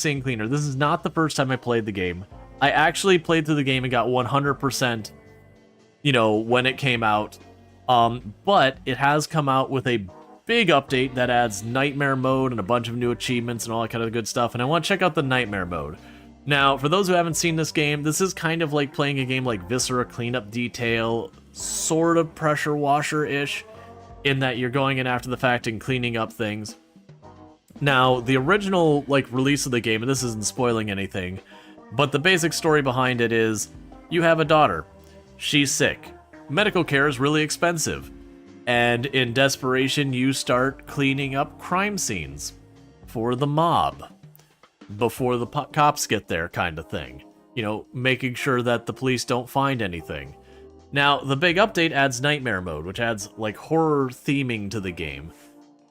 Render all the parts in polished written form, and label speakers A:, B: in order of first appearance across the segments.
A: insane cleaner. This is not the first time I played the game. I actually played through the game and got 100%, you know, when it came out. But it has come out with a big update that adds nightmare mode and a bunch of new achievements and all that kind of good stuff. And I want to check out the nightmare mode. Now, for those who haven't seen this game, this is kind of like playing a game like Viscera Cleanup Detail, sort of Pressure Washer-ish, in that you're going in after the fact and cleaning up things. Now, the original release of the game, and this isn't spoiling anything, but the basic story behind it is you have a daughter. She's sick. Medical care is really expensive. And in desperation, you start cleaning up crime scenes for the mob before the cops get there, kind of thing. You know, making sure that the police don't find anything. Now, the big update adds nightmare mode, which adds, horror theming to the game.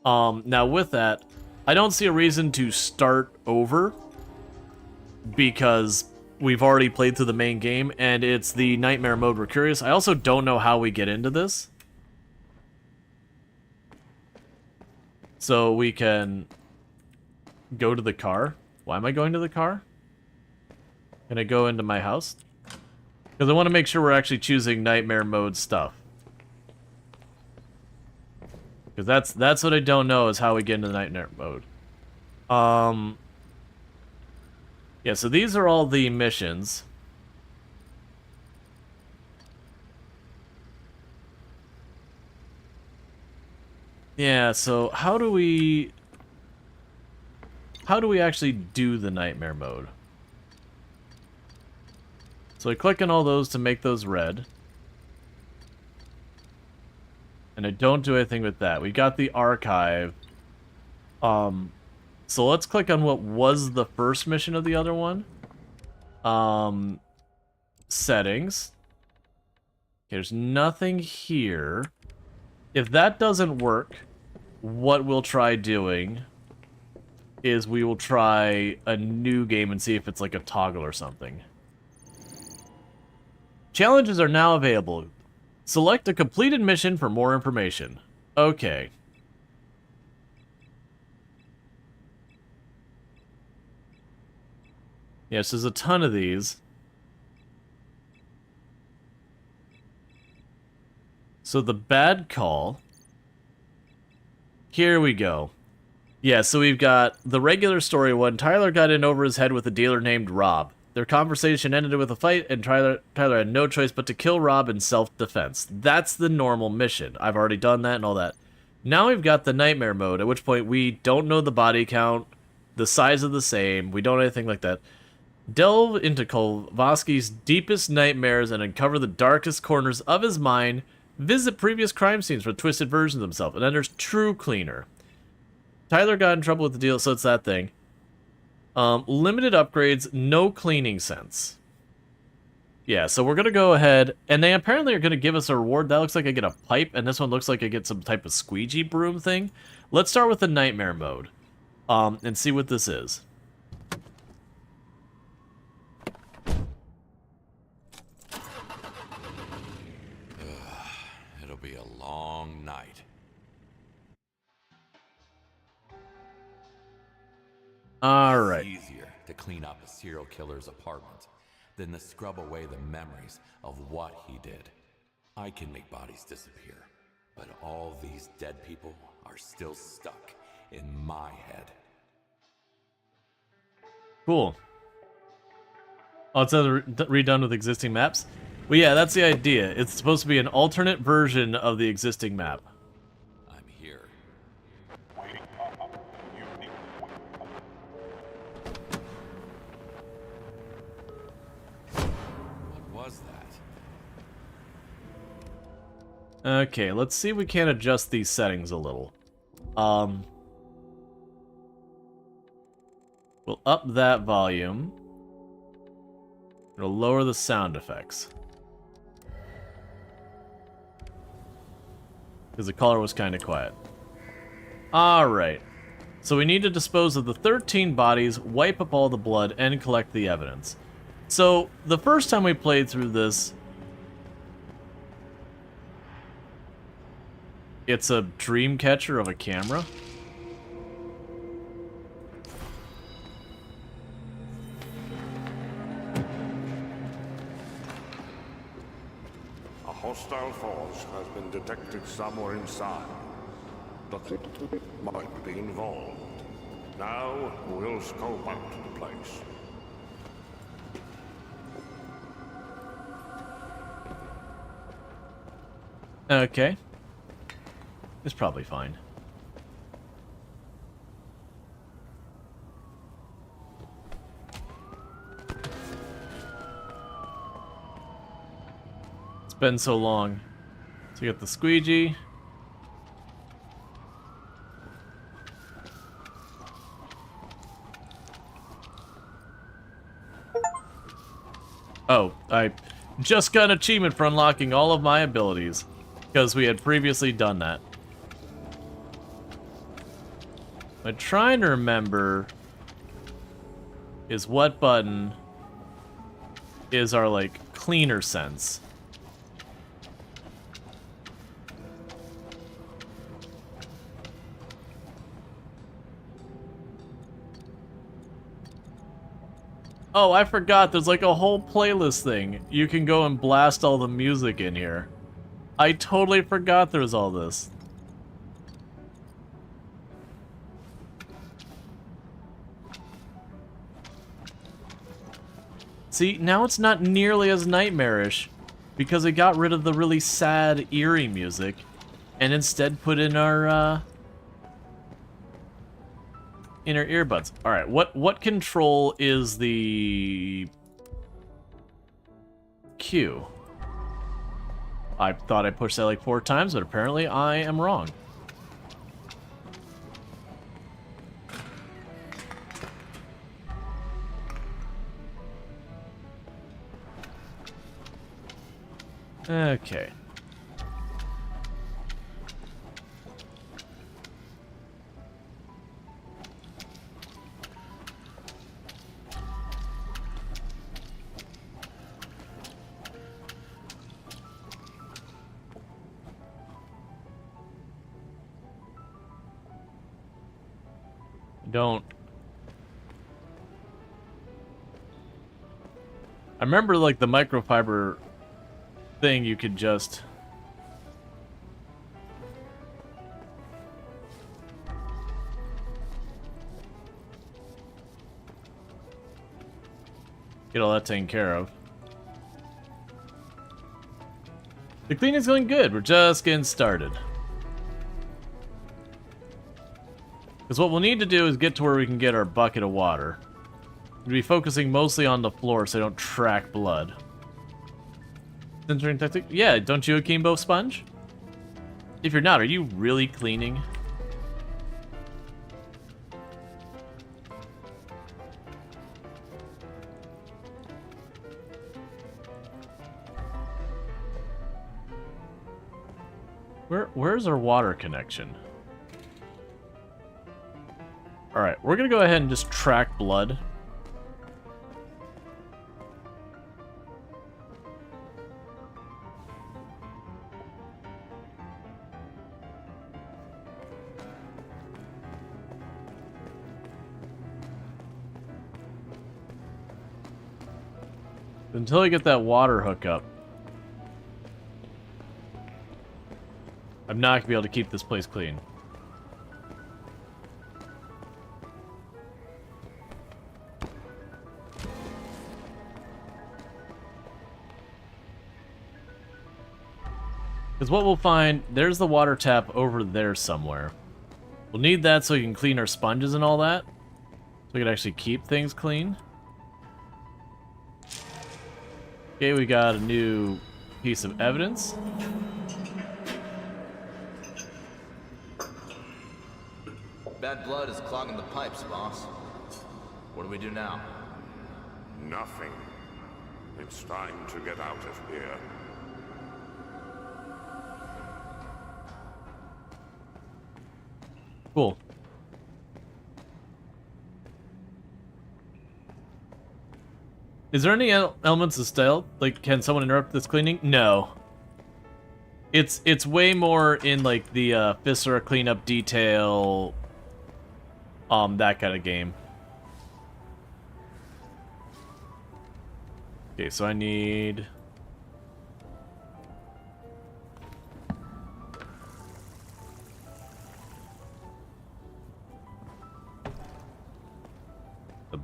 A: Now, with that, I don't see a reason to start over, because we've already played through the main game, and it's the nightmare mode we're curious. I also don't know how we get into this. So we can go to the car. Why am I going to the car? Can I go into my house? Because I want to make sure we're actually choosing nightmare mode stuff. Because that's what I don't know, is how we get into the nightmare mode. Yeah, so these are all the missions. Yeah, so how do we actually do the nightmare mode? So I click on all those to make those red. And I don't do anything with that. We got the archive. So let's click on what was the first mission of the other one. Settings. Okay, there's nothing here. If that doesn't work, what we'll try doing is we will try a new game and see if it's like a toggle or something. Challenges are now available. Select a completed mission for more information. Okay. Yes, there's a ton of these. So the bad call. Here we go. Yeah, so we've got the regular story one. Tyler got in over his head with a dealer named Rob. Their conversation ended with a fight, and Tyler had no choice but to kill Rob in self-defense. That's the normal mission. I've already done that and all that. Now we've got the nightmare mode, at which point we don't know the body count, the size of the same, we don't know anything like that. Delve into Kowalski's deepest nightmares and uncover the darkest corners of his mind. Visit previous crime scenes for twisted versions of himself. And enters True Cleaner. Tyler got in trouble with the deal, so it's that thing. Limited upgrades, no cleaning sense. Yeah, so we're going to go ahead, and they apparently are going to give us a reward. That looks like I get a pipe, and this one looks like I get some type of squeegee broom thing. Let's start with the nightmare mode, and see what this is.
B: It'll be a long night.
A: All right.
B: It's easier to clean up a serial killer's apartment than to scrub away the memories of what he did. I can make bodies disappear, but all these dead people are still stuck in my head.
A: Cool. Oh, it's redone with existing maps? Well, yeah, that's the idea. It's supposed to be an alternate version of the existing map.
B: I'm here. What was that?
A: Okay, let's see if we can adjust these settings a little. We'll up that volume. It'll lower the sound effects. Because the caller was kind of quiet. Alright. So we need to dispose of the 13 bodies, wipe up all the blood, and collect the evidence. So, the first time we played through this, it's a dream catcher of a camera.
C: hostile force has been detected somewhere inside. The thing might be involved. Now, we'll scope out the place.
A: Okay. It's probably fine. It's been so long. So you got the squeegee. Oh, I just got an achievement for unlocking all of my abilities, because we had previously done that. I'm trying to remember is what button is our, like, cleaner sense. Oh, I forgot, there's like a whole playlist thing. You can go and blast all the music in here. I totally forgot there was all this. See, now it's not nearly as nightmarish, because it got rid of the really sad, eerie music, and instead put in our earbuds. All right, what control is the Q? I thought I pushed that like 4 times, but apparently I am wrong. Okay. Don't. I remember like the microfiber thing you could just get all that taken care of. The cleaning's going good. We're just getting started. Because what we'll need to do is get to where we can get our bucket of water. We'll be focusing mostly on the floor so I don't track blood. Censoring tactic? Yeah, don't you akimbo sponge? If you're not, are you really cleaning? Where's our water connection? Alright, we're gonna go ahead and just track blood. Until I get that water hookup, I'm not gonna be able to keep this place clean. Because what we'll find, there's the water tap over there somewhere. We'll need that so we can clean our sponges and all that. So we can actually keep things clean. Okay, we got a new piece of evidence.
D: Bad blood is clogging the pipes, boss. What do we do now?
C: Nothing. It's time to get out of here.
A: Cool. Is there any elements of stealth? Like, can someone interrupt this cleaning? No. It's way more in like the Fissura cleanup detail, that kind of game. Okay, so I need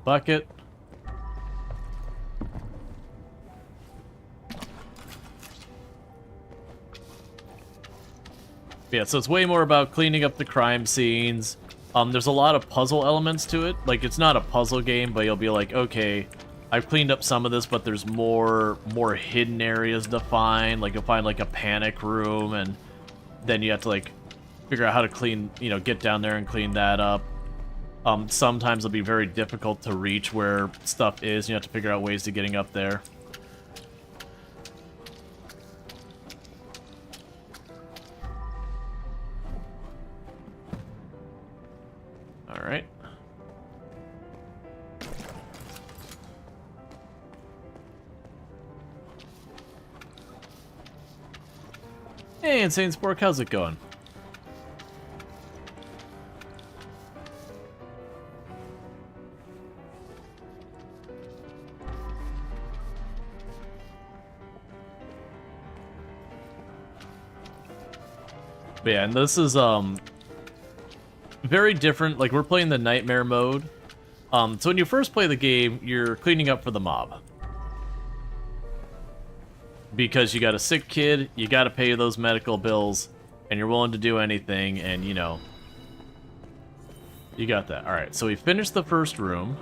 A: bucket. Yeah, so it's way more about cleaning up the crime scenes. There's a lot of puzzle elements to it. Like, it's not a puzzle game, but you'll be like, okay, I've cleaned up some of this, but there's more hidden areas to find. Like, you'll find, like, a panic room, and then you have to, like, figure out how to clean, you know, get down there and clean that up. Sometimes it'll be very difficult to reach where stuff is, and you have to figure out ways to getting up there. Alright. Hey, Insane Spork, how's it going? But yeah, and this is, very different. Like, we're playing the nightmare mode. So when you first play the game, you're cleaning up for the mob. Because you got a sick kid, you gotta pay those medical bills, and you're willing to do anything, and, you know, you got that. Alright, so we finished the first room.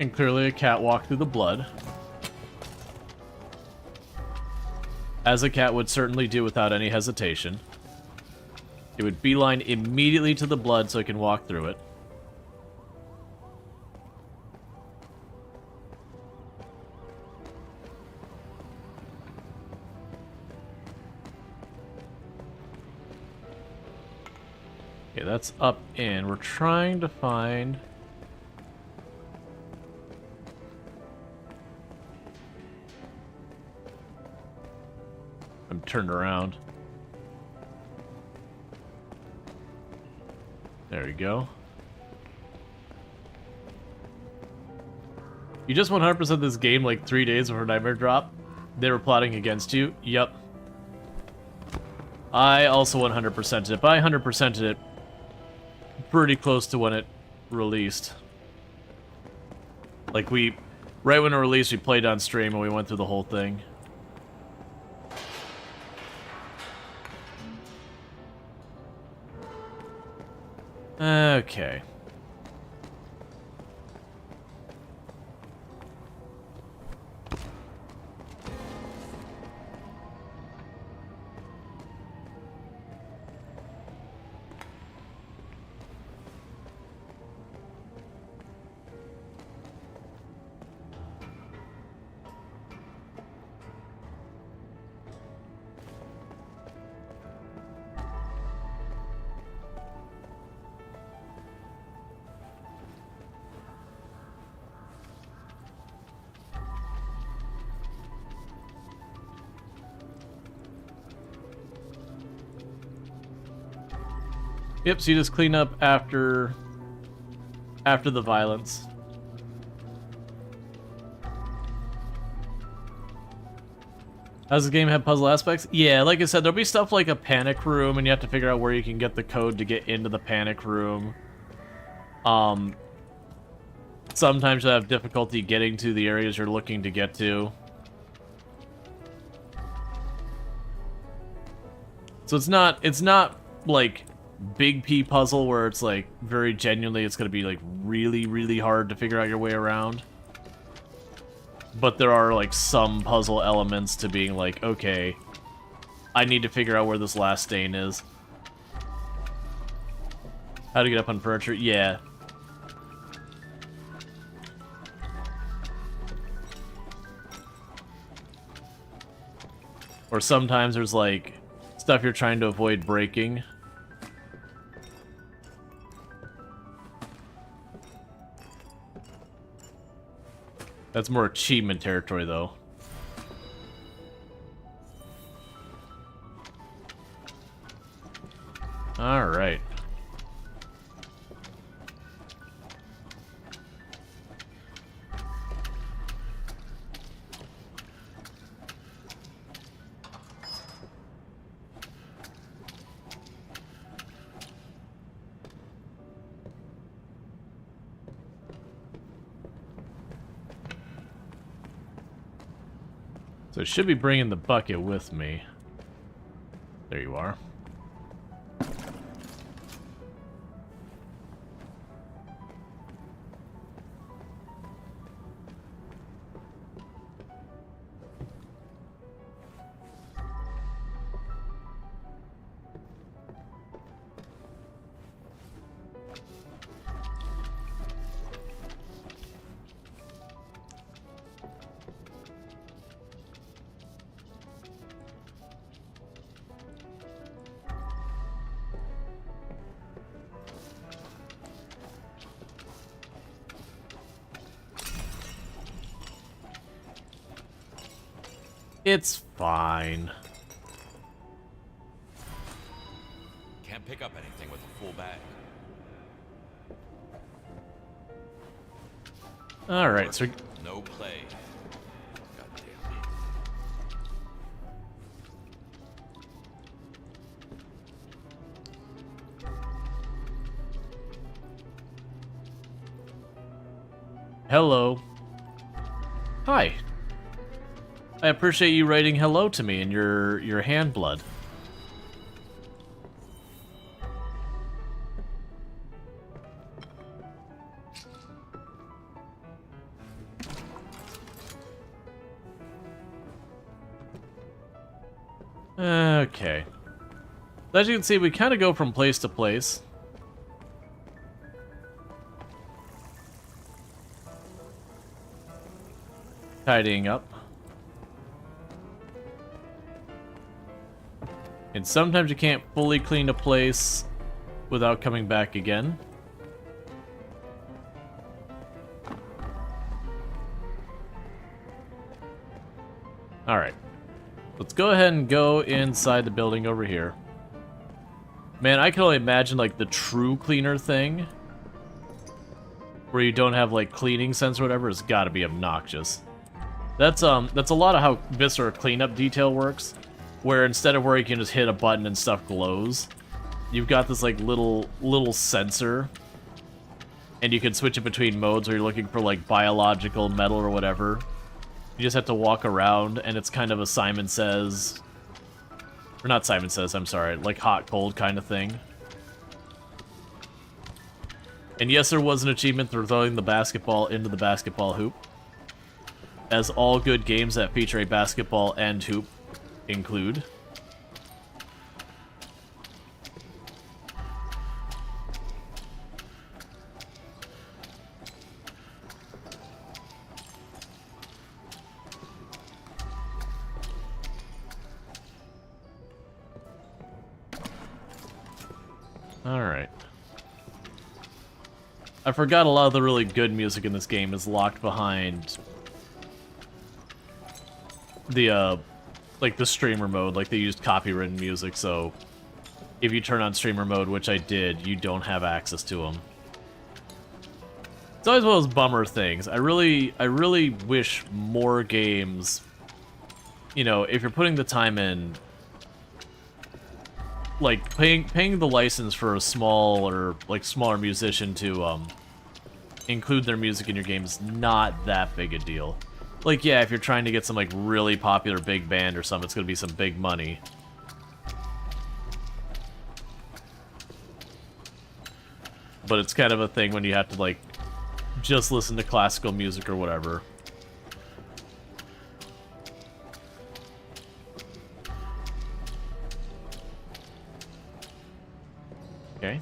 A: And clearly a cat walked through the blood. As a cat would certainly do without any hesitation. It would beeline immediately to the blood so it can walk through it. Okay, that's up in. We're trying to find... I'm turned around. There we go. You just 100% this game like 3 days before Nightmare drop? They were plotting against you? Yep. I also 100%ed it, but I 100%ed it pretty close to when it released. Like, right when it released, we played on stream and we went through the whole thing. Okay. Yep, so you just clean up after the violence. Does the game have puzzle aspects? Yeah, like I said, there'll be stuff like a panic room, and you have to figure out where you can get the code to get into the panic room. Sometimes you'll have difficulty getting to the areas you're looking to get to. So it's not like big P puzzle where it's like very genuinely it's going to be like really, really hard to figure out your way around. But there are like some puzzle elements to being like, okay, I need to figure out where this last stain is. How to get up on furniture? Yeah. Or sometimes there's like stuff you're trying to avoid breaking. That's more achievement territory, though. Alright. So I should be bringing the bucket with me. There you are. It's fine.
B: Can't pick up anything with a full bag.
A: Alright, so...
B: No play. Goddamn.
A: Hello. Hi. I appreciate you writing hello to me in your hand blood. Okay. As you can see, we kind of go from place to place. Tidying up. And sometimes you can't fully clean a place without coming back again. Alright. Let's go ahead and go inside the building over here. Man, I can only imagine, like, the true cleaner thing, where you don't have, like, cleaning sense or whatever, has got to be obnoxious. That's a lot of how Viscera cleanup detail works, where instead of where you can just hit a button and stuff glows, you've got this, like, little sensor, and you can switch it between modes where you're looking for, like, biological metal or whatever. You just have to walk around, and it's kind of a Simon Says... Or not Simon Says, I'm sorry. Like hot, cold kind of thing. And yes, there was an achievement for throwing the basketball into the basketball hoop. As all good games that feature a basketball and hoop include. Alright. I forgot a lot of the really good music in this game is locked behind the, like the streamer mode. Like, they used copywritten music, so if you turn on streamer mode, which I did, you don't have access to them. It's always one of those bummer things. I really wish more games, you know, if you're putting the time in, like, paying the license for a smaller musician to include their music in your game is not that big a deal. Like, yeah, if you're trying to get some, like, really popular big band or something, it's gonna be some big money. But it's kind of a thing when you have to, like, just listen to classical music or whatever. Okay.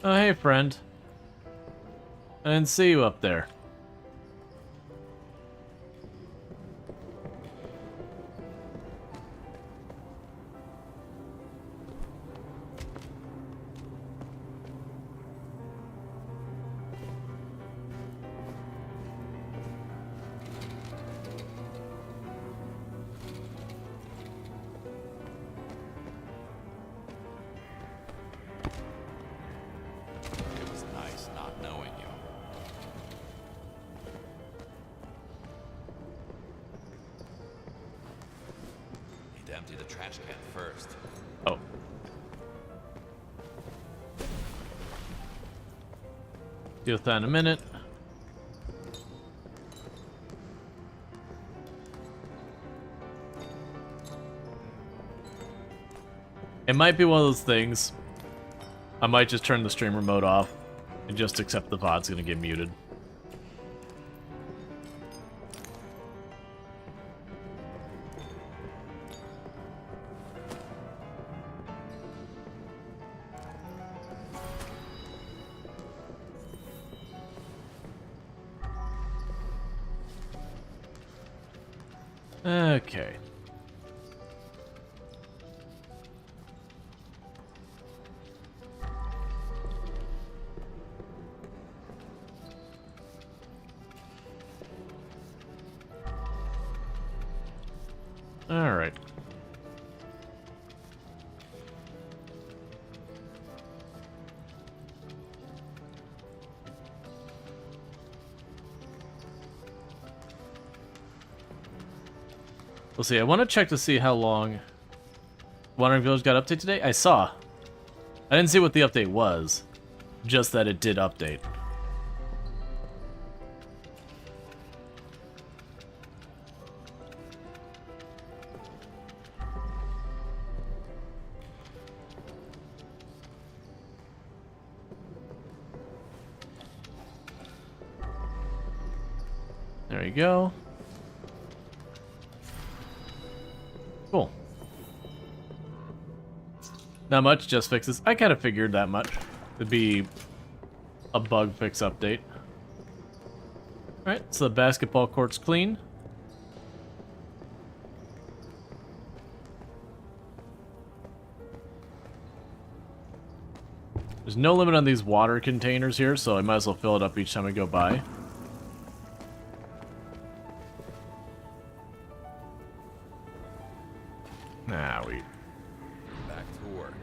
A: Oh, hey, friend. I didn't see you up there.
B: empty the trash can first.
A: Oh. Deal with that in a minute. It might be one of those things. I might just turn the streamer mode off and just accept the VOD's gonna get muted. Okay. All right. We'll see. I want to check to see how long Wandering Village got updated today. I saw. I didn't see what the update was, just that it did update. There you go. Cool. Not much, just fixes. I kind of figured that much. It'd be a bug fix update. Alright, so the basketball court's clean. There's no limit on these water containers here, so I might as well fill it up each time I go by. Nah, we...
B: Back to work.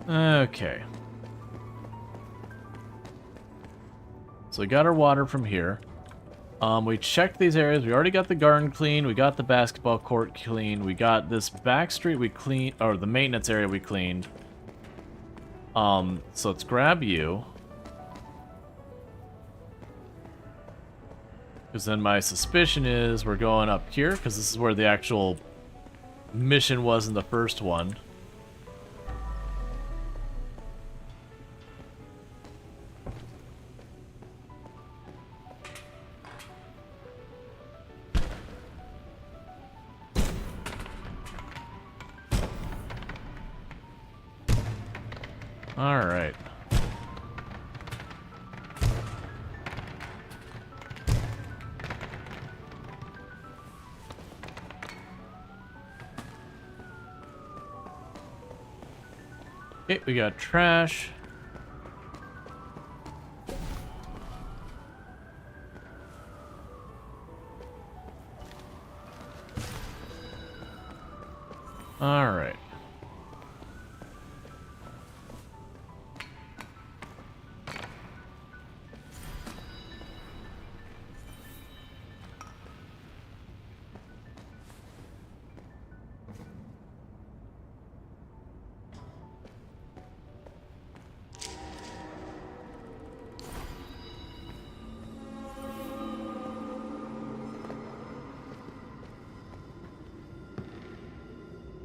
A: Okay. So we got our water from here. We checked these areas. We already got the garden clean. We got the basketball court clean. We got this back street we cleaned, or the maintenance area we cleaned. So let's grab you. Because then my suspicion is we're going up here, because this is where the actual mission was in the first one. All right. Okay, we got trash. All right.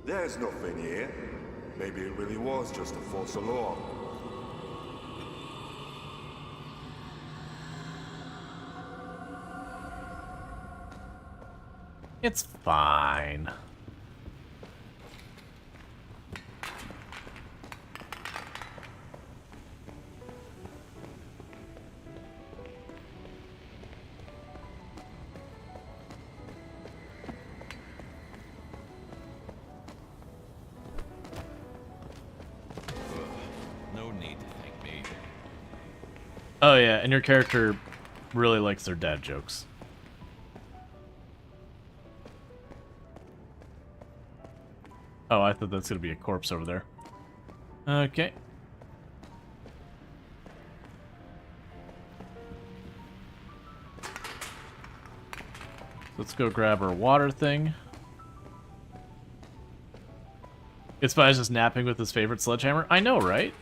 C: There's nothing here. Maybe it really was just a false alarm.
A: It's fine.
B: No need to thank me.
A: Oh yeah, and your character really likes their dad jokes. Oh, I thought that's gonna be a corpse over there. Okay. Let's go grab our water thing. It's Spy's just napping with his favorite sledgehammer. I know, right?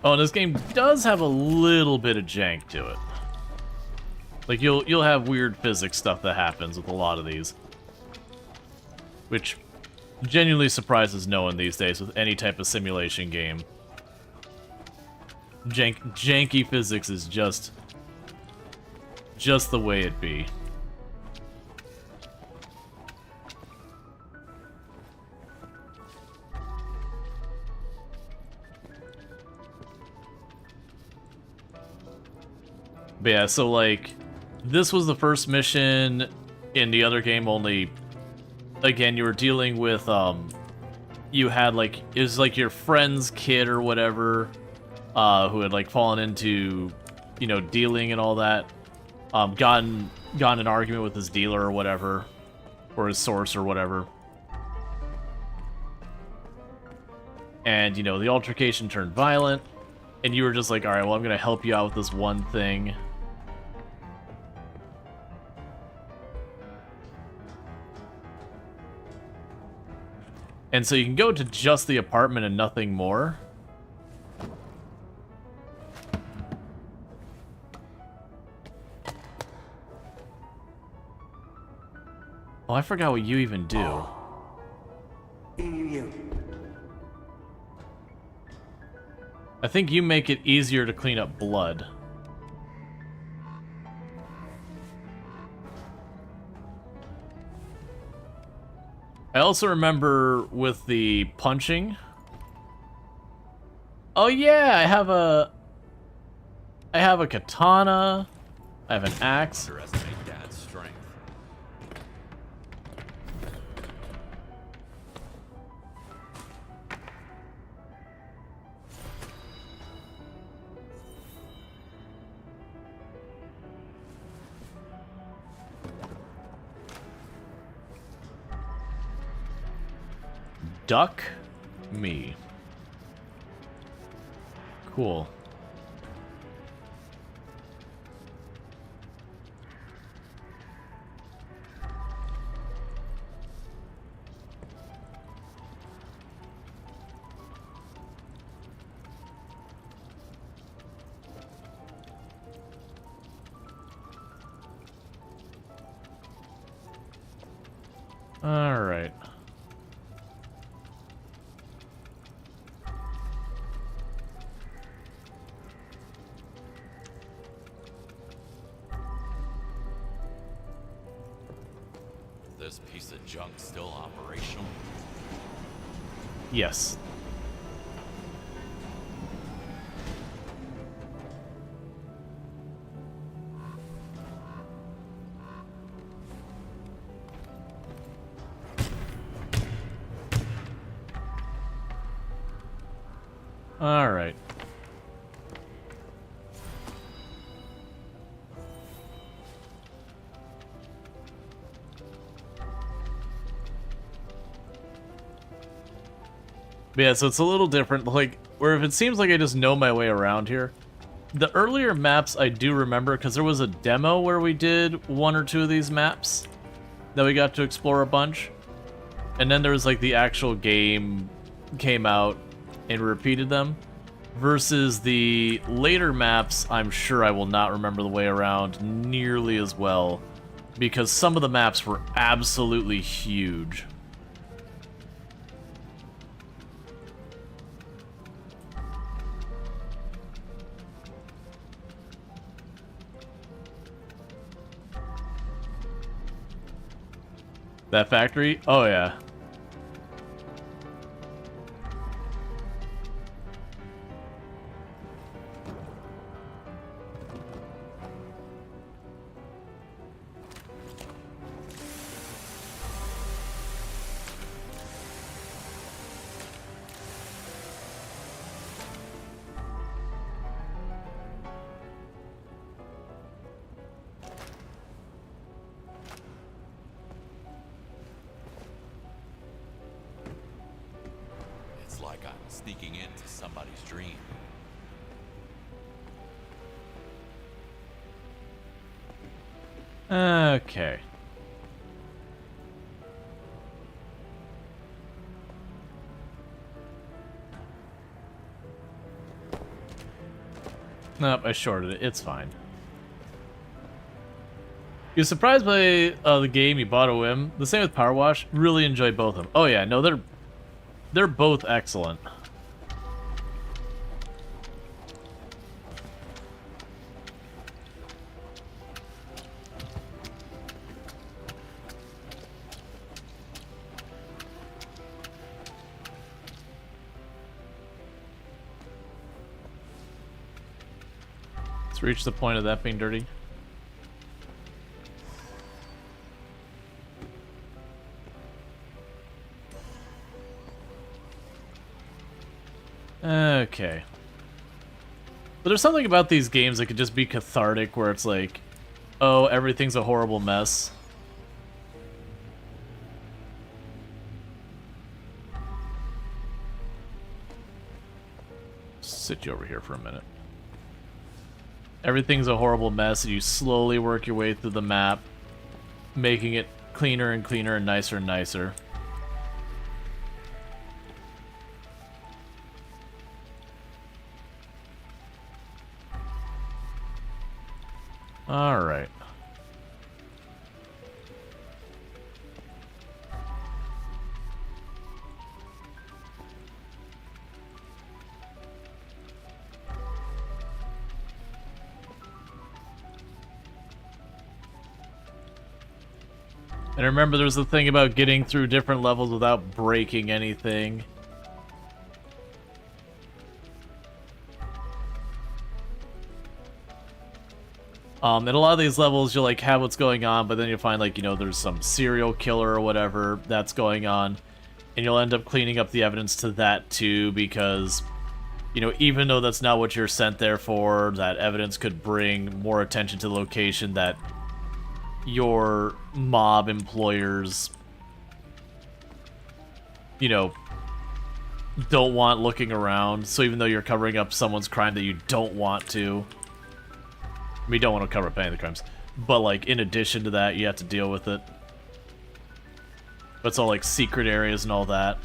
A: Oh, and this game does have a little bit of jank to it. Like you'll have weird physics stuff that happens with a lot of these, which genuinely surprises no one these days with any type of simulation game. Janky physics is just the way it be. But yeah, so like, this was the first mission in the other game, only, again, you were dealing with, you had like, it was like your friend's kid or whatever, who had like fallen into, you know, dealing and all that, gotten an argument with his dealer or whatever, or his source or whatever. And, you know, the altercation turned violent, and you were just like, alright, well, I'm gonna help you out with this one thing. And so you can go to just the apartment and nothing more. Oh, I forgot what you even do. I think you make it easier to clean up blood. I also remember with the punching. Oh yeah, I have a katana. I have an axe.
B: Underestimate Dad's strength.
A: Duck me. Cool. All right.
B: This piece of junk still operational?
A: Yes. All right. But yeah, so it's a little different, like, where if it seems like I just know my way around here. The earlier maps I do remember, because there was a demo where we did one or two of these maps that we got to explore a bunch. And then there was like the actual game came out and repeated them. Versus the later maps, I'm sure I will not remember the way around nearly as well. Because some of the maps were absolutely huge. That factory? Oh, yeah.
B: It's like I'm sneaking into somebody's dream.
A: Okay. Nope, I shorted it. It's fine. You're surprised by the game you bought a whim? The same with Power Wash. Really enjoy both of them. Oh yeah, no, they're both excellent. Let's reach the point of that being dirty. Okay. But there's something about these games that could just be cathartic, where it's like, oh, everything's a horrible mess. Sit you over here for a minute. Everything's a horrible mess, and you slowly work your way through the map, making it cleaner and cleaner and nicer and nicer. All right. And remember, there's the thing about getting through different levels without breaking anything. In a lot of these levels, you'll, like, have what's going on, but then you'll find, like, you know, there's some serial killer or whatever that's going on, and you'll end up cleaning up the evidence to that, too, because, you know, even though that's not what you're sent there for, that evidence could bring more attention to the location that your mob employers, you know, don't want looking around. So even though you're covering up someone's crime that you don't want to, I mean, you don't want to cover up any of the crimes, but, like, in addition to that, you have to deal with it. But it's all, like, secret areas and all that.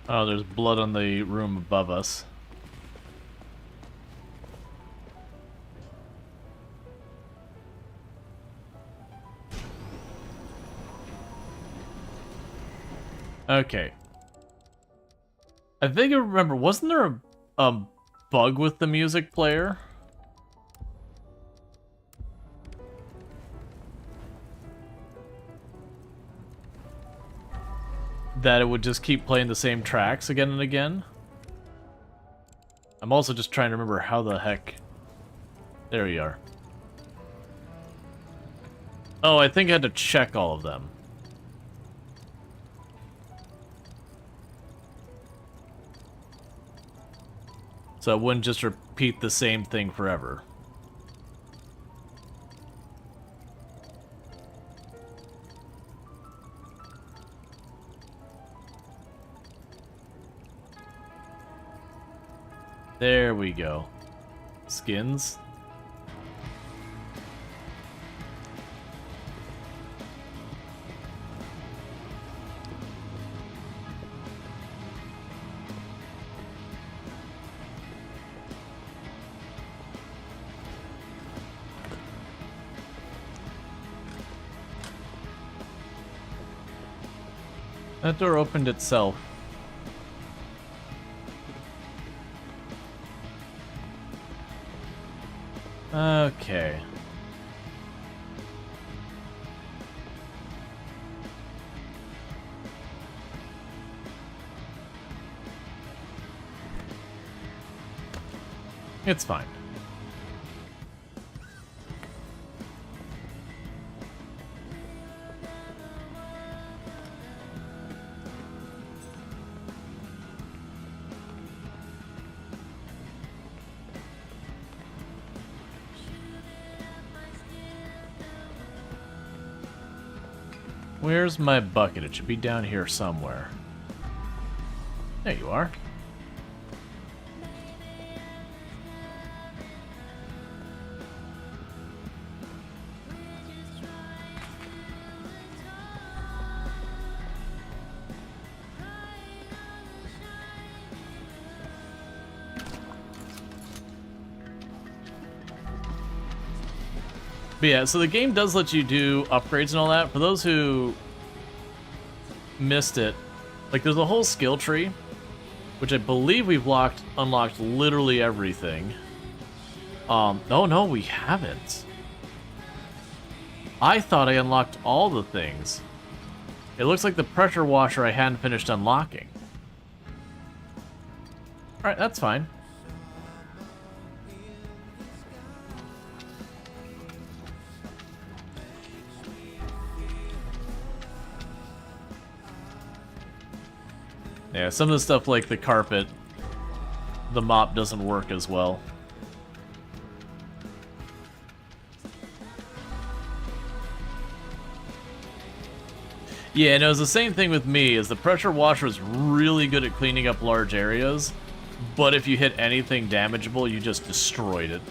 A: Oh, there's blood on the room above us. Okay. I think I remember, wasn't there a bug with the music player? That it would just keep playing the same tracks again and again? I'm also just trying to remember how the heck... There you are. Oh, I think I had to check all of them. So it wouldn't just repeat the same thing forever. There we go. Skins. That door opened itself. Okay. It's fine. Where's my bucket? It should be down here somewhere. There you are. But yeah, so the game does let you do upgrades and all that. For those who missed it, like there's a whole skill tree, which I believe we've unlocked literally everything. No, we haven't. I thought I unlocked all the things. It looks like the pressure washer I hadn't finished unlocking. Alright, that's fine. Yeah, some of the stuff like the carpet, the mop doesn't work as well. Yeah, and it was the same thing with me, is the pressure washer was really good at cleaning up large areas, but if you hit anything damageable, you just destroyed it.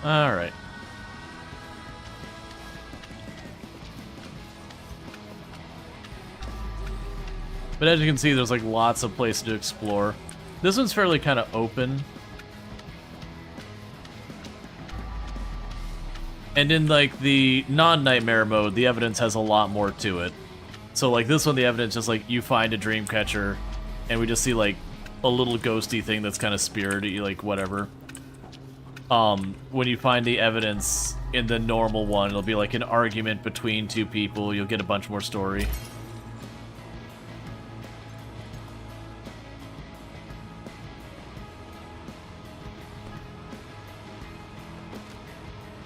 A: Alright. But as you can see, there's like lots of places to explore. This one's fairly kind of open. And in like the non-nightmare mode, the evidence has a lot more to it. So like this one, the evidence just like you find a dream catcher, and we just see like a little ghosty thing that's kind of spirity, like whatever. When you find the evidence in the normal one, it'll be like an argument between two people. You'll get a bunch more story.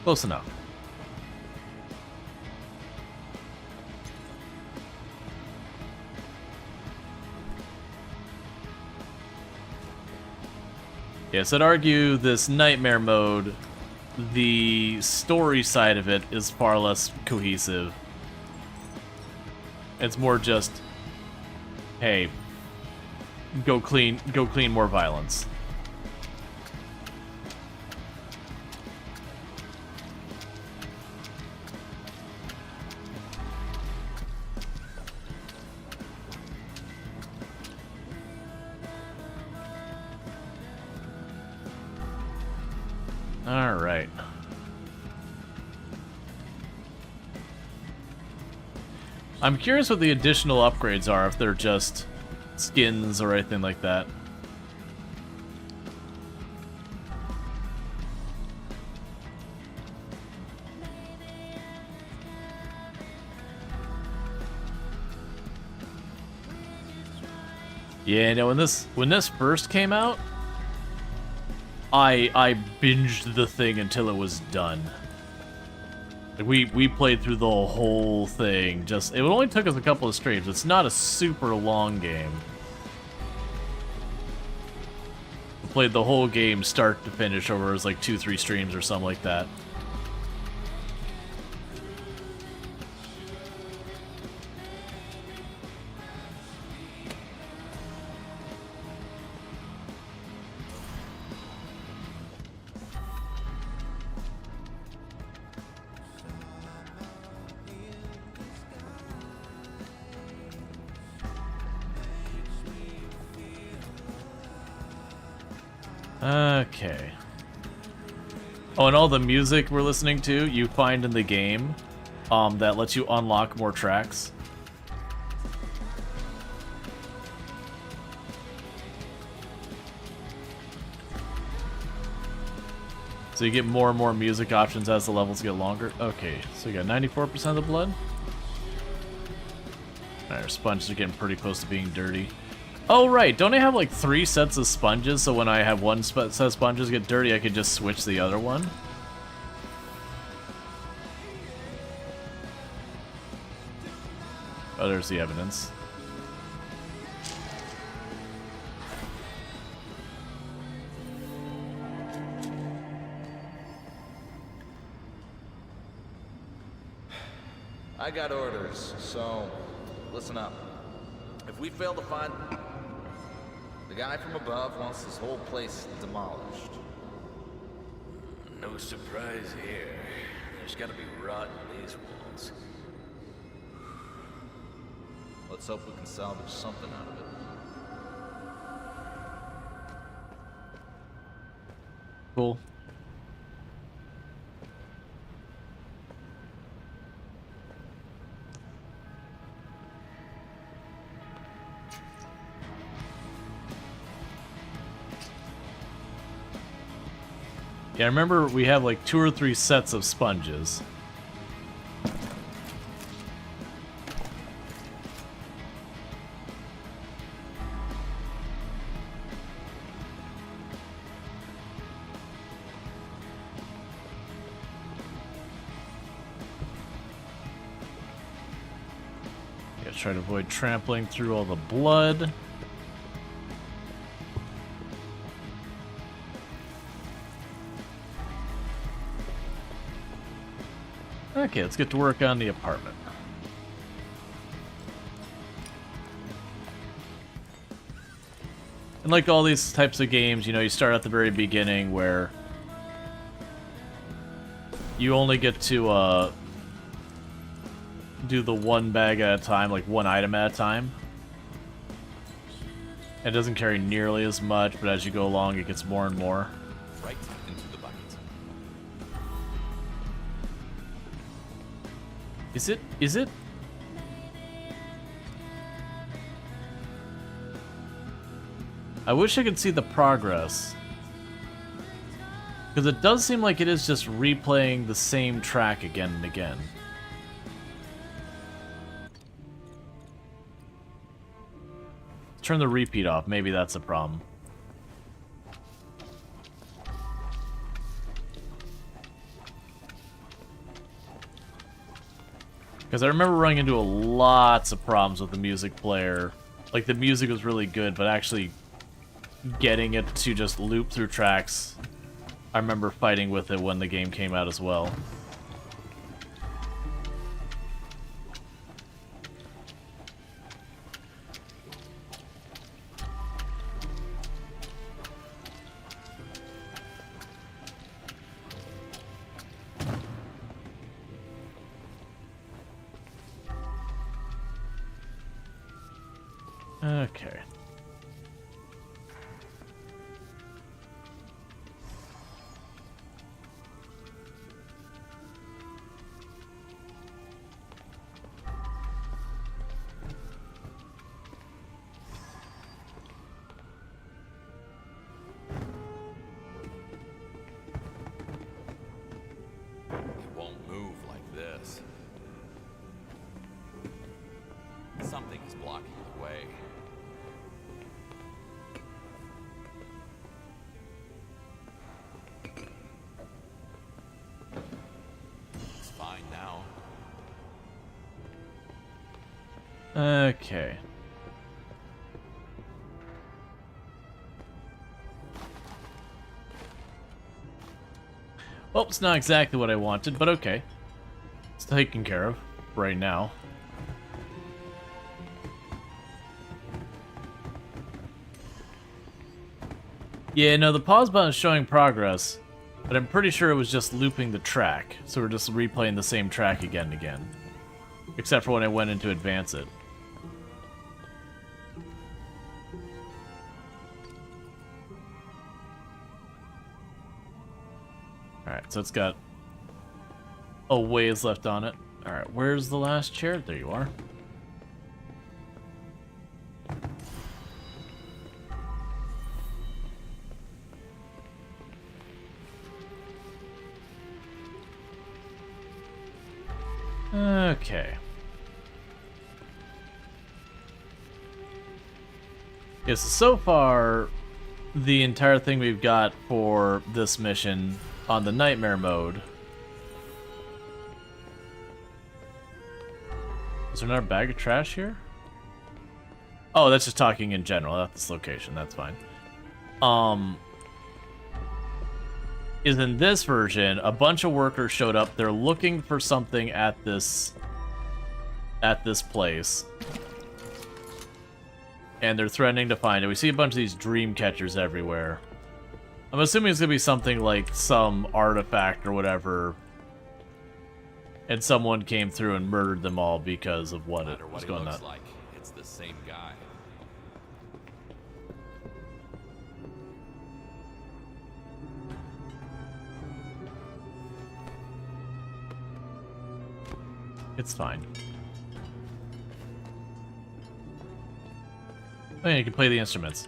A: Close enough. Yes, I'd argue this nightmare mode, the story side of it is far less cohesive. It's more just, hey, go clean more violence. Alright. I'm curious what the additional upgrades are, if they're just skins or anything like that. Yeah, no, when this first came out, I binged the thing until it was done. Like we played through the whole thing. It only took us a couple of streams. It's not a super long game. We played the whole game start to finish over like 2-3 streams or something like that. Okay. Oh, and all the music we're listening to, you find in the game that lets you unlock more tracks. So you get more and more music options as the levels get longer. Okay, so you got 94% of the blood. Alright, our sponges are getting pretty close to being dirty. Oh, right. Don't I have like 3 sets of sponges, so when I have one set of sponges get dirty, I can just switch the other one? Oh, there's the evidence.
D: I got orders, so listen up. If we fail to find... The guy from above wants this whole place demolished.
E: No surprise here. There's gotta be rot in these walls.
D: Let's hope we can salvage something out of it.
A: Cool. Yeah, I remember we have like 2 or 3 sets of sponges. Yeah, try to avoid trampling through all the blood. Okay, let's get to work on the apartment. And like all these types of games, you know, you start at the very beginning where you only get to do the one bag at a time, like one item at a time. It doesn't carry nearly as much, but as you go along, it gets more and more.
B: Right into the bucket.
A: Is it? I wish I could see the progress. Because it does seem like it is just replaying the same track again and again. Turn the repeat off, maybe that's a problem. Because I remember running into lots of problems with the music player. Like, the music was really good, but actually getting it to just loop through tracks, I remember fighting with it when the game came out as well. Okay.
B: It won't move like this. Something is blocking the way. It's fine now.
A: Okay. Well, it's not exactly what I wanted, but okay. It's taken care of right now. Yeah, no, the pause button is showing progress, but I'm pretty sure it was just looping the track, so we're just replaying the same track again and again. Except for when I went in to advance it. Alright, so it's got a ways left on it. Alright, where's the last chair? There you are. Okay. Yes, so far, the entire thing we've got for this mission on the nightmare mode. Is there another bag of trash here? Oh, that's just talking in general at this location. That's fine. Is in this version, a bunch of workers showed up. They're looking for something at this place. And they're threatening to find it. We see a bunch of these dream catchers everywhere. I'm assuming it's gonna be something like some artifact or whatever. And someone came through and murdered them all because of what it was going on.
B: Like it's the same guy.
A: It's fine. Oh yeah, you can play the instruments.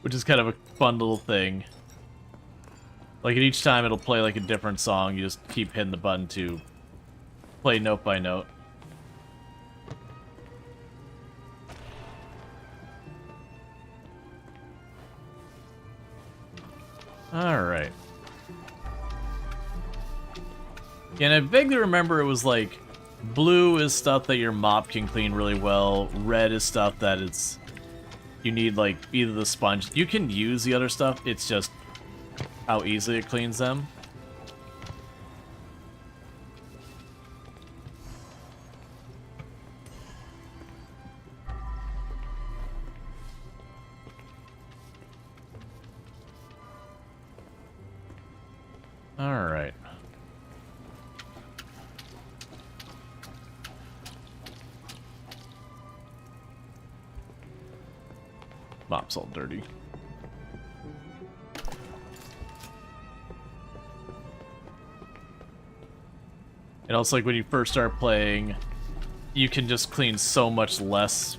A: Which is kind of a fun little thing. Like, at each time it'll play like a different song, you just keep hitting the button to play note by note. Alright. And I vaguely remember it was like, blue is stuff that your mop can clean really well, red is stuff that it's... You need, like, either the sponge... You can use the other stuff, it's just how easily it cleans them. Alright. Mop's all dirty. And also, like, when you first start playing, you can just clean so much less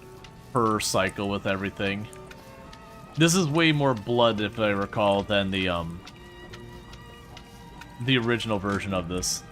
A: per cycle with everything. This is way more blood, if I recall, than the original version of this.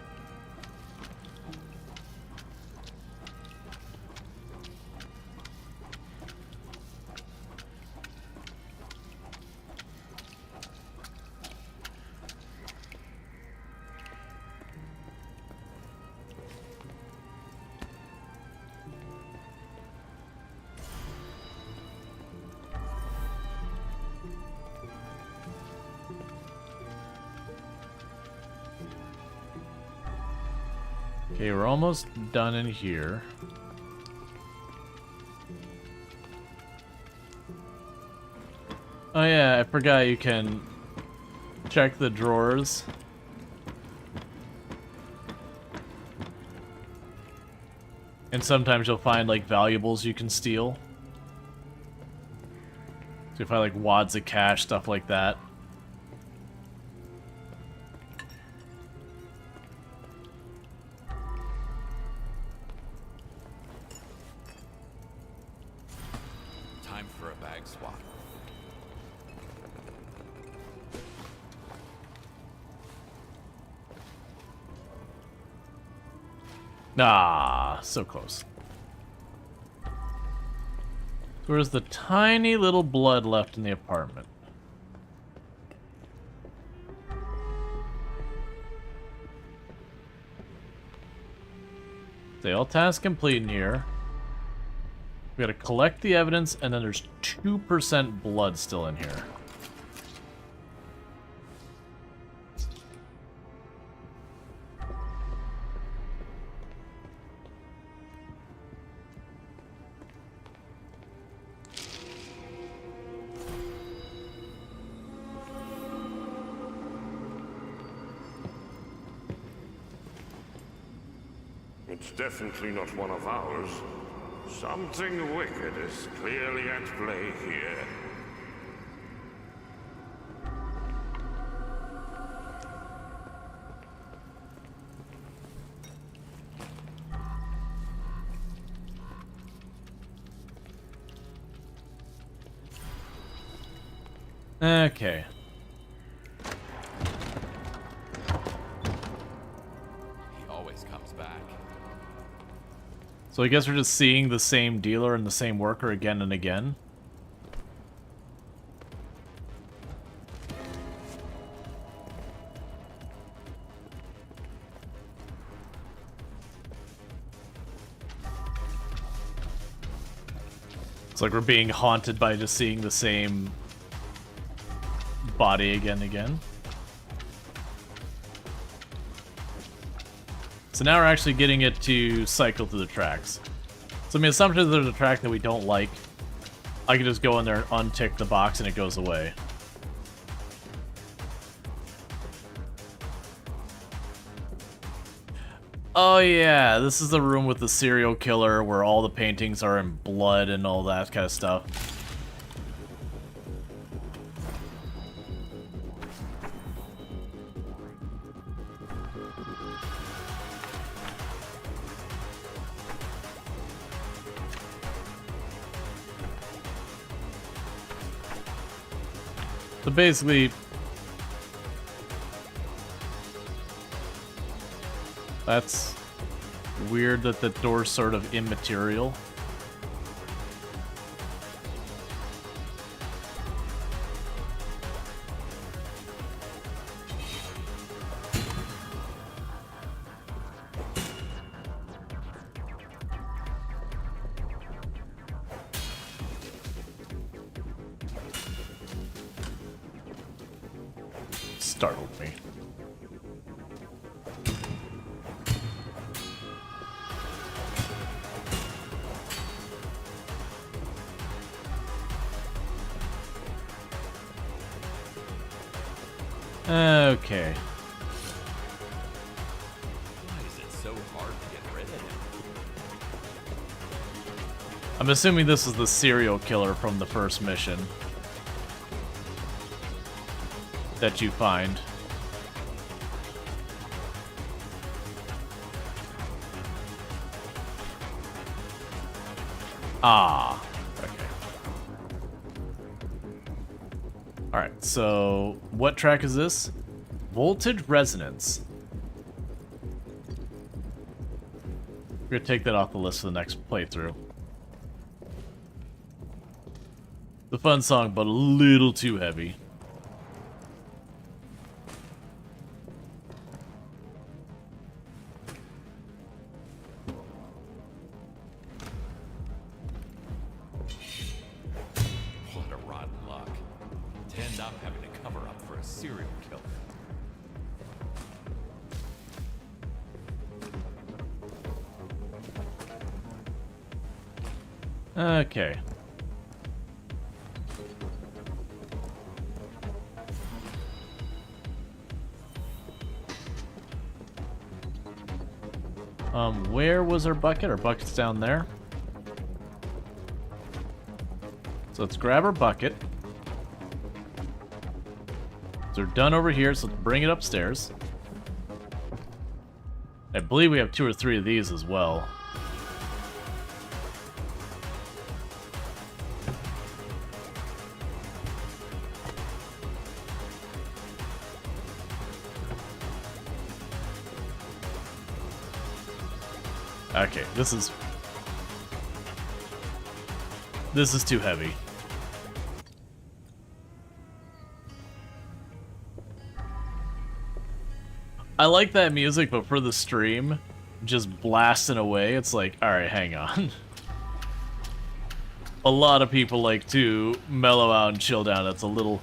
A: Okay, we're almost done in here. Oh yeah, I forgot you can check the drawers. And sometimes you'll find, like, valuables you can steal. So you find, like, wads of cash, stuff like that.
B: Time for a bag swap.
A: Ah, so close. There's the tiny little blood left in the apartment. They all tasks complete in here. We gotta collect the evidence, and then there's 2% blood still in here.
C: It's definitely not one of ours. Something wicked is clearly at play here.
A: Okay.
B: He always comes back.
A: So I guess we're just seeing the same dealer and the same worker again and again. It's like we're being haunted by just seeing the same body again and again. So now we're actually getting it to cycle through the tracks. So I mean, assumption there's a track that we don't like, I can just go in there and untick the box and it goes away. Oh yeah, this is the room with the serial killer where all the paintings are in blood and all that kind of stuff. So basically, that's weird that the door's sort of immaterial. Startled me. Okay.
B: Why is it so hard to get rid of him?
A: I'm assuming this is the serial killer from the first mission that you find. Ah, okay. Alright, so what track is this? Voltage Resonance. We're gonna take that off the list for the next playthrough. The fun song, but a little too heavy.
B: What a rotten luck. To end up having to cover up for a serial killer.
A: Okay. Where was our bucket? Our bucket's down there. So let's grab our bucket. So we're done over here, so let's bring it upstairs. I believe we have 2 or 3 of these as well. Okay, this is too heavy. I like that music, but for the stream, just blasting away, it's like, alright, hang on. A lot of people like to mellow out and chill down. It's a little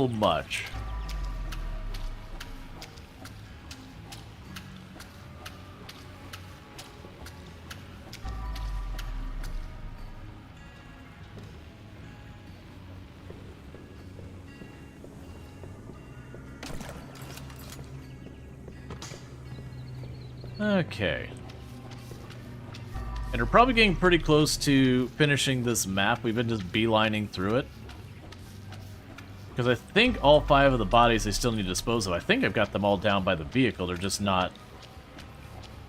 A: much. Okay. And we're probably getting pretty close to finishing this map. We've been just beelining through it. Because I think all 5 of the bodies I still need to dispose of. I think I've got them all down by the vehicle. They're just not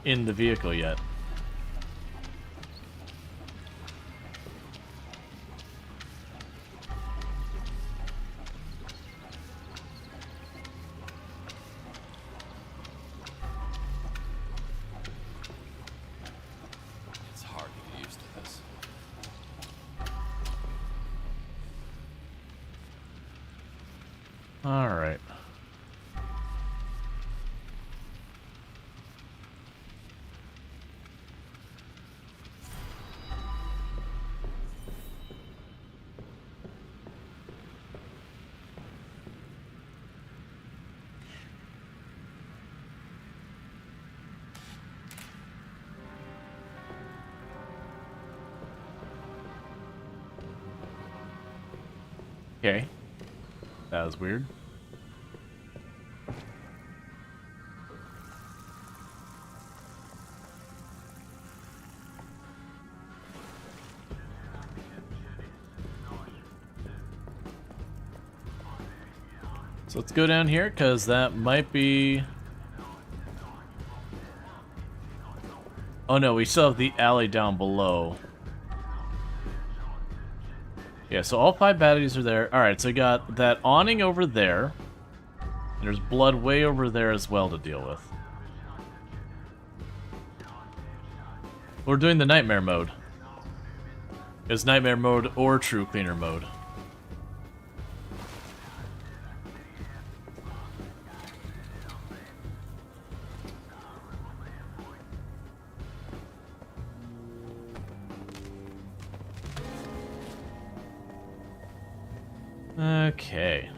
A: in the vehicle yet.
B: It's hard to get used to this.
A: All right. Okay. That was weird. So let's go down here, because that might be... Oh no, we still have the alley down below. Yeah, so all 5 batteries are there. Alright, so we got that awning over there. And there's blood way over there as well to deal with. We're doing the nightmare mode. It's nightmare mode or true cleaner mode. Okay.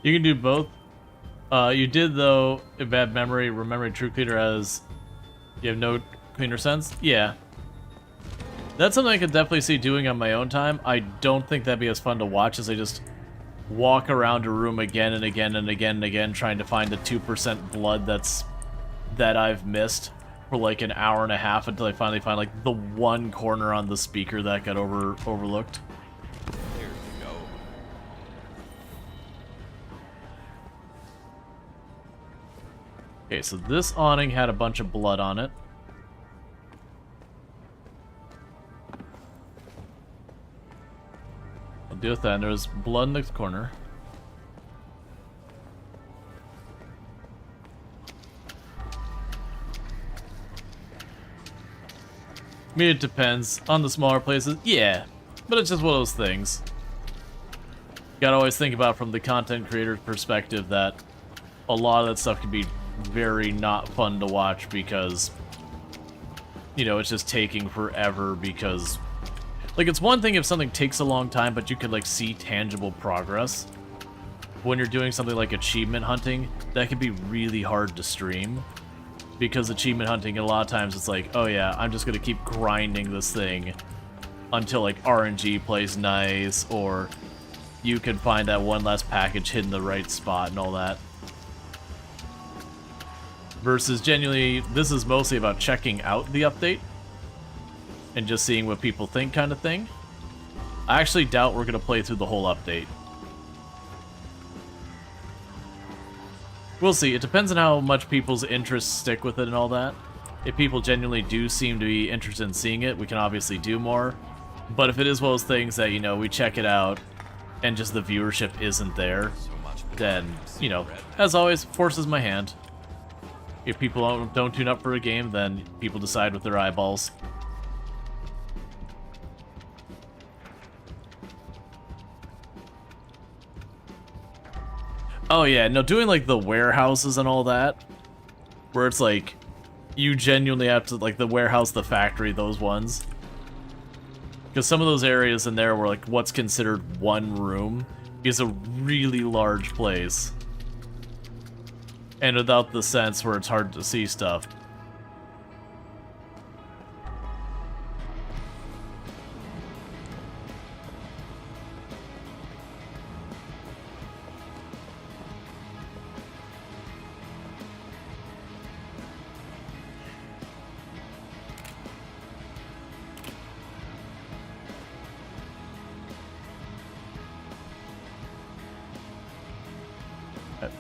A: You can do both. You did, though, a bad memory, remembering True Cleaner as you have no cleaner sense? Yeah. That's something I could definitely see doing on my own time. I don't think that'd be as fun to watch as I just walk around a room again and again and again and again trying to find the 2% blood that I've missed for like an hour and a half until I finally find like the one corner on the speaker that got overlooked.
B: Here you go.
A: Okay, so this awning had a bunch of blood on it. I'll deal with that. And there was blood in the corner. I mean, it depends. On the smaller places, yeah. But it's just one of those things. You gotta always think about from the content creator's perspective that a lot of that stuff can be very not fun to watch because, you know, it's just taking forever because, like, it's one thing if something takes a long time, but you could, like, see tangible progress. When you're doing something like achievement hunting, that can be really hard to stream. Because achievement hunting, a lot of times it's like, oh yeah, I'm just gonna keep grinding this thing until, like, RNG plays nice, or you can find that one last package hidden in the right spot and all that. Versus genuinely, this is mostly about checking out the update and just seeing what people think kind of thing. I actually doubt we're going to play through the whole update. We'll see. It depends on how much people's interests stick with it and all that. If people genuinely do seem to be interested in seeing it, we can obviously do more. But if it is one of those things that, you know, we check it out and just the viewership isn't there, then, you know, as always, forces my hand. If people don't tune up for a game, then people decide with their eyeballs. Oh yeah, no, doing like the warehouses and all that, where it's like, you genuinely have to, like the warehouse, the factory, those ones. Because some of those areas in there were like what's considered one room is a really large place. And without the sense where it's hard to see stuff.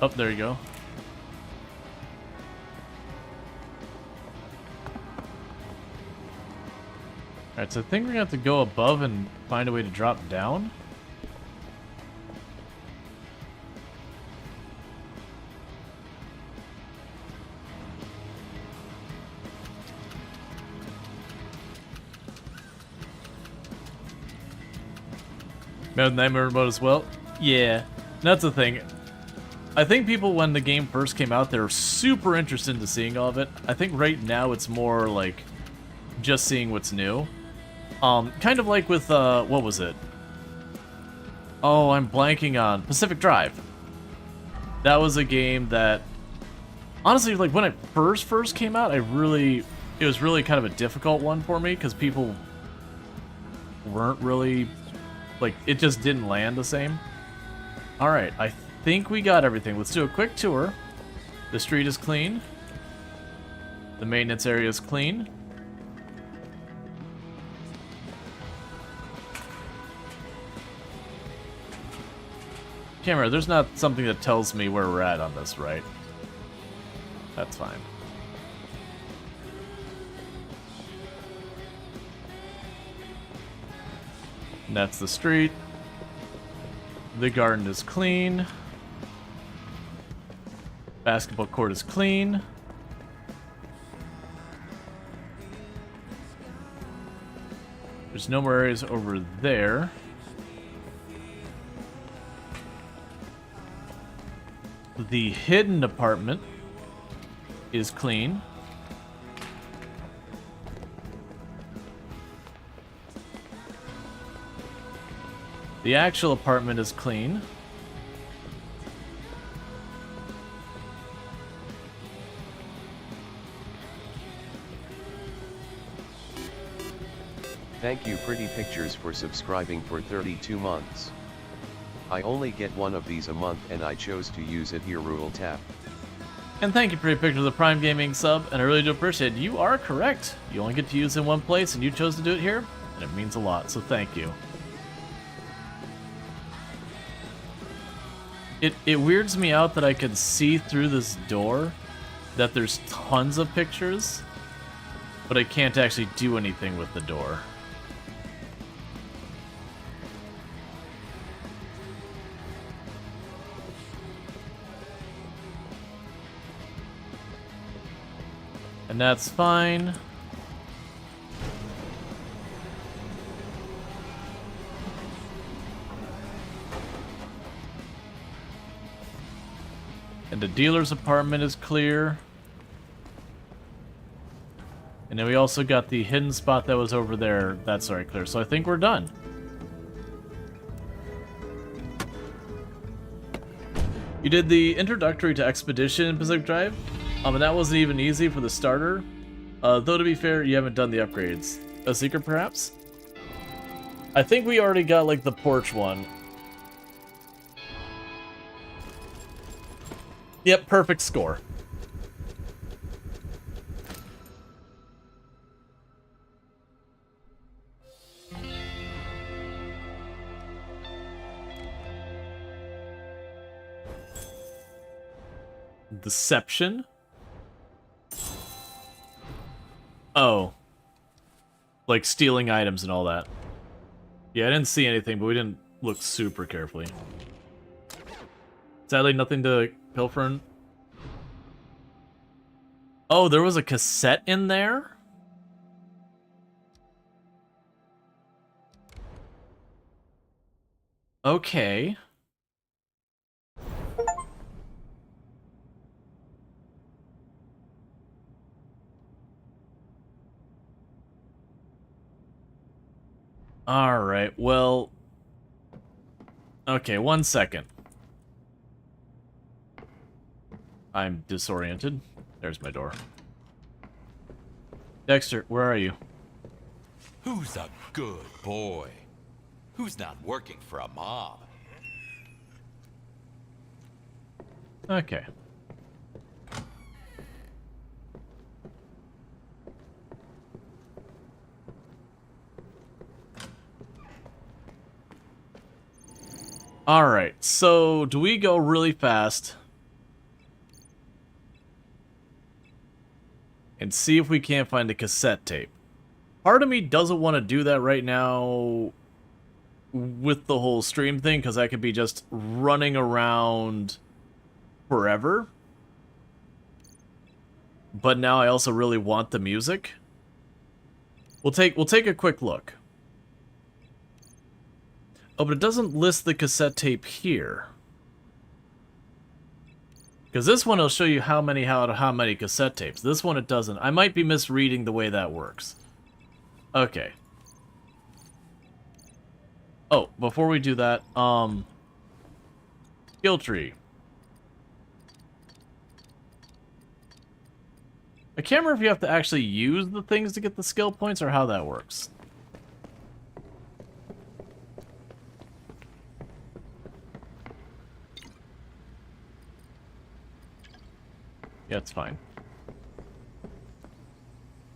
A: Oh, there you go. Alright, so I think we're gonna have to go above and find a way to drop down. Mad Nightmare mode as well? Yeah, that's the thing. I think people, when the game first came out, they were super interested in seeing all of it. I think right now it's more like just seeing what's new. Kind of like with, what was it? Oh, I'm blanking on Pacific Drive. That was a game that, honestly, like when it first came out, it was really kind of a difficult one for me because people weren't really, like, it just didn't land the same. Alright, I think we got everything. Let's do a quick tour. The street is clean. The maintenance area is clean. Camera, there's not something that tells me where we're at on this, right? That's fine. And that's the street. The garden is clean. Basketball court is clean. There's no more areas over there. The hidden apartment is clean. The actual apartment is clean.
F: Thank you Pretty Pictures for subscribing for 32 months. I only get one of these a month and I chose to use it here. Rual tap.
A: And thank you, Pretty Picture, the Prime Gaming sub, and I really do appreciate it. You are correct. You only get to use it in one place, and you chose to do it here, and it means a lot, so thank you. It weirds me out that I can see through this door that there's tons of pictures, but I can't actually do anything with the door. And that's fine. And the dealer's apartment is clear. And then we also got the hidden spot that was over there. That's already clear. So I think we're done. You did the introductory to Expedition in Pacific Drive? And that wasn't even easy for the starter. Though to be fair, you haven't done the upgrades. A secret, perhaps? I think we already got, like, the porch one. Yep, perfect score. Deception? Oh. Like stealing items and all that. Yeah, I didn't see anything, but we didn't look super carefully. Sadly, nothing to pilfer in. Oh, there was a cassette in there? Okay. Alright, well... Okay, 1 second. I'm disoriented. There's my door. Dexter, where are you?
B: Who's a good boy? Who's not working for a mob?
A: Okay. Alright, so do we go really fast and see if we can't find a cassette tape? Part of me doesn't want to do that right now with the whole stream thing, because I could be just running around forever. But now I also really want the music. We'll take a quick look. Oh, but it doesn't list the cassette tape here. Because this one will show you how many cassette tapes. This one it doesn't. I might be misreading the way that works. Okay. Oh, before we do that, skill tree. I can't remember if you have to actually use the things to get the skill points or how that works. Yeah, it's fine.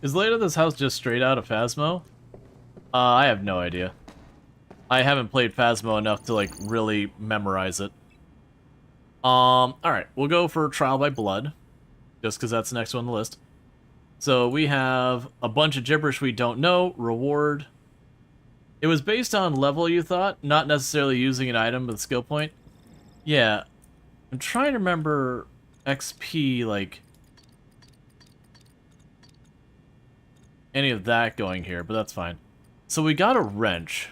A: Is layout of this house just straight out of Phasmo? I have no idea. I haven't played Phasmo enough to, like, really memorize it. Alright, we'll go for Trial by Blood. Just because that's the next one on the list. So we have a bunch of gibberish we don't know. Reward. It was based on level, you thought? Not necessarily using an item with a skill point? Yeah. I'm trying to remember XP, like... any of that going here, but that's fine. So we got a wrench.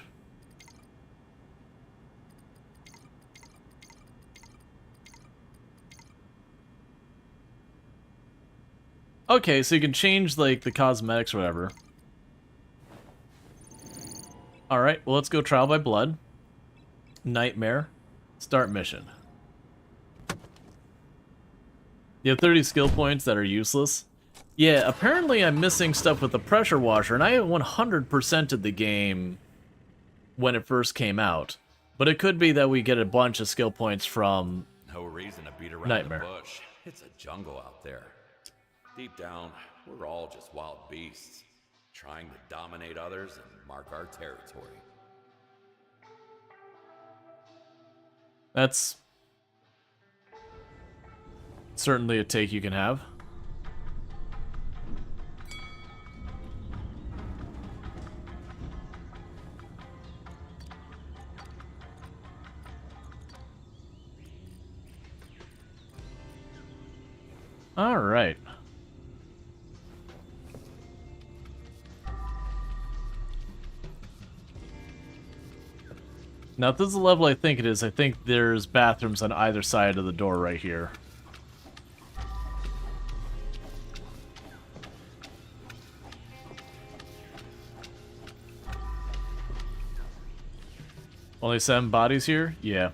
A: Okay, so you can change, like, the cosmetics or whatever. Alright, well, let's go Trial by Blood. Nightmare. Start mission. You have 30 skill points that are useless. Yeah, apparently I'm missing stuff with the pressure washer, and I 100%ed the game when it first came out. But it could be that we get a bunch of skill points from
B: No reason to beat around
A: Nightmare.
B: the bush. It's a jungle out there. Deep down, we're all just wild beasts, trying to dominate others and mark our territory.
A: That's certainly a take you can have. All right. Now, if this is the level I think it is, I think there's bathrooms on either side of the door right here. Only 7 bodies here? Yeah.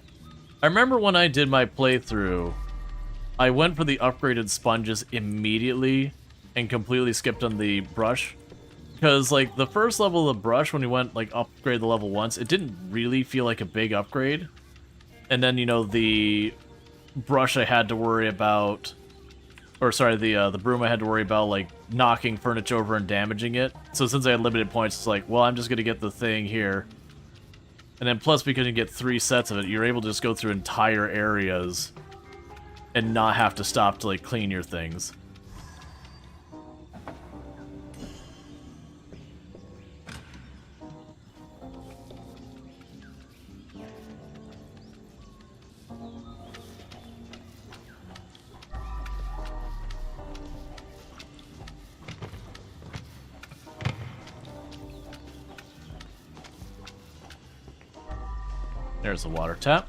A: I remember when I did my playthrough, I went for the upgraded sponges immediately and completely skipped on the brush. Because, like, the first level of the brush, when we went, like, upgrade the level once, it didn't really feel like a big upgrade. And then, you know, the brush I had to worry about... Or, sorry, the broom I had to worry about, like, knocking furniture over and damaging it. So since I had limited points, it's like, well, I'm just going to get the thing here. And then plus, because you get 3 sets of it, you're able to just go through entire areas and not have to stop to, like, clean your things. There's the water tap.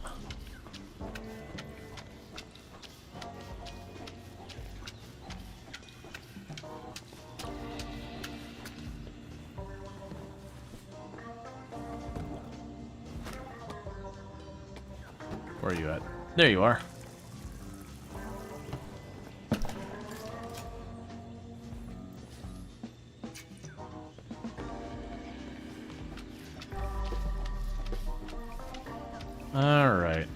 A: Where are you at? There you are. All right.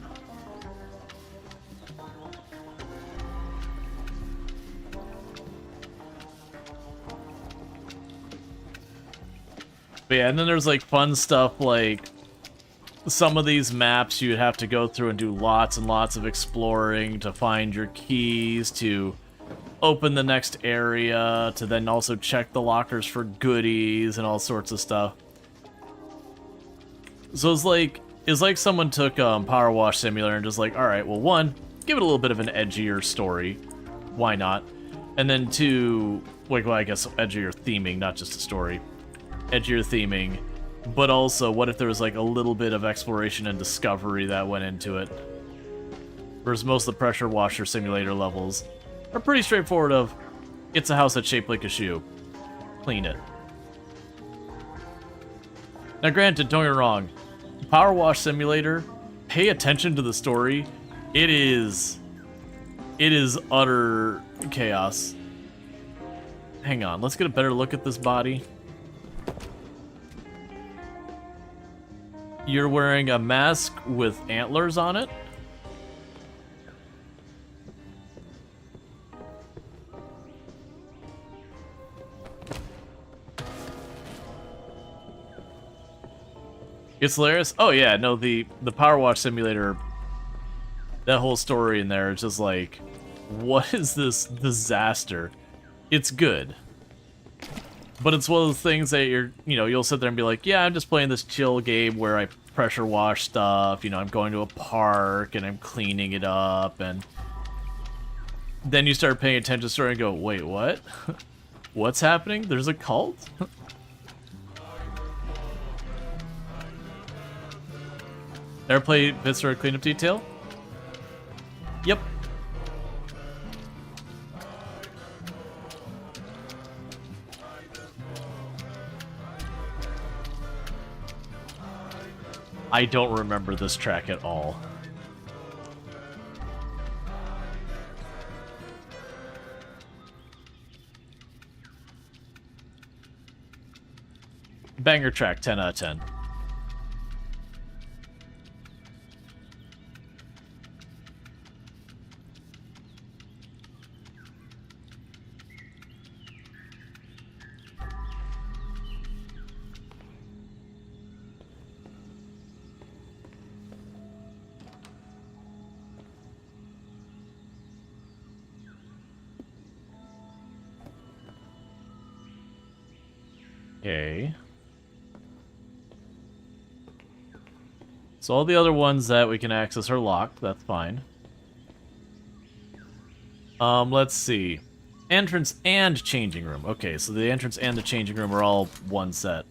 A: But yeah, and then there's like fun stuff like some of these maps you'd have to go through and do lots and lots of exploring to find your keys, to open the next area, to then also check the lockers for goodies and all sorts of stuff. So it's like someone took Power Wash Simulator and just like, all right, well, one, give it a little bit of an edgier story. Why not? And then two, like, well, I guess edgier theming, not just a story. Edgier theming. But also, what if there was like a little bit of exploration and discovery that went into it? Whereas most of the Pressure Washer Simulator levels are pretty straightforward of, it's a house that's shaped like a shoe. Clean it. Now granted, don't get me wrong, Power Wash Simulator, pay attention to the story. It is utter chaos. Hang on, let's get a better look at this body. You're wearing a mask with antlers on it. It's hilarious. Oh yeah, no, the Power Wash Simulator, that whole story in there is just like, what is this disaster? It's good. But it's one of those things that you'll sit there and be like, yeah, I'm just playing this chill game where I pressure wash stuff, I'm going to a park and I'm cleaning it up, and then you start paying attention to the story and go, wait, what? What's happening? There's a cult? Ever play Pittsburgh Cleanup Detail? Yep. I don't remember this track at all. Banger track, 10 out of 10. Okay. So all the other ones that we can access are locked. That's fine. Let's see. Entrance and changing room. Okay, so the entrance and the changing room are all one set.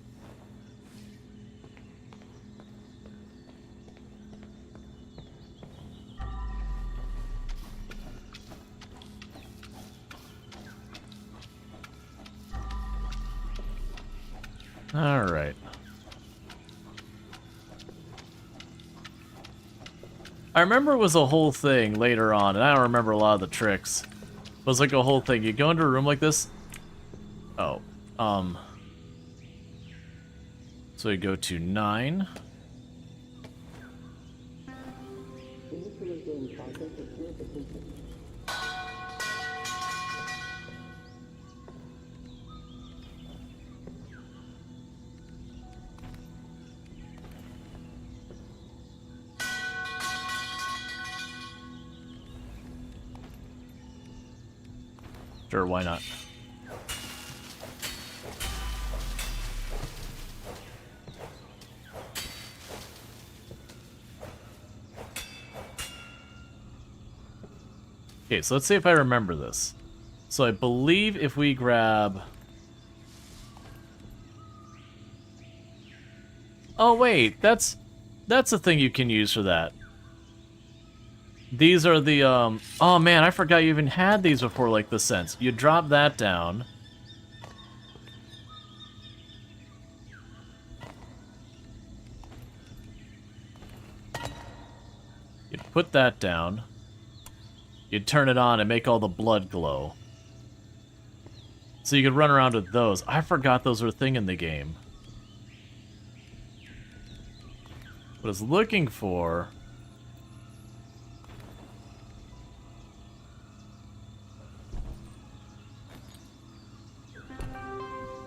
A: All right. I remember it was a whole thing later on, and I don't remember a lot of the tricks. It was like a whole thing. You go into a room like this. Oh, so you go to 9. Sure, why not? Okay, so let's see if I remember this. So I believe if we grab... Oh wait, that's a thing you can use for that. These are the, oh man, I forgot you even had these before, like the sense. You drop that down. You put that down. You'd turn it on and make all the blood glow. So you could run around with those. I forgot those were a thing in the game. What I was looking for...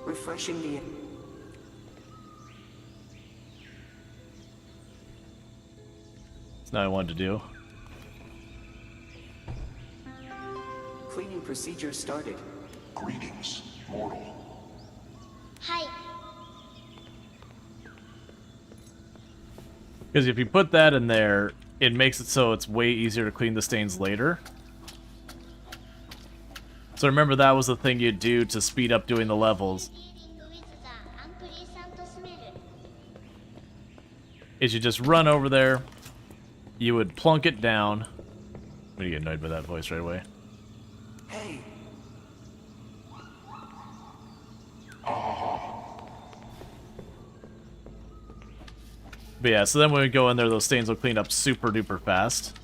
G: Refreshing the...
A: That's not what I wanted to do.
G: Cleaning procedure started.
C: Greetings, mortal.
H: Hi.
A: Because if you put that in there, it makes it so it's way easier to clean the stains later. So remember, that was the thing you'd do to speed up doing the levels. Is you just run over there, you would plunk it down. I'm gonna get annoyed by that voice right away.
G: Hey,
A: But yeah, so then when we go in there, those stains will clean up super duper fast.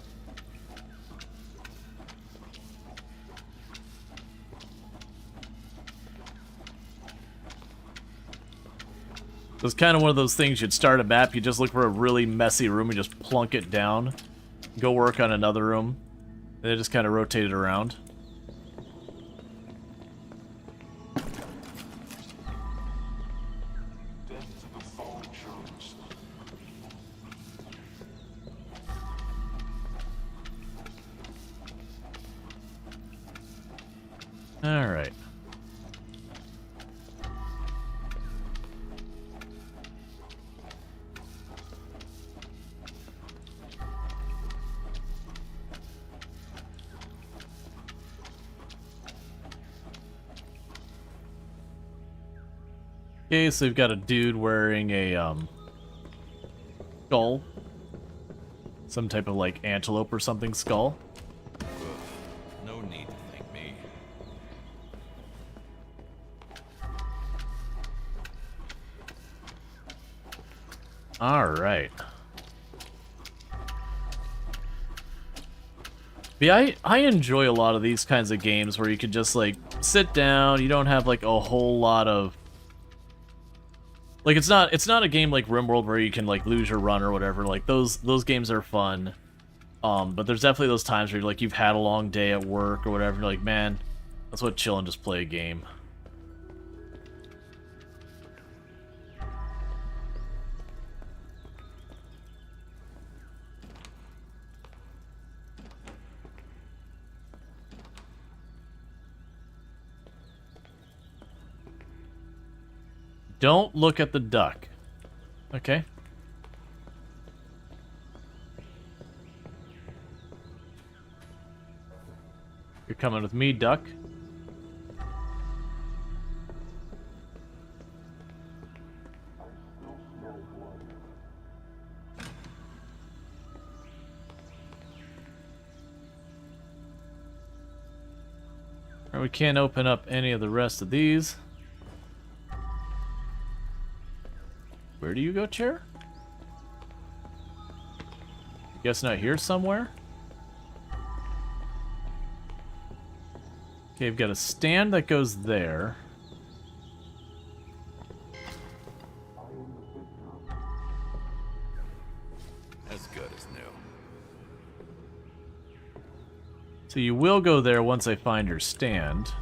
A: So it's kind of one of those things, you'd start a map, you just look for a really messy room and just plunk it down. Go work on another room. And then just kind of rotate it around. Alright. Okay, so we've got a dude wearing a, skull. Some type of, like, antelope or something skull.
B: No need to thank me.
A: Alright. Yeah, I enjoy a lot of these kinds of games where you could just, like, sit down, you don't have, like, a whole lot of... Like, it's not a game like RimWorld where you can, like, lose your run or whatever. Like, those games are fun. But there's definitely those times where, like, you've had a long day at work or whatever, and you're like, man, let's what, chill and just play a game. Don't look at the duck. Okay. You're coming with me, duck. Alright, we can't open up any of the rest of these. Where do you go, chair? Guess not here somewhere? Okay, we've got a stand that goes there.
B: As good as new.
A: So you will go there once I find your stand.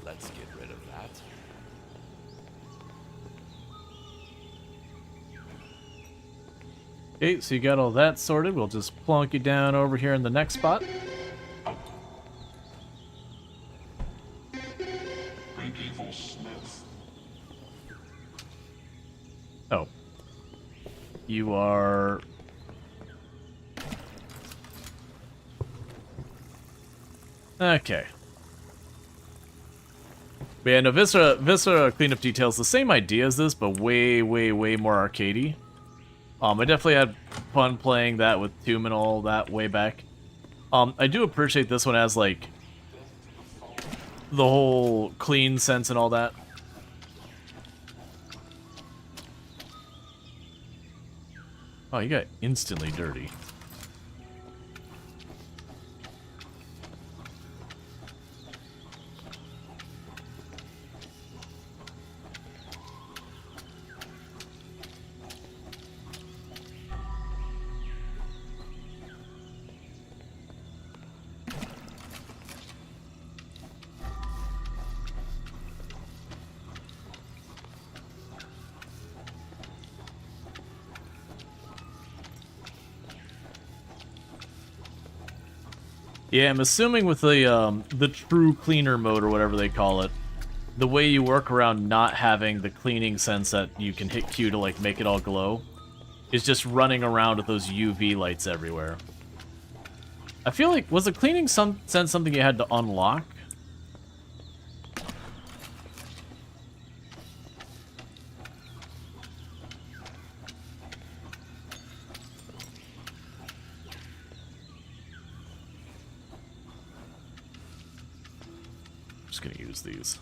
B: Let's get rid of that.
A: Okay, so you got all that sorted. We'll just plonk you down over here in the next spot.
C: Medieval Smith.
A: Oh. You are... But yeah, no, Viscera cleanup details the same idea as this, but way, way, way more arcadey. I definitely had fun playing that with Tomb and all that way back. I do appreciate this one as, like, the whole clean sense and all that. Oh, you got instantly dirty. Yeah, I'm assuming with the true cleaner mode or whatever they call it, the way you work around not having the cleaning sense that you can hit Q to like make it all glow is just running around with those UV lights everywhere. I feel like, was the cleaning sense something you had to unlock? Just gonna use these.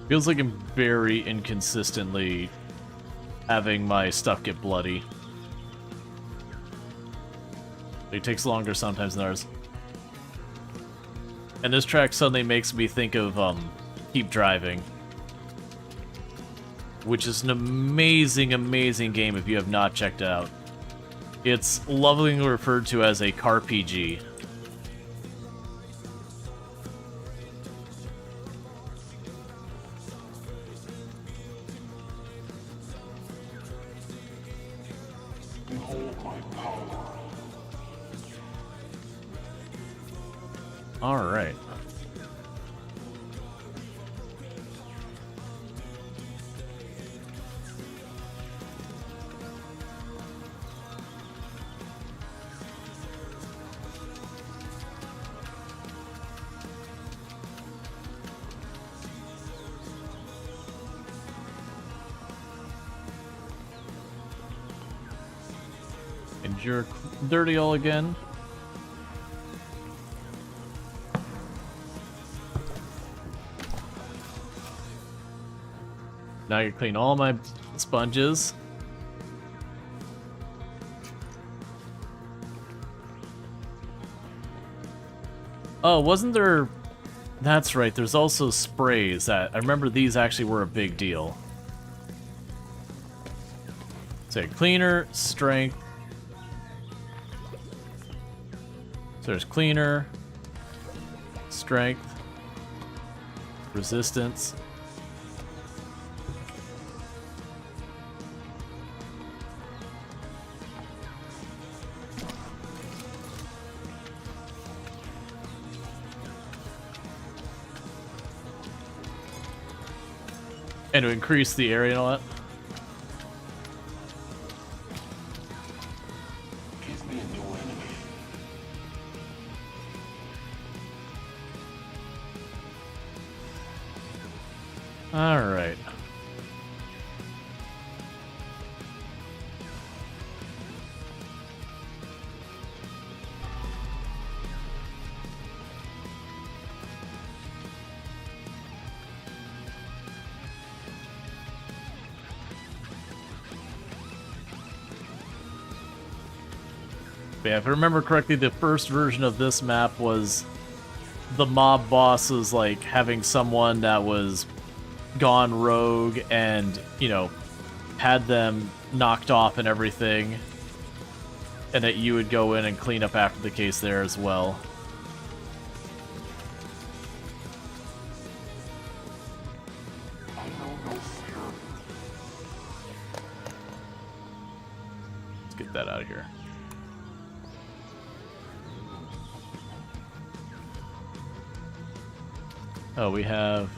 A: Feels like I'm very inconsistently having my stuff get bloody. It takes longer sometimes than others. And this track suddenly makes me think of Keep Driving, which is an amazing, amazing game if you have not checked it out. It's lovingly referred to as a car PG. All right. And you're dirty all again. Now you clean all my sponges. Oh, wasn't there... That's right, there's also sprays that... I remember these actually were a big deal. So cleaner, strength. So there's cleaner, strength, resistance. And to increase the area and all that.
C: Give me a new enemy.
A: All right. Yeah, if I remember correctly, the first version of this map was the mob bosses like having someone that was gone rogue and, you know, had them knocked off and everything, and that you would go in and clean up after the case there as well. Let's get that out of here. Oh, we have...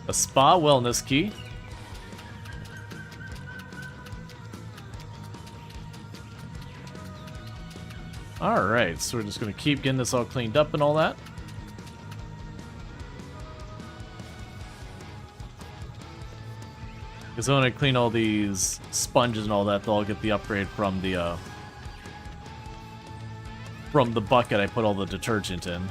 A: a spa wellness key. Alright, so we're just going to keep getting this all cleaned up and all that. Because when I clean all these sponges and all that, they'll all get the upgrade from the bucket I put all the detergent in.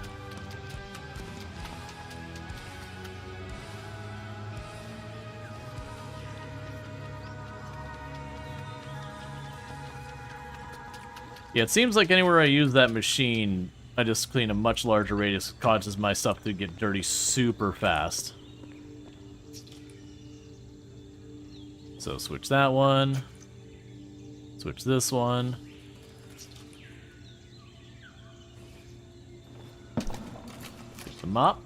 A: Yeah, it seems like anywhere I use that machine, I just clean a much larger radius, causes my stuff to get dirty super fast. So switch that one. Switch this one. Switch the mop.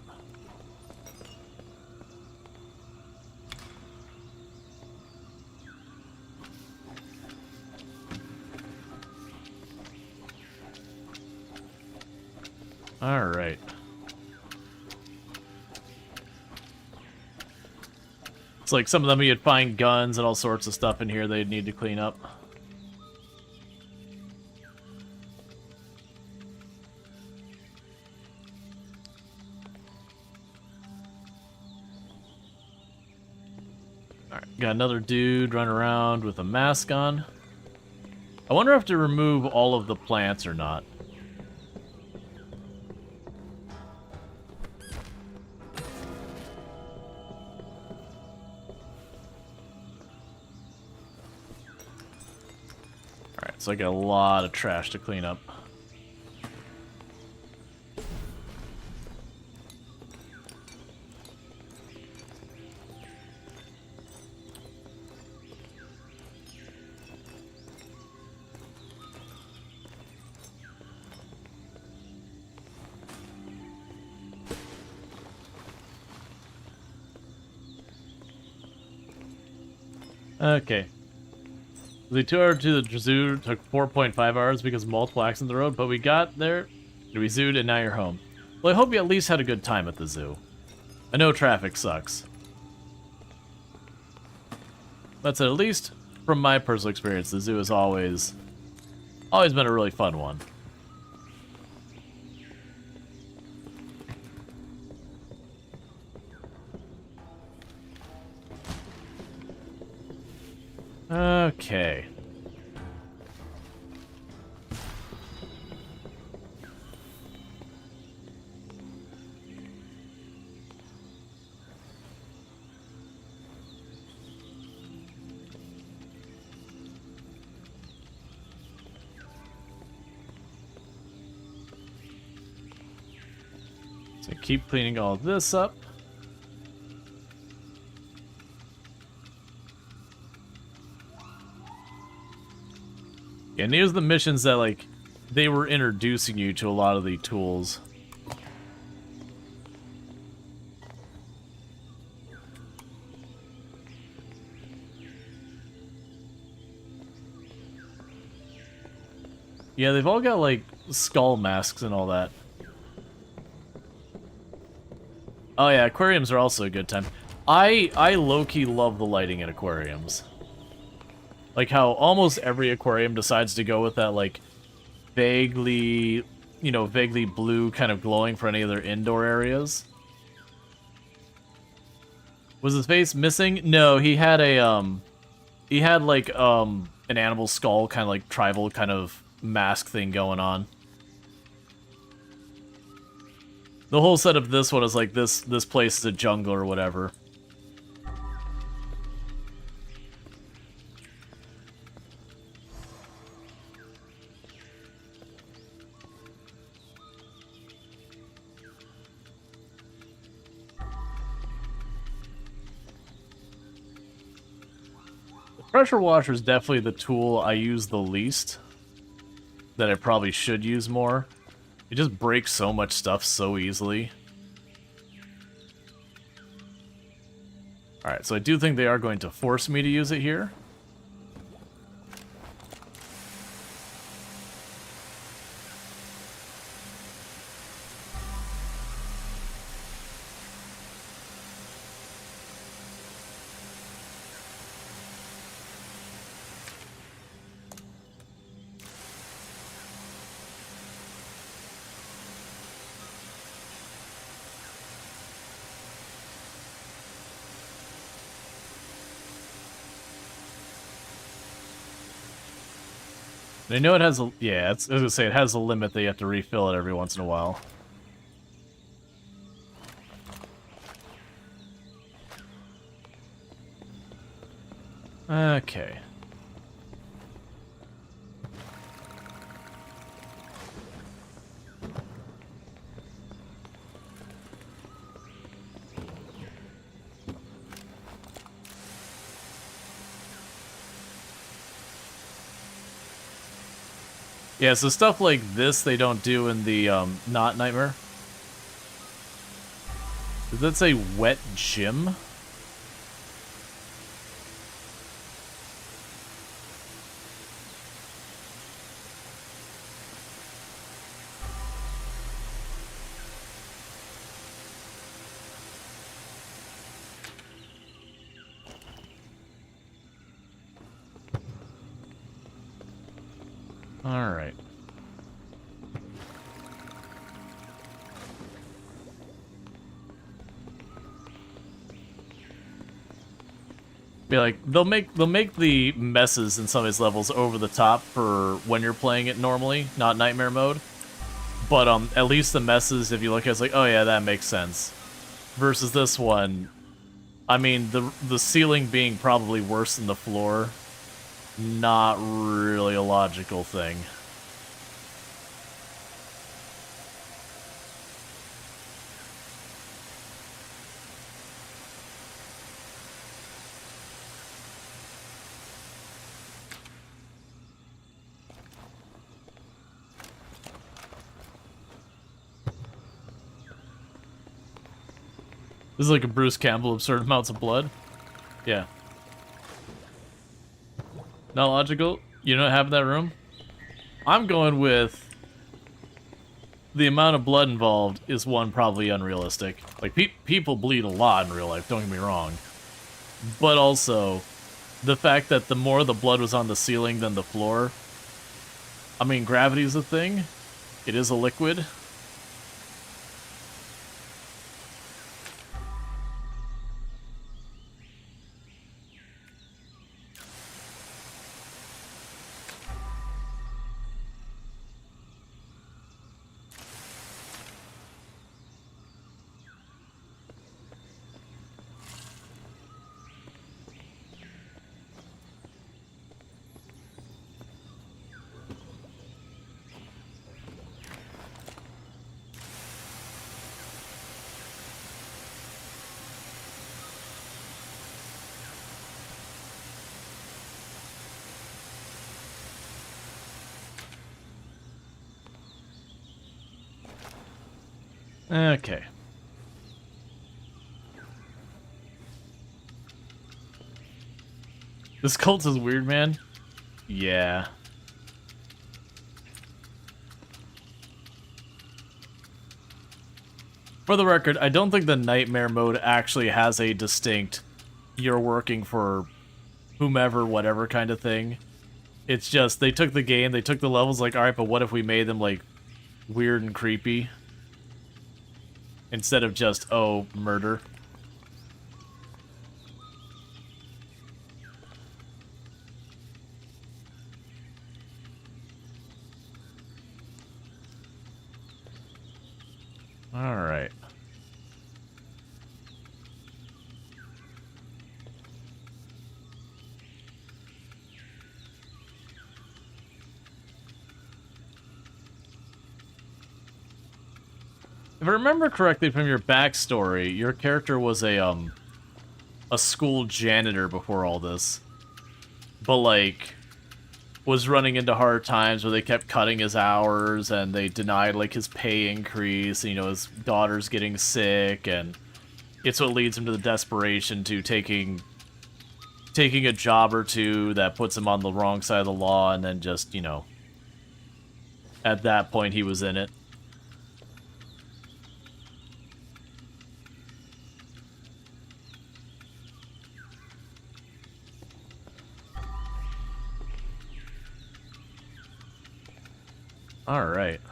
A: All right. It's like some of them you'd find guns and all sorts of stuff in here they'd need to clean up. Alright, got another dude running around with a mask on. I wonder if I have to remove all of the plants or not. So I got a lot of trash to clean up. Okay. The 2 hour to the zoo took 4.5 hours because of multiple accidents on the road, but we got there, we zooed, and now you're home. Well, I hope you at least had a good time at the zoo. I know traffic sucks. But at least, from my personal experience, the zoo has always been a really fun one. Okay. So keep cleaning all this up. And here's the missions that, like, they were introducing you to a lot of the tools. Yeah, they've all got, like, skull masks and all that. Oh yeah, aquariums are also a good time. I low-key love the lighting in aquariums. Like how almost every aquarium decides to go with that, like, vaguely, you know, vaguely blue kind of glowing for any of their indoor areas. Was his face missing? No, he had a, he had, like, an animal skull, kind of like tribal kind of mask thing going on. The whole set of this one is like this place is a jungle or whatever. Pressure washer is definitely the tool I use the least, that I probably should use more. It just breaks so much stuff so easily. Alright, so I do think they are going to force me to use it here. I know it has a... Yeah, I was gonna say, it has a limit that you have to refill it every once in a while. Okay. Yeah, so stuff like this they don't do in the, not Nightmare. Does that say wet gym? Alright. Be like, they'll make the messes in some of these levels over the top for when you're playing it normally, not Nightmare mode. But at least the messes, if you look at it, it's like, oh yeah, that makes sense. Versus this one, I mean, the ceiling being probably worse than the floor, not really a logical thing. This is like a Bruce Campbell, absurd amounts of blood. Yeah. Not logical? You don't have in that room? I'm going with the amount of blood involved is one probably unrealistic. Like, people bleed a lot in real life, don't get me wrong. But also, the fact that the more the blood was on the ceiling than the floor, I mean, gravity's a thing. It is a liquid. Okay. This cult is weird, man. Yeah. For the record, I don't think the Nightmare mode actually has a distinct you're working for whomever, whatever kind of thing. It's just, they took the game, they took the levels, like, alright, but what if we made them, like, weird and creepy? Instead of just, oh, murder. Alright. If I remember correctly from your backstory, your character was a school janitor before all this. But, like, was running into hard times where they kept cutting his hours and they denied, like, his pay increase, and, you know, his daughter's getting sick, and it's what leads him to the desperation to taking a job or two that puts him on the wrong side of the law, and then just, you know, at that point he was in it. Alright.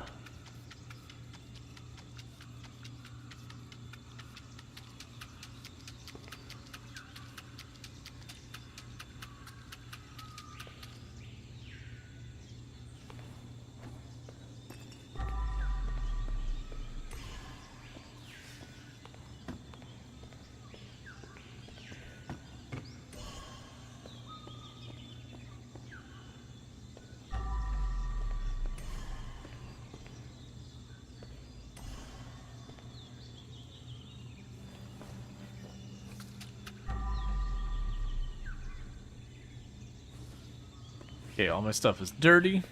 A: Okay, all my stuff is dirty.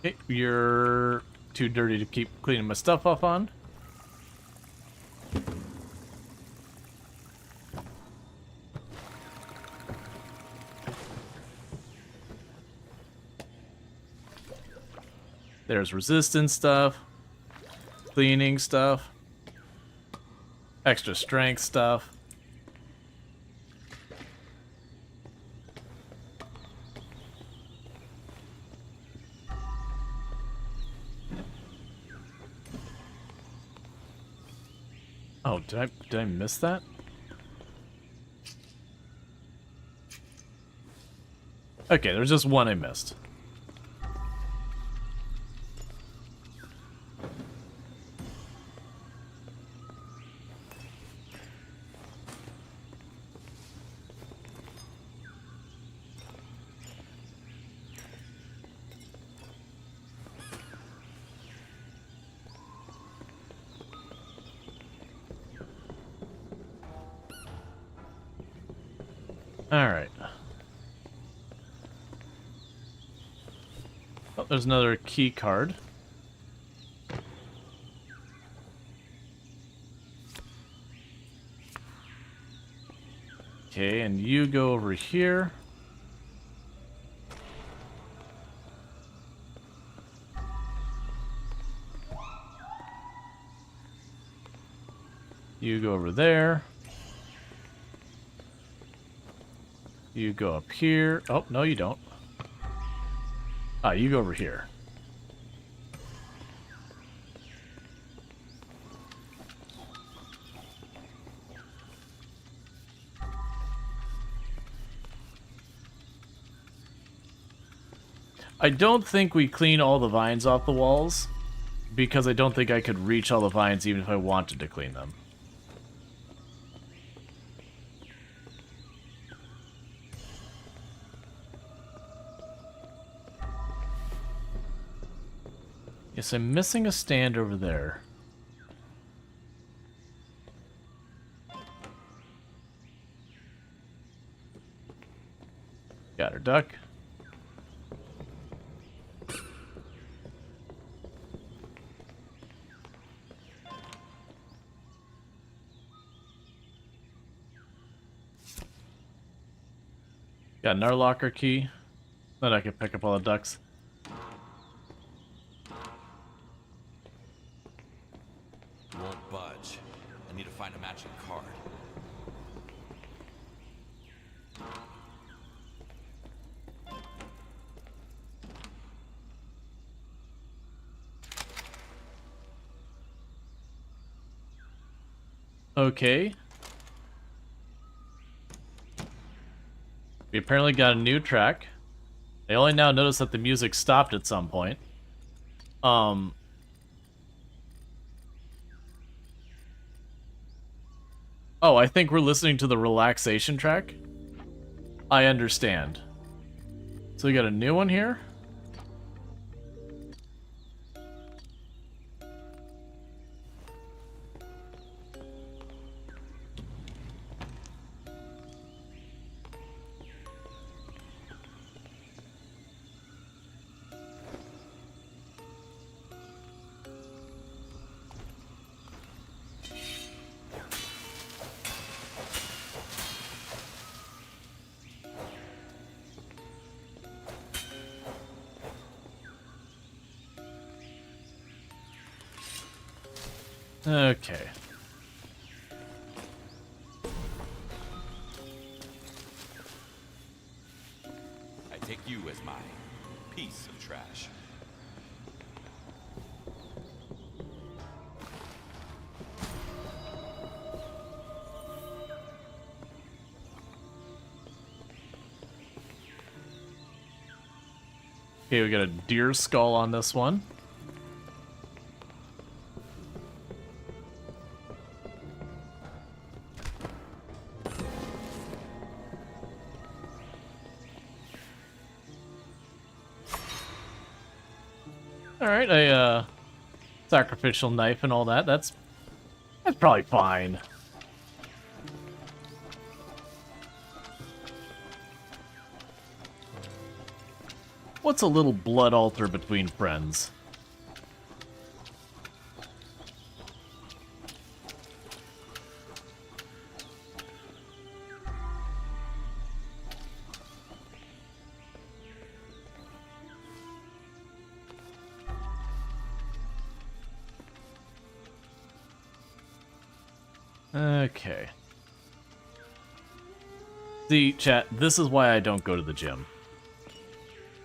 A: Okay, you're too dirty to keep cleaning my stuff off on. There's resistance stuff, cleaning stuff, extra strength stuff. Oh, did I miss that? Okay, there's just one I missed. Alright. Oh, there's another key card. Okay, and you go over here. You go over there. You go up here. Oh, no, you don't. Ah, you go over here. I don't think we clean all the vines off the walls, because I don't think I could reach all the vines even if I wanted to clean them. Yes, I'm missing a stand over there. Got her, duck. Got an locker key. Then I can pick up all the ducks.
B: Won't budge. I need to find a matching card.
A: Okay. We apparently got a new track. I only now noticed that the music stopped at some point. Oh, I think we're listening to the relaxation track. I understand. So we got a new one here. Okay.
B: I take you as my piece of trash.
A: Okay, we got a deer skull on this one. Alright, a sacrificial knife and all that. That's That's probably fine. What's a little blood altar between friends? Okay. See, chat, this is why I don't go to the gym.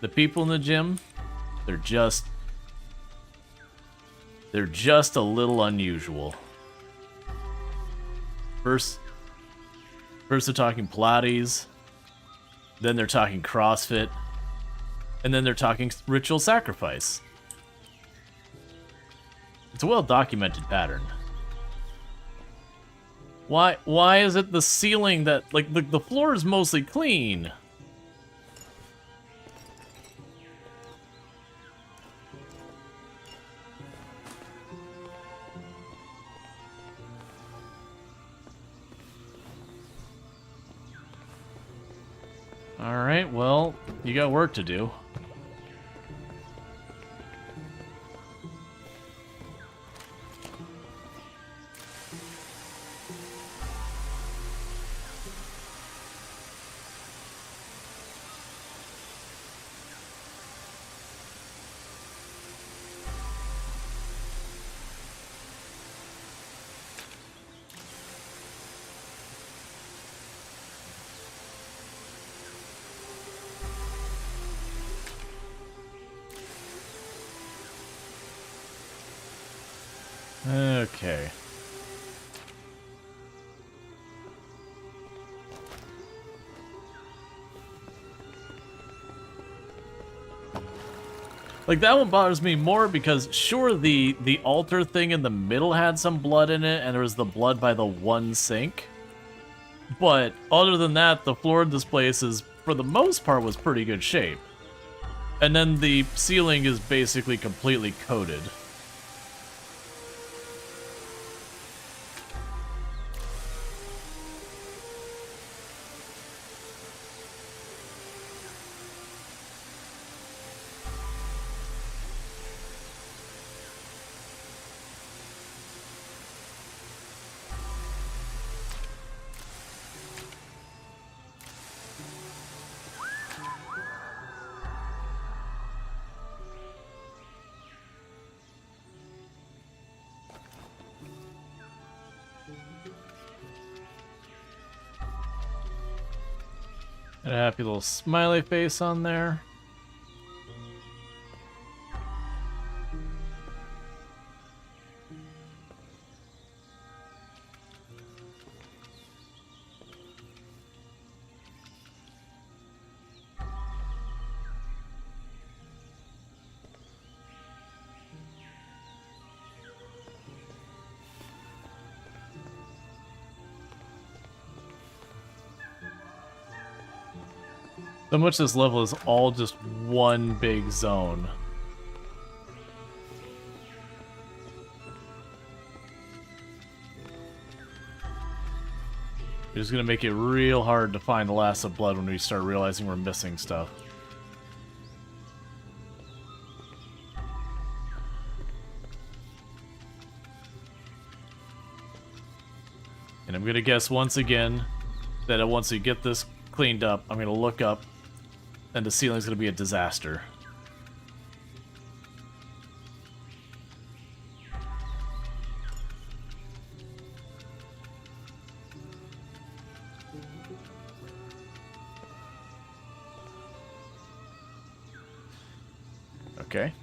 A: The people in the gym, they're just a little unusual. First they're talking Pilates, then they're talking CrossFit, and then they're talking ritual sacrifice. It's a well-documented pattern. Why is it the ceiling that, like, the floor is mostly clean? Alright, well, you got work to do. Okay. Like, that one bothers me more because, sure, the altar thing in the middle had some blood in it, and there was the blood by the one sink. But, other than that, the floor of this place is, for the most part, was pretty good shape. And then the ceiling is basically completely coated. And a happy little smiley face on there. So much this level is all just one big zone. It's gonna make it real hard to find the last of blood when we start realizing we're missing stuff. And I'm gonna guess once again that once we get this cleaned up, I'm gonna look up and the ceiling's gonna be a disaster. Okay.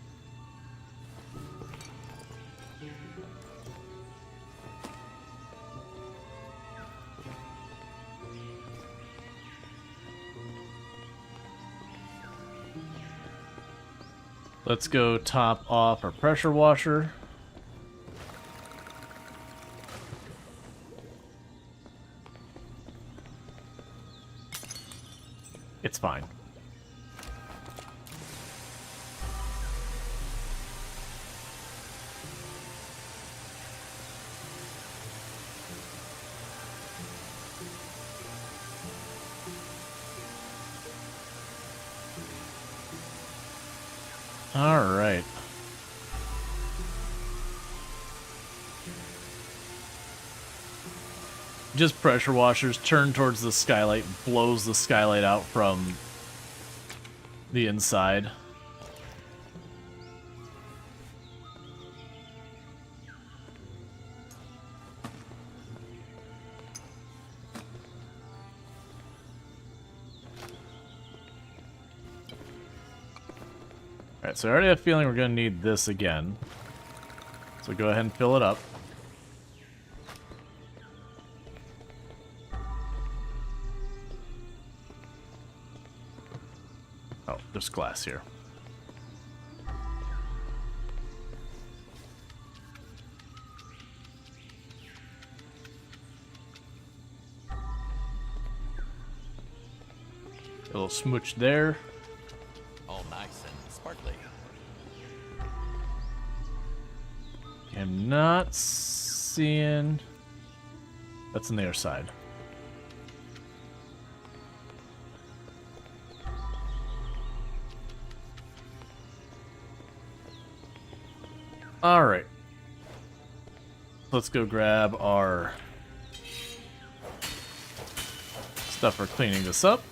A: Let's go top off our pressure washer. It's fine. Alright. Just pressure washers, turn towards the skylight, blows the skylight out from the inside. Alright, so I already have a feeling we're going to need this again. So go ahead and fill it up. Oh, there's glass here. A little smooch there.
B: All nice and sparkly.
A: I'm not seeing... That's on the other side. Alright. Let's go grab our stuff for cleaning this up.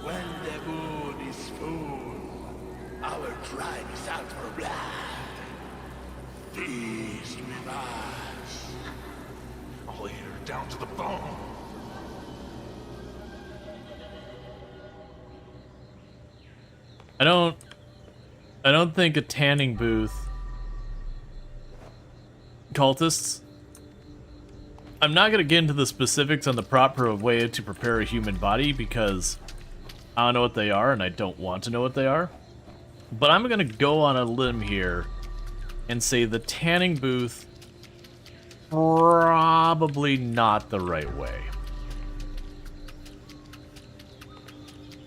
E: When the moon is full, our tribe is out for blood. Feast with us. I'll eat her down to the bone.
A: I don't think a tanning booth cultists. I'm not going to get into the specifics on the proper way to prepare a human body because I don't know what they are and I don't want to know what they are. But I'm going to go on a limb here and say the tanning booth probably not the right way.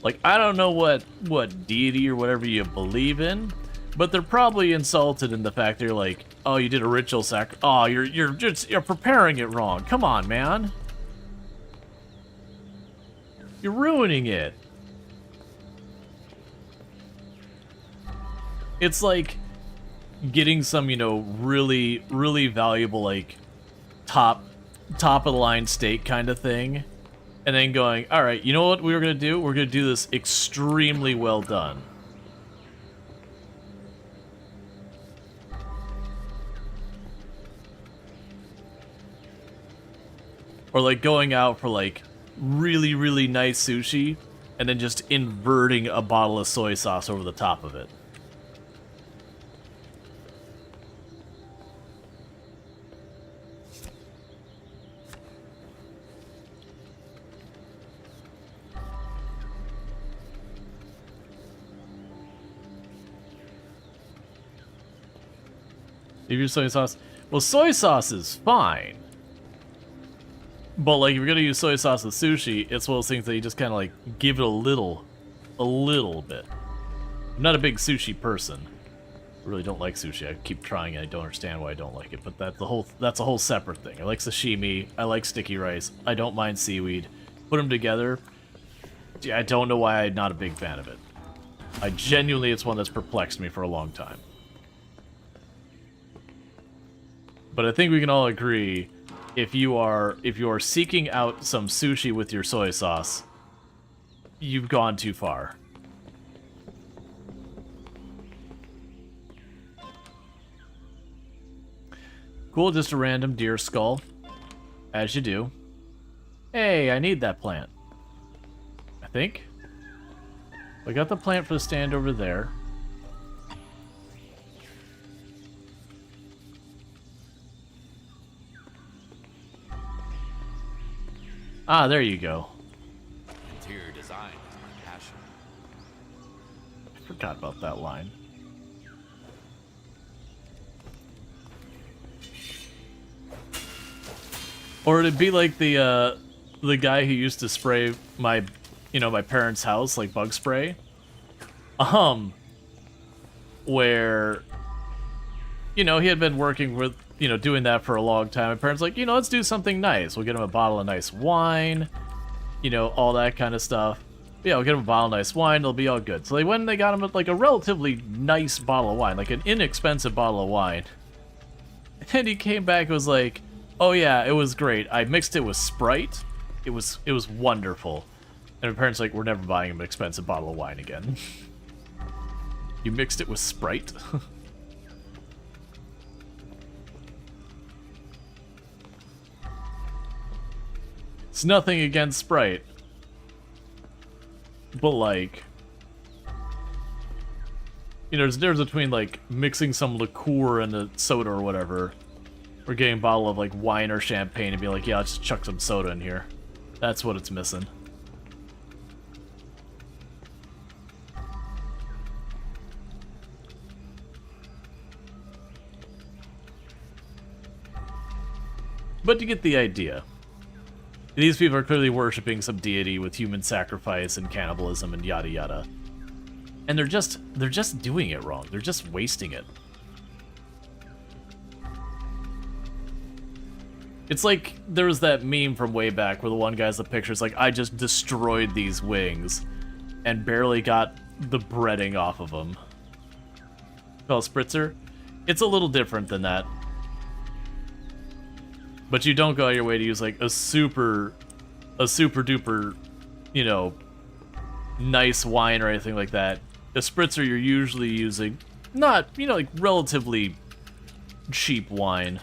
A: Like, I don't know what deity or whatever you believe in, but they're probably insulted in the fact that you're like, oh, you did a ritual oh, you're preparing it wrong. Come on, man. You're ruining it. It's like getting some, you know, really, really valuable, like, top of the line steak kind of thing. And then going, all right, you know what we were going to do? We're going to do this extremely well done. Or like going out for like really, really nice sushi and then just inverting a bottle of soy sauce over the top of it. If you're soy sauce, well, soy sauce is fine. But like, if you're gonna use soy sauce with sushi, it's one of those things that you just kind of like give it a little bit. I'm not a big sushi person. I really don't like sushi. I keep trying and I don't understand why I don't like it. But that's a whole separate thing. I like sashimi. I like sticky rice. I don't mind seaweed. Put them together. I don't know why I'm not a big fan of it. I genuinely, it's one that's perplexed me for a long time. But I think we can all agree, if you are seeking out some sushi with your soy sauce, you've gone too far. Cool, just a random deer skull, as you do. Hey, I need that plant. I think. I got the plant for the stand over there. Ah, there you go.
B: Interior design is my passion.
A: I forgot about that line. Or it'd be like the guy who used to spray my, my parents' house, like bug spray. Where, he had been working with, doing that for a long time. My parents like, let's do something nice. We'll get him a bottle of nice wine, all that kind of stuff. Yeah, we'll get him a bottle of nice wine, it'll be all good. So they went and they got him like a relatively nice bottle of wine, like an inexpensive bottle of wine. And he came back and was like, oh yeah, it was great. I mixed it with Sprite. It was wonderful. And my parents like, we're never buying him an expensive bottle of wine again. You mixed it with Sprite? It's nothing against Sprite. But like, there's a difference between like mixing some liqueur and a soda or whatever, or getting a bottle of like wine or champagne and be like, yeah, I'll just chuck some soda in here. That's what it's missing. But you get the idea. These people are clearly worshipping some deity with human sacrifice and cannibalism and yada yada. And they're just doing it wrong. They're just wasting it. It's like there was that meme from way back where the one guy's the picture's like, I just destroyed these wings and barely got the breading off of them. Called Spritzer. It's a little different than that. But you don't go out your way to use like a super duper, nice wine or anything like that. A Spritzer you're usually using not, like relatively cheap wine.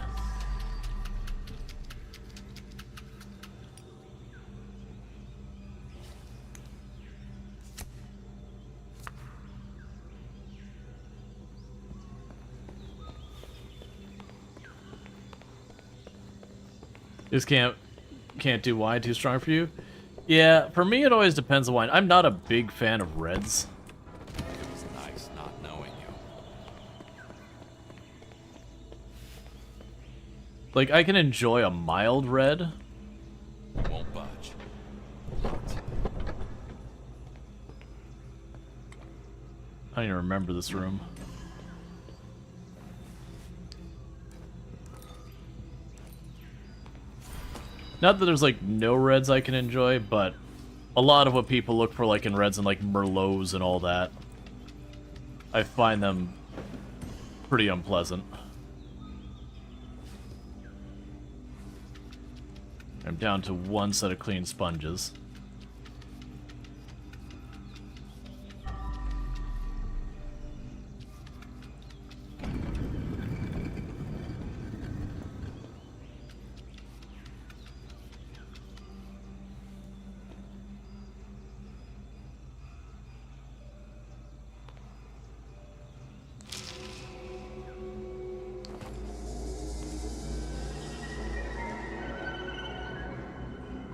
A: Just can't do wine, too strong for you? Yeah, for me it always depends on wine. I'm not a big fan of reds.
B: It was nice not knowing you.
A: Like, I can enjoy a mild red.
B: You won't budge.
A: I don't even remember this room. Not that there's like no reds I can enjoy, but a lot of what people look for like in reds and like Merlots and all that, I find them pretty unpleasant. I'm down to one set of clean sponges.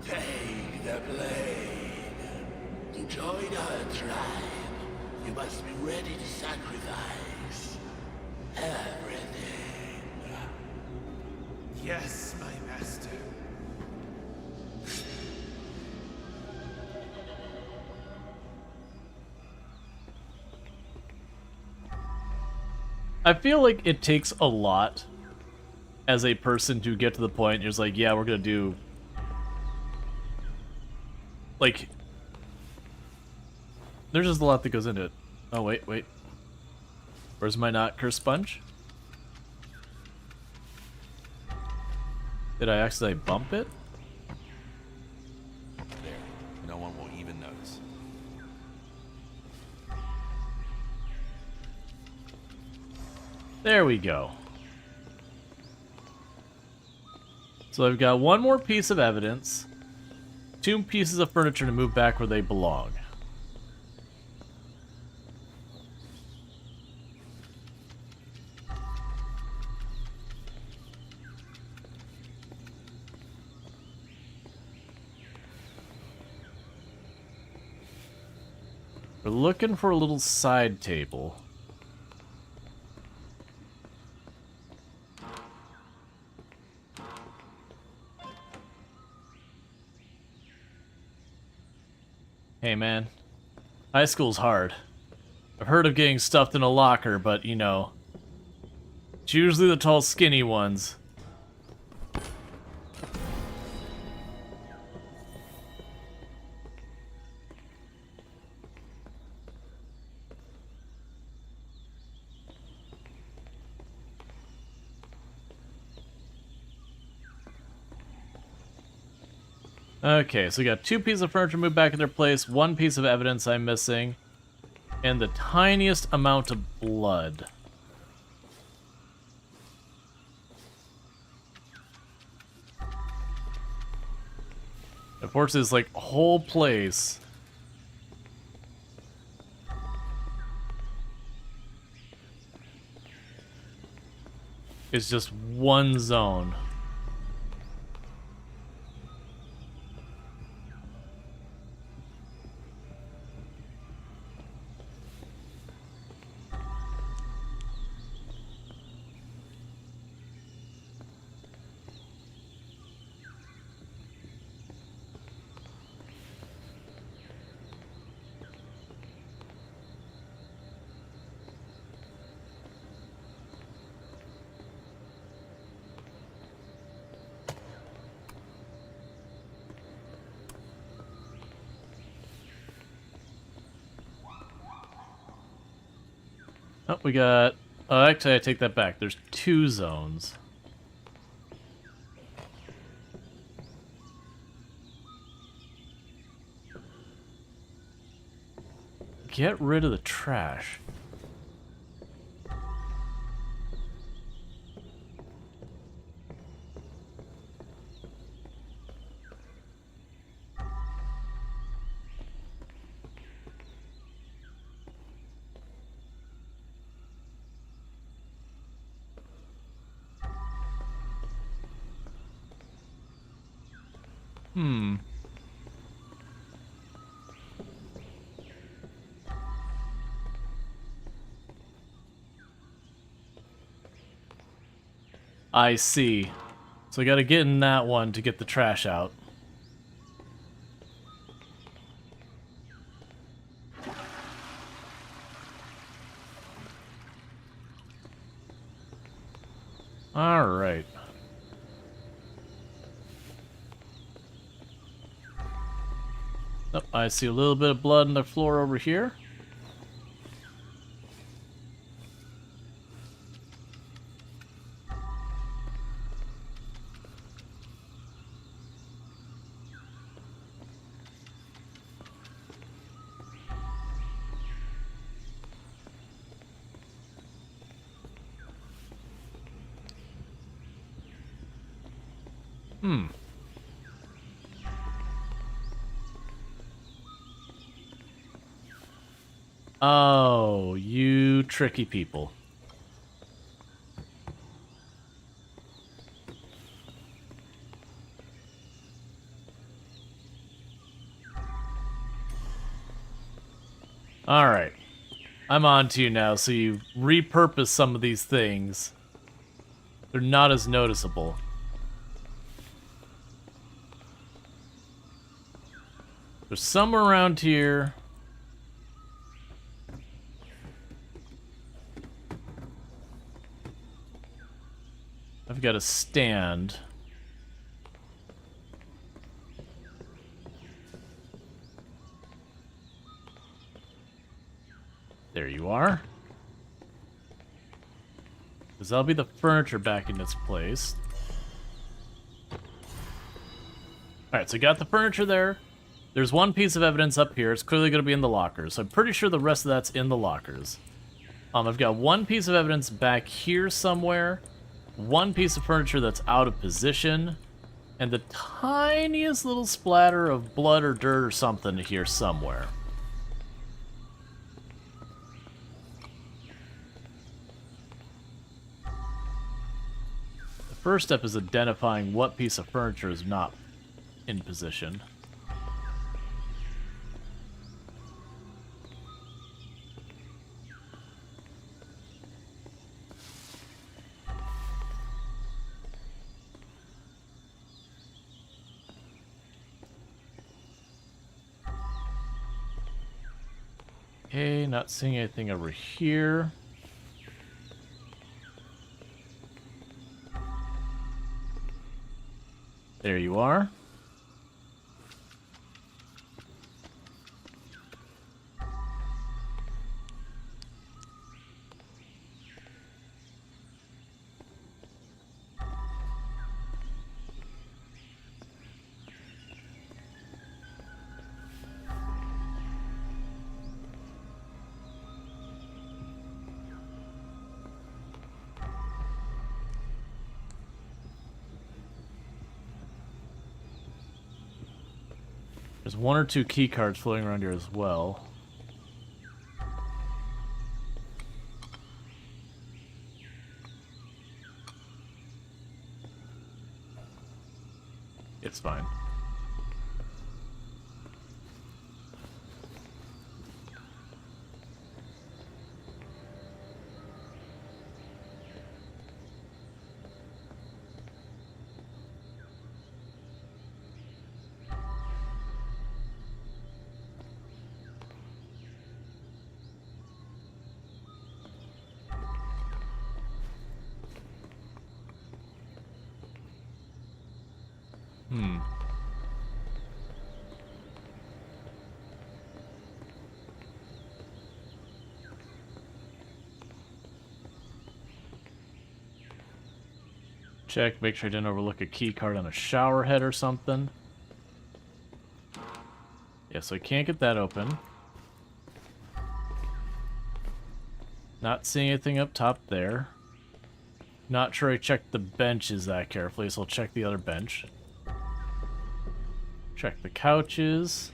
E: Take the blade. To join our tribe, you must be ready to sacrifice everything.
I: Yes, my master.
A: I feel like it takes a lot as a person to get to the point you're just like, yeah, we're gonna do like there's just a lot that goes into it. Oh wait. Where's my not cursed sponge? Did I accidentally bump it?
B: There. No one will even notice.
A: There we go. So I've got one more piece of evidence, 2 pieces of furniture to move back where they belong. We're looking for a little side table. Hey man, high school's hard. I've heard of getting stuffed in a locker, but you know, it's usually the tall, skinny ones. Okay, so we got 2 pieces of furniture moved back in their place, 1 piece of evidence I'm missing, and the tiniest amount of blood. Unfortunately, this like whole place is just one zone. Oh, we got... Oh, actually, I take that back. There's 2 zones. Get rid of the trash. I see. So I gotta get in that one to get the trash out. Alright. Oh, I see a little bit of blood on the floor over here. Oh, you tricky people. Alright. I'm on to you now, so you repurpose some of these things. They're not as noticeable. There's some around here. I've got a stand. There you are. Because that'll be the furniture back in its place. Alright, so I got the furniture there. There's 1 piece of evidence up here. It's clearly going to be in the lockers. So I'm pretty sure the rest of that's in the lockers. I've got 1 piece of evidence back here somewhere. 1 piece of furniture that's out of position. And the tiniest little splatter of blood or dirt or something here somewhere. The first step is identifying what piece of furniture is not in position. Okay, not seeing anything over here. There you are. There's one or two key cards floating around here as well. It's fine. Check, make sure I didn't overlook a key card on a shower head or something. Yeah, so I can't get that open. Not seeing anything up top there. Not sure I checked the benches that carefully, so I'll check the other bench. Check the couches.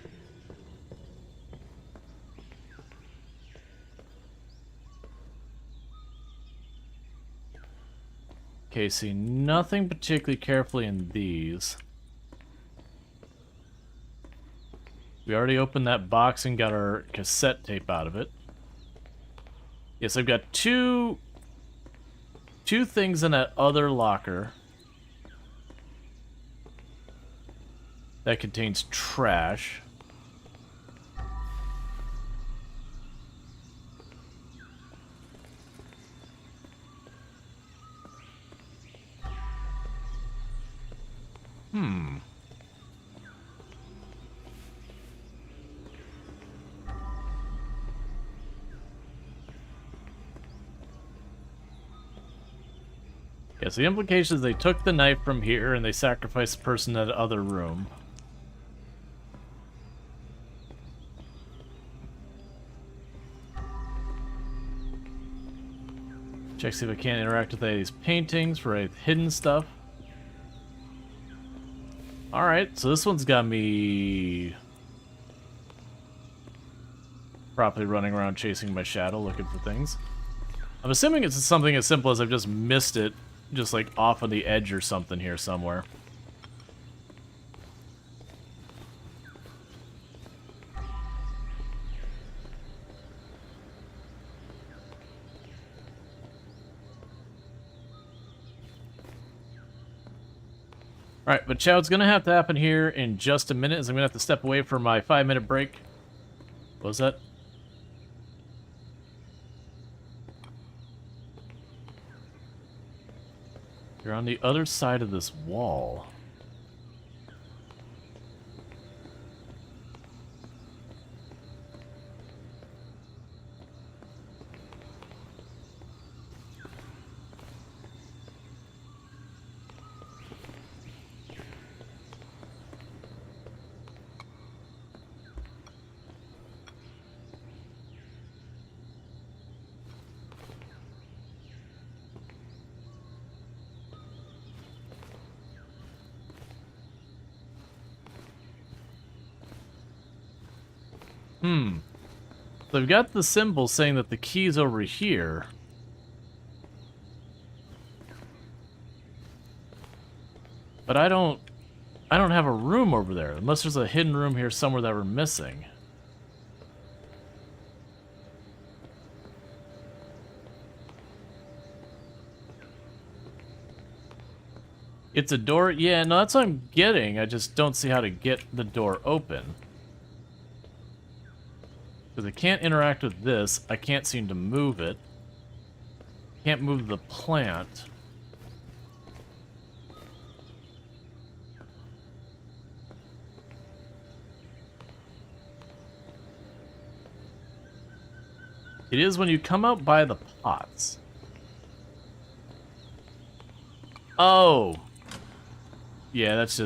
A: Okay, see nothing particularly carefully in these. We already opened that box and got our cassette tape out of it. Yes, I've got two things in that other locker that contains trash. Yeah, so the implication is they took the knife from here and they sacrificed the person in the other room. Check, see if I can't interact with any of these paintings for any hidden stuff. Alright, so this one's got me properly running around chasing my shadow looking for things. I'm assuming it's something as simple as I've just missed it, just like off on the edge or something here somewhere. Alright, but Chow's gonna have to happen here in just a minute, as I'm gonna have to step away for my 5-minute break. What was that? You're on the other side of this wall. So I've got the symbol saying that the key's over here. But I don't have a room over there, unless there's a hidden room here somewhere that we're missing. It's a door? Yeah, no, that's what I'm getting. I just don't see how to get the door open. Because I can't interact with this. I can't seem to move it. Can't move the plant. It is when you come out by the pots. Oh. Yeah, that's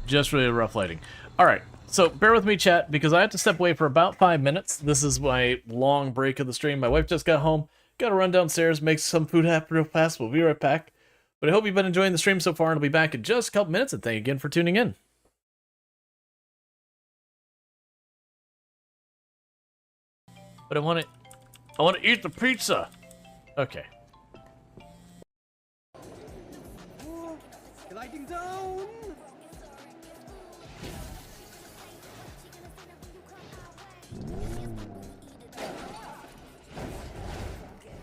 A: just really rough lighting. Alright, so bear with me, chat, because I have to step away for about 5 minutes. This is my long break of the stream. My wife just got home. Gotta run downstairs, make some food happen real fast. We'll be right back. But I hope you've been enjoying the stream so far, and I'll be back in just a couple minutes, and thank you again for tuning in. But I want to eat the pizza. Okay.
I: Gliding down.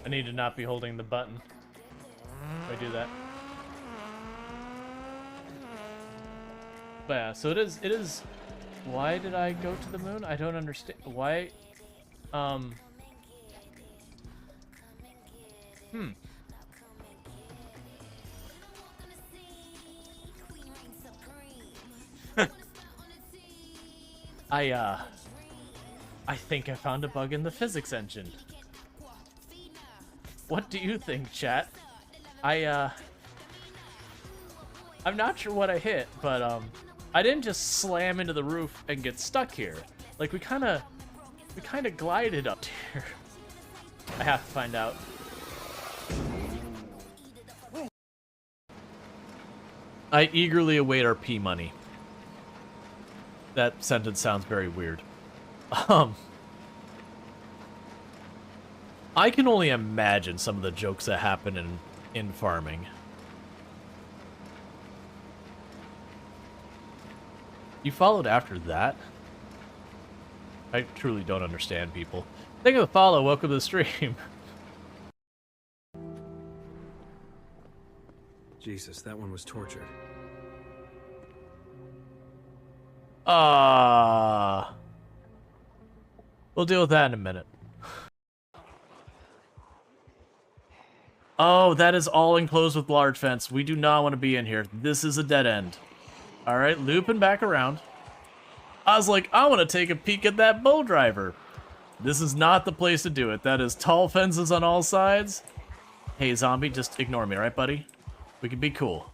A: I need to not be holding the button. If I do that. But yeah, so it is. Why did I go to the moon? I don't understand. Why? I think I found a bug in the physics engine. What do you think, chat? I'm not sure what I hit, but I didn't just slam into the roof and get stuck here. Like we kind of glided up here. I have to find out. I eagerly await our P money. That sentence sounds very weird. I can only imagine some of the jokes that happen in farming. You followed after that? I truly don't understand people. Thank you for the follow. Welcome to the stream.
J: Jesus, that one was tortured.
A: We'll deal with that in a minute. Oh, that is all enclosed with large fence. We do not want to be in here. This is a dead end. Alright, looping back around. I was like, I want to take a peek at that bow driver. This is not the place to do it. That is tall fences on all sides. Hey, zombie, just ignore me, right, buddy? We can be cool.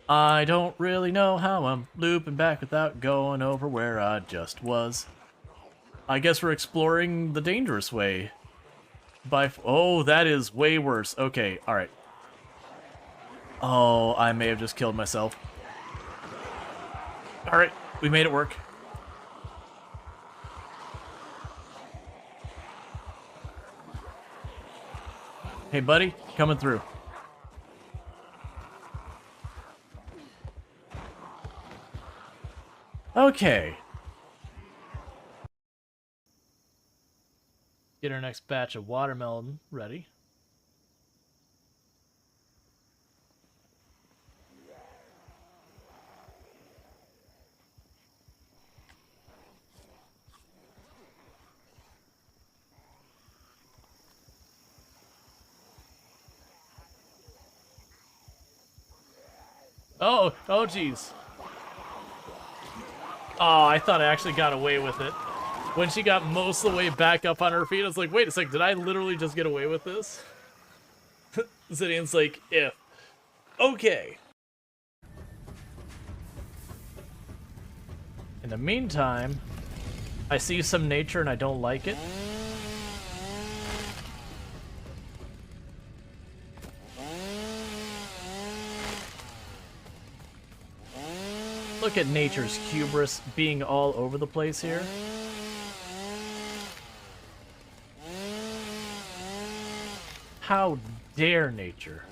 A: I don't really know how I'm looping back without going over where I just was. I guess we're exploring the dangerous way. Oh, that is way worse. Okay, alright. Oh, I may have just killed myself. Alright, we made it work. Hey, buddy, coming through. Okay. Get our next batch of watermelon ready. Oh, geez. Oh, I thought I actually got away with it. When she got most of the way back up on her feet, I was like, wait a sec, did I literally just get away with this? Zidian's like, if. Okay. In the meantime, I see some nature and I don't like it. Look at nature's hubris being all over the place here. How dare nature?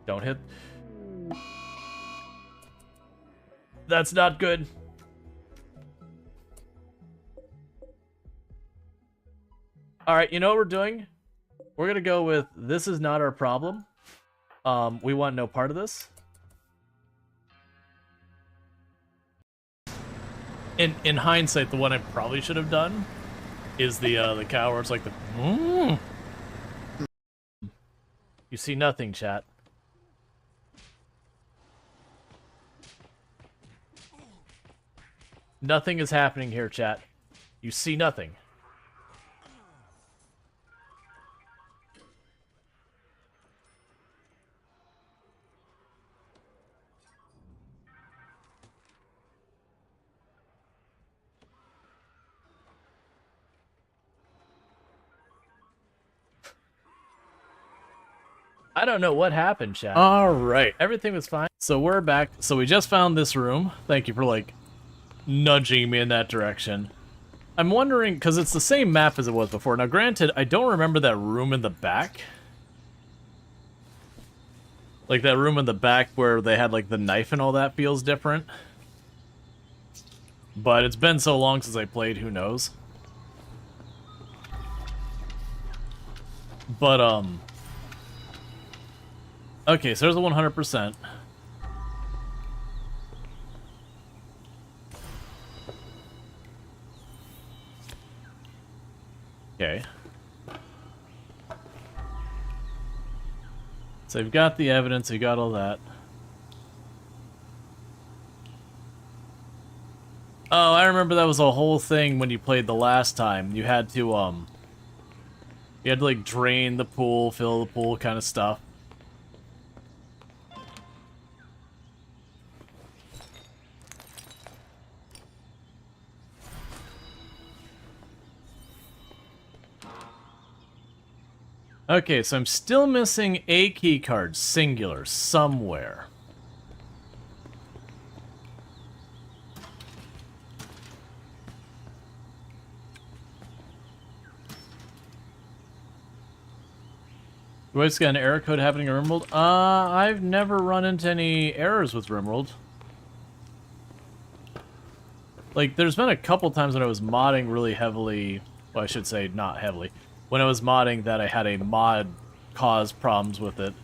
A: Don't hit. That's not good. Alright, you know what we're doing? We're gonna go with this is not our problem. We want no part of this. In hindsight, the one I probably should have done is the cow where it's like the You see nothing, chat. Nothing is happening here, chat. You see nothing. I don't know what happened, chat. Alright, everything was fine. So we're back. So we just found this room. Thank you for, like, nudging me in that direction. I'm wondering, because it's the same map as it was before. Now, granted, I don't remember that room in the back. Like, that room in the back where they had, like, the knife and all that feels different. But it's been so long since I played, who knows? But, okay, so there's a 100%. Okay. So you've got the evidence, you got all that. Oh, I remember that was a whole thing when you played the last time. You had to, like, drain the pool, fill the pool kind of stuff. Okay, so I'm still missing a key card, singular, somewhere. Do I just got an error code happening in Rimworld? I've never run into any errors with Rimworld. Like, there's been a couple times when I was modding really heavily, well, I should say not heavily, when I was modding that I had a mod cause problems with it.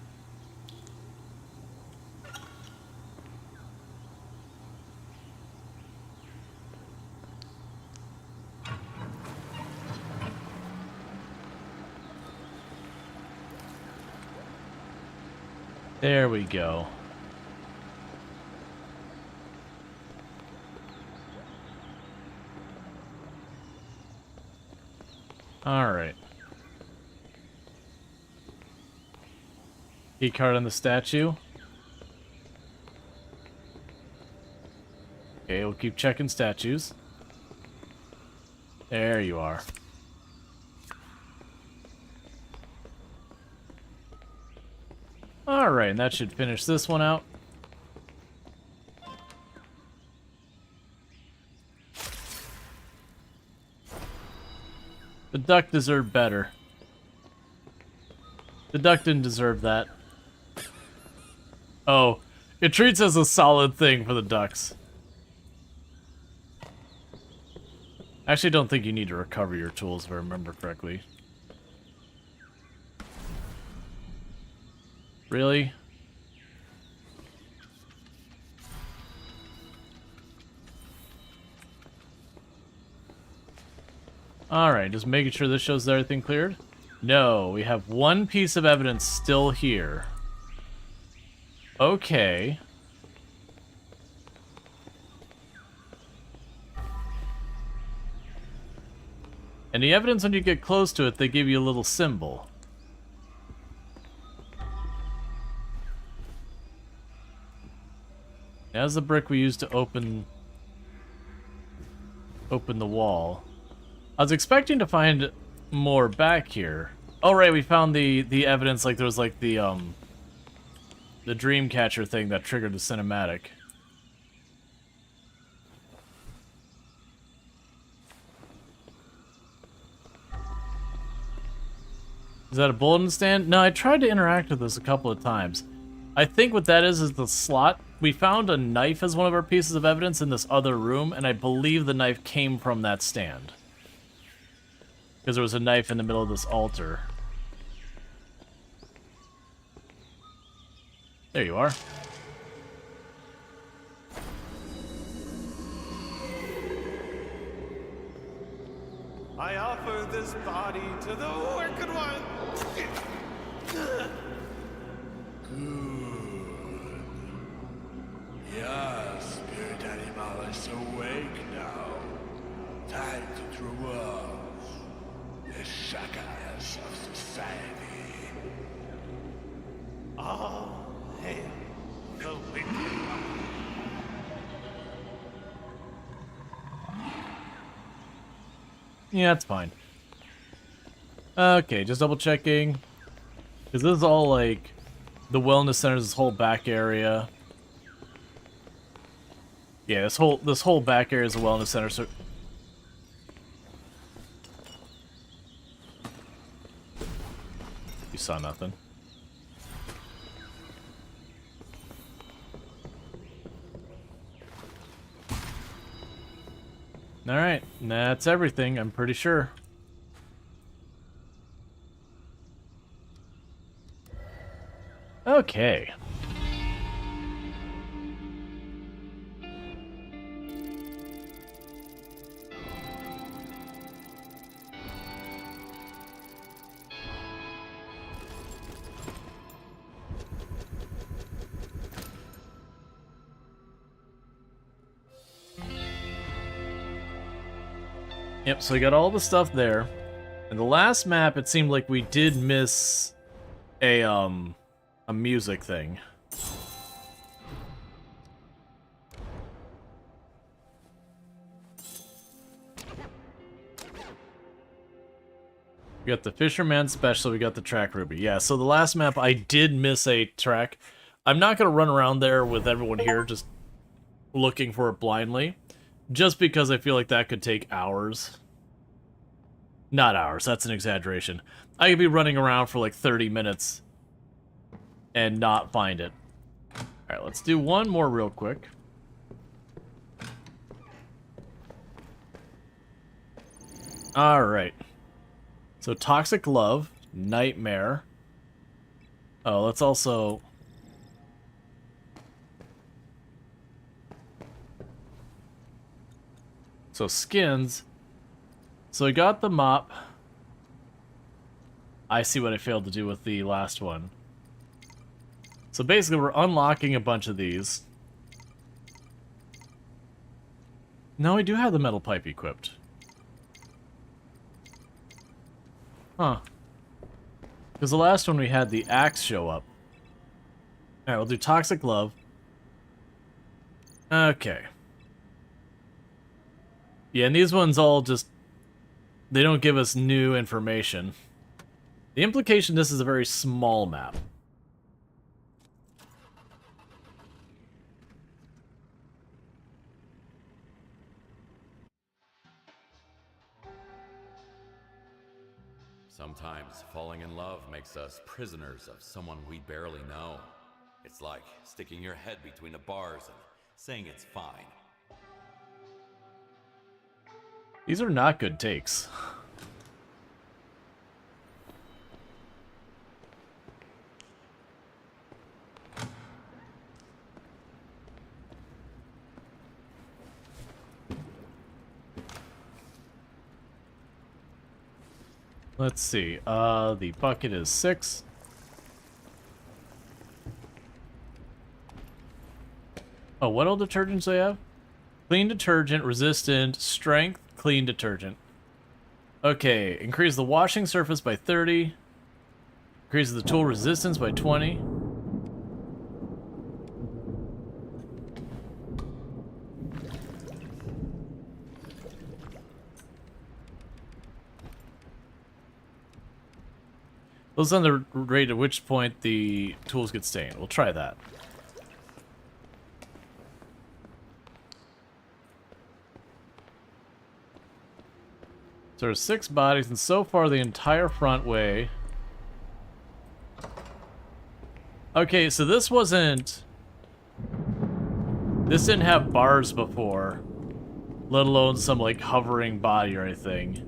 A: There we go. All right. Key card on the statue. Okay, we'll keep checking statues. There you are. Alright, and that should finish this one out. The duck deserved better. The duck didn't deserve that. Oh, it treats as a solid thing for the ducks. I actually don't think you need to recover your tools if I remember correctly. Really? Alright, just making sure this shows everything cleared. No, we have one piece of evidence still here. Okay. And the evidence, when you get close to it, they give you a little symbol. That's the brick we used to open the wall. I was expecting to find more back here. Oh right, we found the evidence, like there was like the Dreamcatcher thing that triggered the cinematic. Is that a bulletin stand? No, I tried to interact with this a couple of times. I think what that is the slot. We found a knife as one of our pieces of evidence in this other room, and I believe the knife came from that stand. Because there was a knife in the middle of this altar. There you are.
I: I offer this body to the Wicked One.
E: Good. Your spirit animal is awake now. Time to Rual, the shackles of society.
I: All hail the Wicked One.
A: Yeah, that's fine. Okay, just double checking. Because this is all like the wellness centers, this whole back area. Yeah, this whole back area is a wellness center, so you saw nothing. Alright, that's everything, I'm pretty sure. Okay. Yep, so we got all the stuff there. And the last map, it seemed like we did miss a music thing. We got the Fisherman Special, we got the track ruby. Yeah, so the last map, I did miss a track. I'm not going to run around there with everyone here just looking for it blindly. Just because I feel like that could take hours. Not hours, that's an exaggeration. I could be running around for like 30 minutes and not find it. Alright, let's do one more real quick. Alright. So Toxic Love, Nightmare. Oh, let's also... So skins. So I got the mop. I see what I failed to do with the last one. So basically we're unlocking a bunch of these. No, we do have the metal pipe equipped. Huh. Because the last one we had the axe show up. Alright, we'll do Toxic Love. Okay. Yeah, and these ones all just... They don't give us new information. The implication this is a very small map.
B: Sometimes falling in love makes us prisoners of someone we barely know. It's like sticking your head between the bars and saying it's fine.
A: These are not good takes. Let's see. The bucket is 6. Oh, what all detergents do they have? Clean detergent, resistant, strength, clean detergent. Okay, increase the washing surface by 30. Increases the tool resistance by 20. Those on the rate at which point the tools get stained. We'll try that. So there's 6 bodies, and so far the entire front way. Okay, so this wasn't... This didn't have bars before, let alone some, like, hovering body or anything.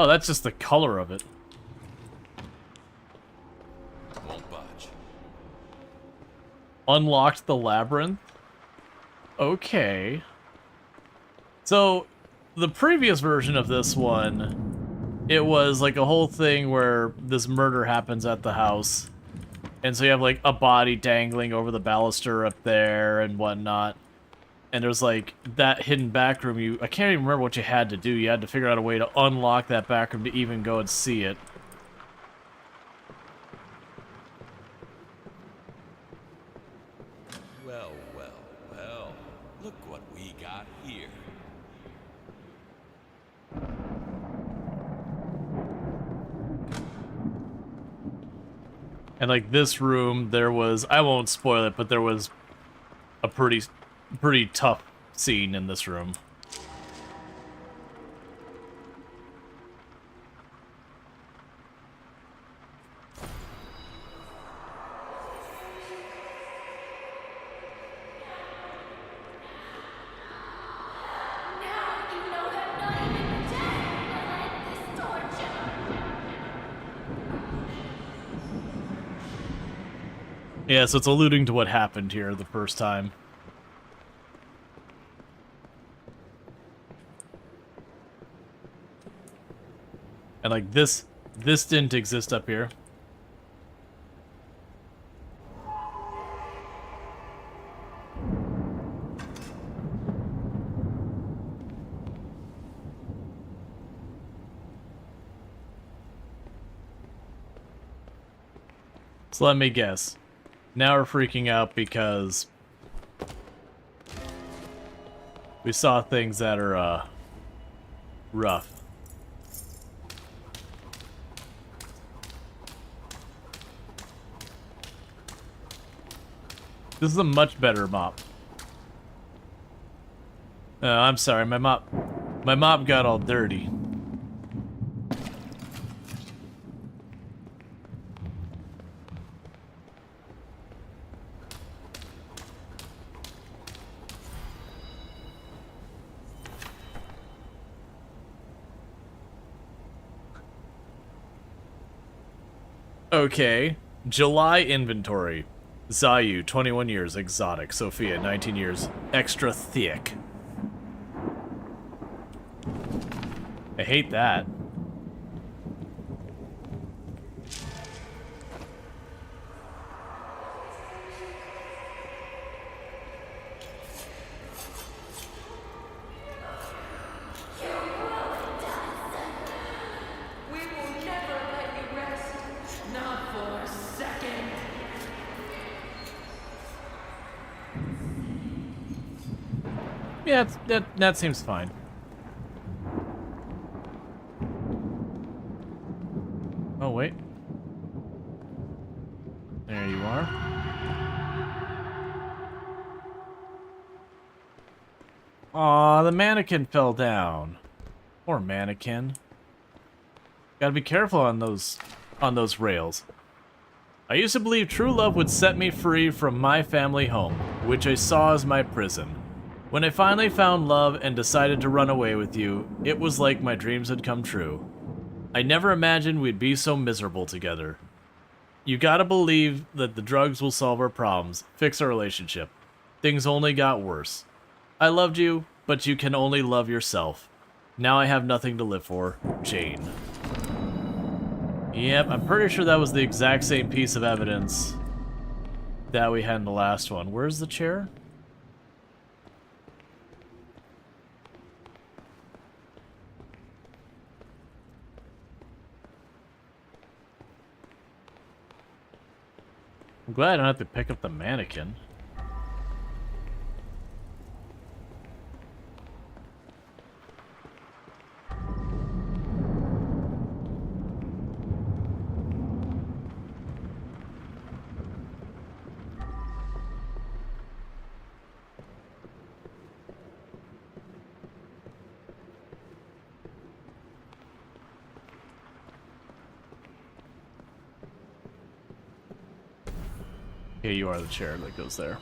A: Oh, that's just the color of it.
B: Won't budge.
A: Unlocked the labyrinth? Okay. So, the previous version of this one, it was like a whole thing where this murder happens at the house. And so you have like a body dangling over the baluster up there and whatnot. And there's like that hidden back room. I can't even remember what you had to do. You had to figure out a way to unlock that back room to even go and see it.
B: Well, well, well. Look what we got here.
A: And like this room, there was, I won't spoil it, but there was a pretty tough scene in this room. Yeah, so it's alluding to what happened here the first time. And like this didn't exist up here. So let me guess. Now we're freaking out because we saw things that are rough. This is a much better mop. I'm sorry, my mop got all dirty. Okay, July inventory. Zayu, 21 years, exotic. Sophia, 19 years, extra thick. I hate that. Yeah, that seems fine. Oh, wait. There you are. Aw, the mannequin fell down. Poor mannequin. Gotta be careful on those rails. I used to believe true love would set me free from my family home, which I saw as my prison. When I finally found love and decided to run away with you, it was like my dreams had come true. I never imagined we'd be so miserable together. You gotta believe that the drugs will solve our problems, fix our relationship. Things only got worse. I loved you, but you can only love yourself. Now I have nothing to live for. Jane. Yep, I'm pretty sure that was the exact same piece of evidence that we had in the last one. Where's the chair? I'm glad I don't have to pick up the mannequin. Yeah, you are the chair that goes there.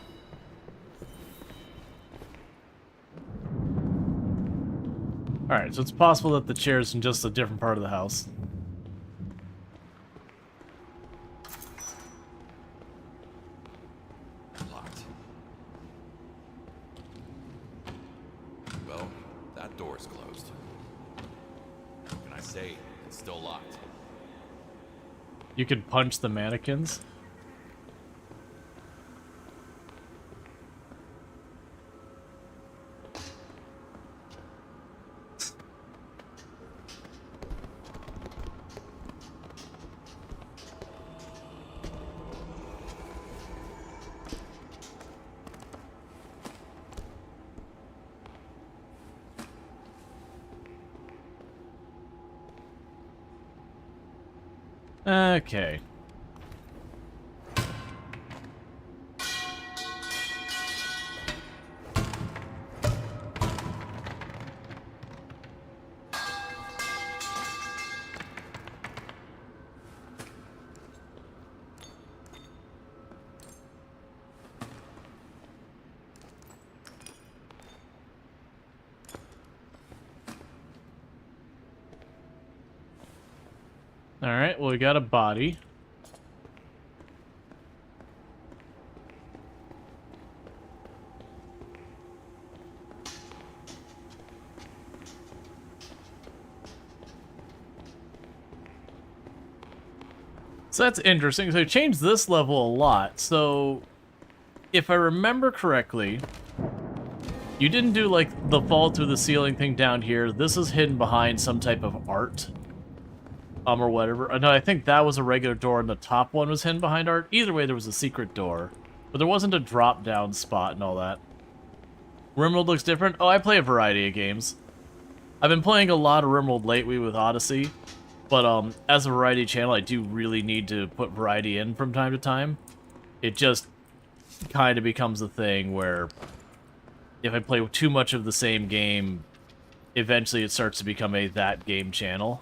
A: Alright, so it's possible that the chair's in just a different part of the house.
B: Locked. Well, that door's closed. What can I say? It's still locked.
A: You could punch the mannequins. Okay. Alright, well, we got a body. So that's interesting. So they changed this level a lot. So if I remember correctly, you didn't do like the fall through the ceiling thing down here. This is hidden behind some type of art. Or whatever. No, I think that was a regular door and the top one was hidden behind art. Either way, there was a secret door. But there wasn't a drop-down spot and all that. RimWorld looks different. Oh, I play a variety of games. I've been playing a lot of RimWorld lately with Odyssey. But as a variety channel, I do really need to put variety in from time to time. It just kind of becomes a thing where if I play too much of the same game, eventually it starts to become a that game channel.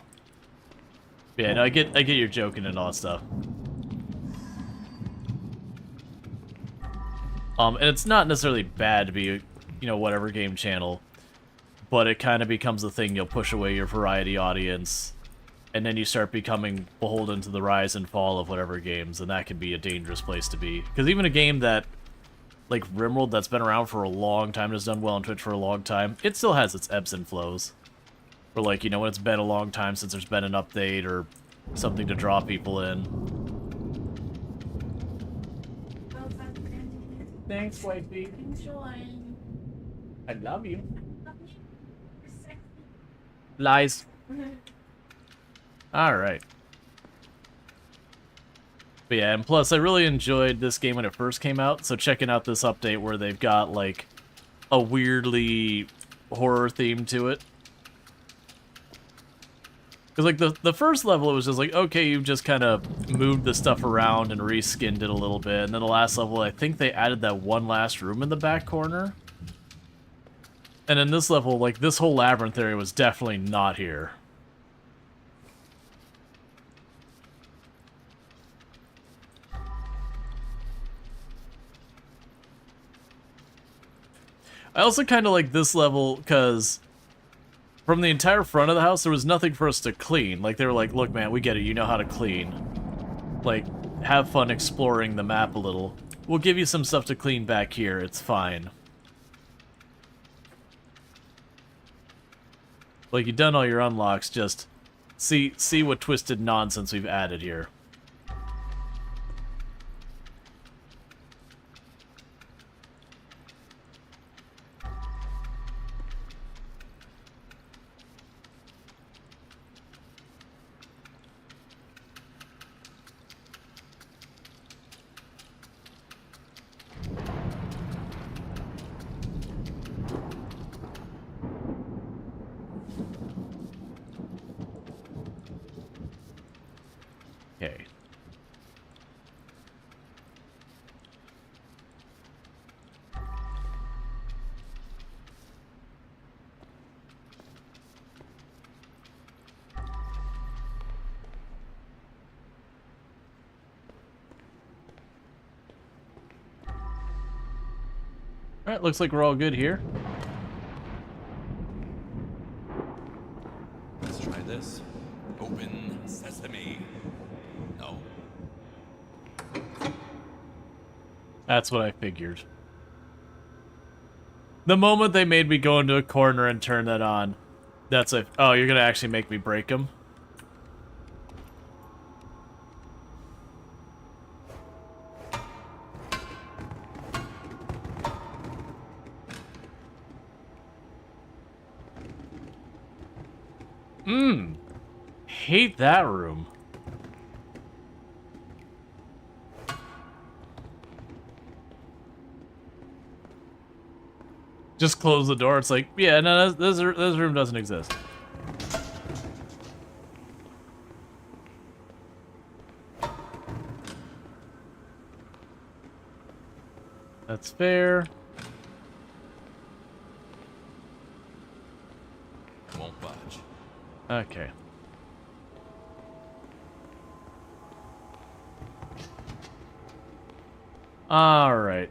A: Yeah, no, I get your joking and all that stuff. And it's not necessarily bad to be, you know, whatever game channel, but it kind of becomes a thing. You'll push away your variety audience, and then you start becoming beholden to the rise and fall of whatever games, and that can be a dangerous place to be. Because even a game that, like RimWorld, that's been around for a long time, has done well on Twitch for a long time, it still has its ebbs and flows. Or like, you know, when it's been a long time since there's been an update or something to draw people in. Thanks, wifey. Enjoy. I love you. Lies. Alright. But yeah, and plus I really enjoyed this game when it first came out, so checking out this update where they've got like a weirdly horror theme to it. Because, like, the first level, it was just like, okay, you've just kind of moved the stuff around and reskinned it a little bit. And then the last level, I think they added that one last room in the back corner. And in this level, like, this whole labyrinth area was definitely not here. I also kind of like this level, because from the entire front of the house, there was nothing for us to clean. Like, they were like, look, man, we get it. You know how to clean. Like, have fun exploring the map a little. We'll give you some stuff to clean back here. It's fine. Like, you've done all your unlocks. Just see what twisted nonsense we've added here. Okay. Alright, looks like we're all good here. That's what I figured. The moment they made me go into a corner and turn that on, that's a... Oh, you're gonna actually make me break them? Hate that room. Just close the door. It's like, yeah, no, this room doesn't exist. That's fair.
B: Won't budge.
A: Okay. All right.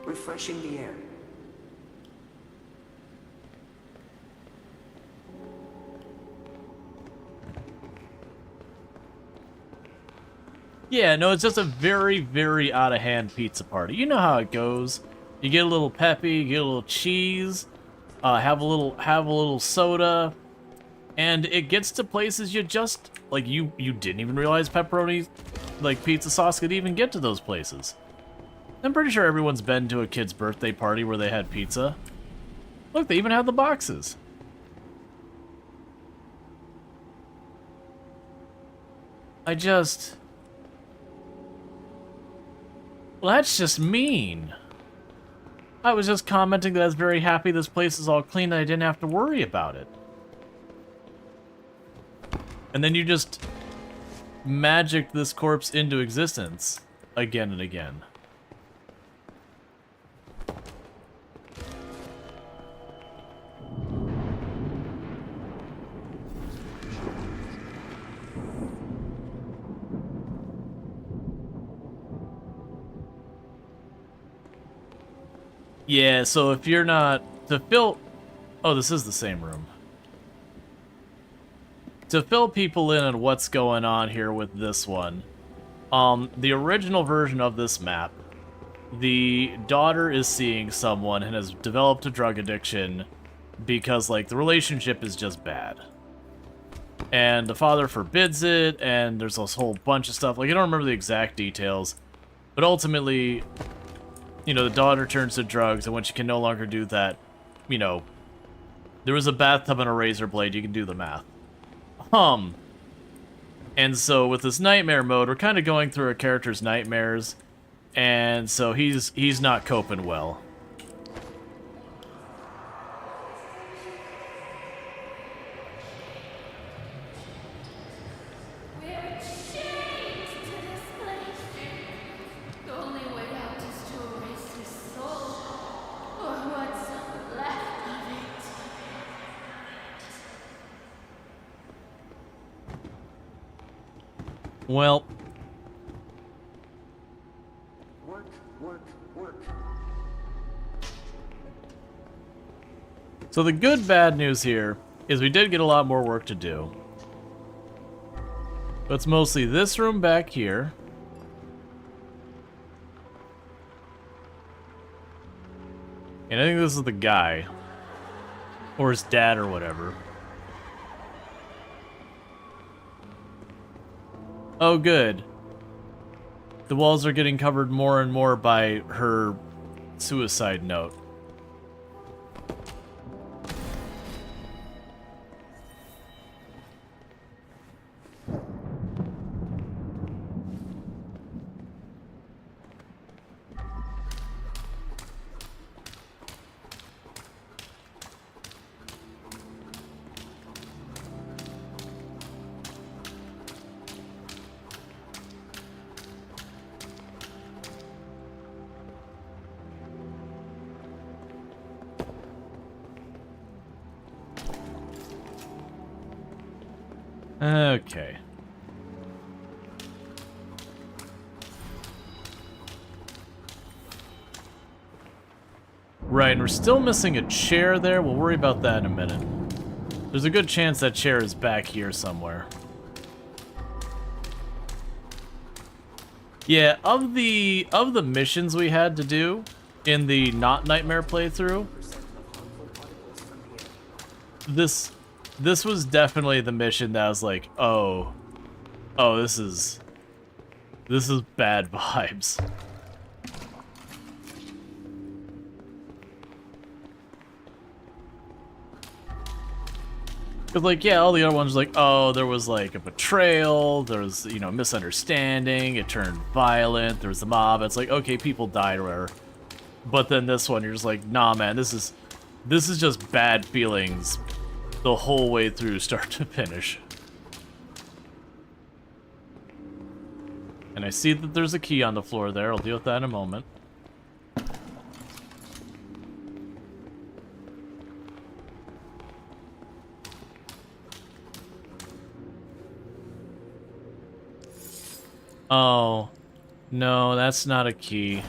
G: Refreshing the air.
A: Yeah, no, it's just a very, very out-of-hand pizza party. You know how it goes. You get a little peppy, you get a little cheese, have a little soda, and it gets to places you just like you didn't even realize pepperoni, like pizza sauce, could even get to those places. I'm pretty sure everyone's been to a kid's birthday party where they had pizza. Look, they even have the boxes. Well, that's just mean. I was just commenting that I was very happy this place is all clean and I didn't have to worry about it. And then you just magic this corpse into existence again and again. Yeah, so if you're not... To fill... Oh, this is the same room. To fill people in on what's going on here with this one, the original version of this map, the daughter is seeing someone and has developed a drug addiction because, like, the relationship is just bad. And the father forbids it, and there's this whole bunch of stuff. Like, I don't remember the exact details, but ultimately... You know, the daughter turns to drugs, and when she can no longer do that, you know, there was a bathtub and a razor blade, you can do the math. And so with this nightmare mode, we're kind of going through our character's nightmares, and so he's not coping well. Well,
G: Work, work, work.
A: so the good bad news here is we did get a lot more work to do. But it's mostly this room back here. And I think this is the guy. Or his dad or whatever. Oh, good. The walls are getting covered more and more by her suicide note. Okay. Right, and we're still missing a chair there. We'll worry about that in a minute. There's a good chance that chair is back here somewhere. Yeah, of the missions we had to do in the Not Nightmare playthrough, this was definitely the mission that was like, oh, this is bad vibes. Because, like, yeah, all the other ones, like, oh, there was, like, a betrayal, there was, you know, misunderstanding, it turned violent, there was the mob, it's like, okay, people died or whatever. But then this one, you're just like, nah, man, this is just bad feelings the whole way through, start to finish. And I see that there's a key on the floor there, I'll deal with that in a moment. Oh, no, that's not a key.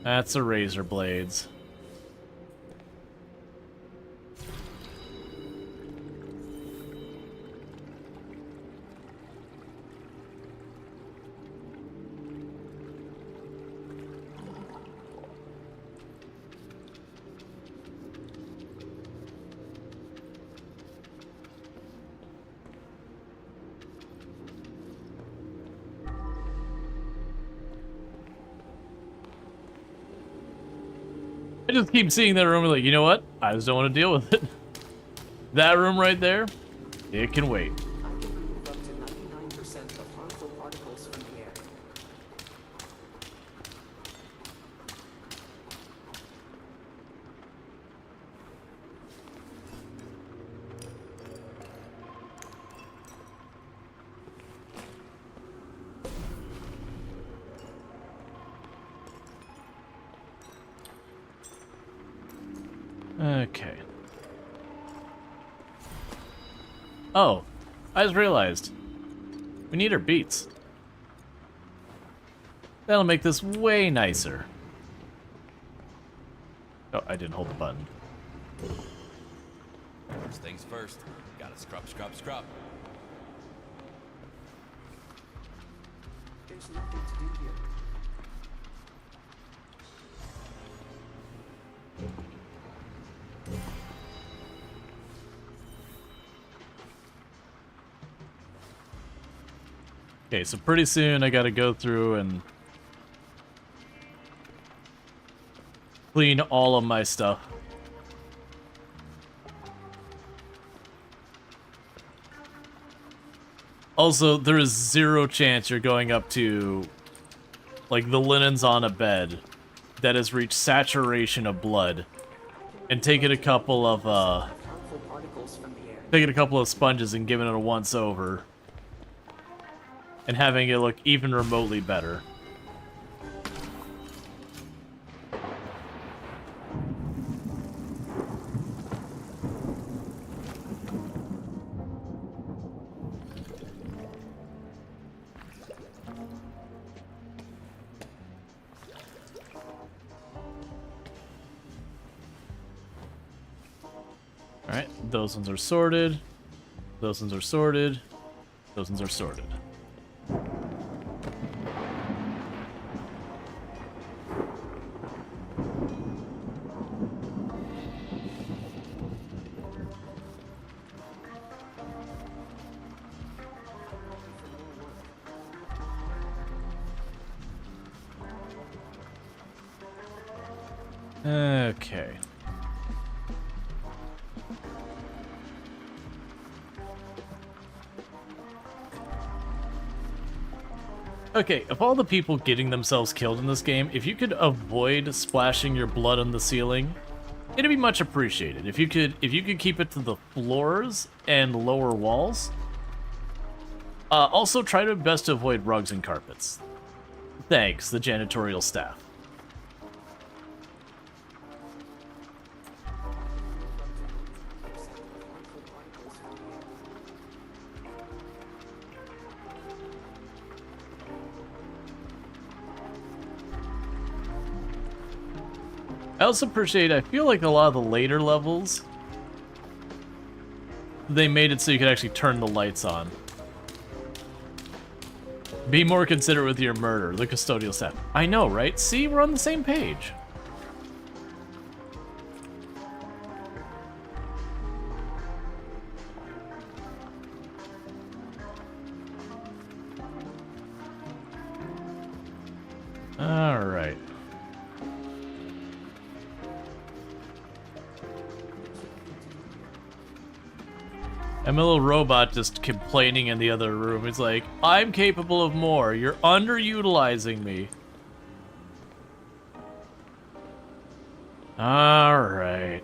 A: That's a razor blades. I just keep seeing that room and like, you know what? I just don't want to deal with it. That room right there, it can wait.
G: I can remove up to 99% of harmful particles from the air.
A: Okay. Oh, I just realized. We need our beats. That'll make this way nicer. Oh, I didn't hold the button.
B: First things first. Gotta scrub, scrub, scrub.
G: There's nothing to do here.
A: Okay, so pretty soon I gotta go through and clean all of my stuff. Also, there is 0 chance you're going up to, like, the linens on a bed that has reached saturation of blood and taking a couple of,
G: Harmful particles from the air.
A: taking a couple of sponges and giving it a once-over and having it look even remotely better. Alright, those ones are sorted. Those ones are sorted. Those ones are sorted. Okay. Okay, of all the people getting themselves killed in this game, if you could avoid splashing your blood on the ceiling, it'd be much appreciated. If you could keep it to the floors and lower walls. Also, try to best to avoid rugs and carpets. Thanks, the janitorial staff. I also appreciate, I feel like a lot of the later levels, they made it so you could actually turn the lights on. Be more considerate with your murder, the custodial staff. I know, right? See, we're on the same page. Alright. And my little robot just complaining in the other room. He's like, I'm capable of more. You're underutilizing me. Alright.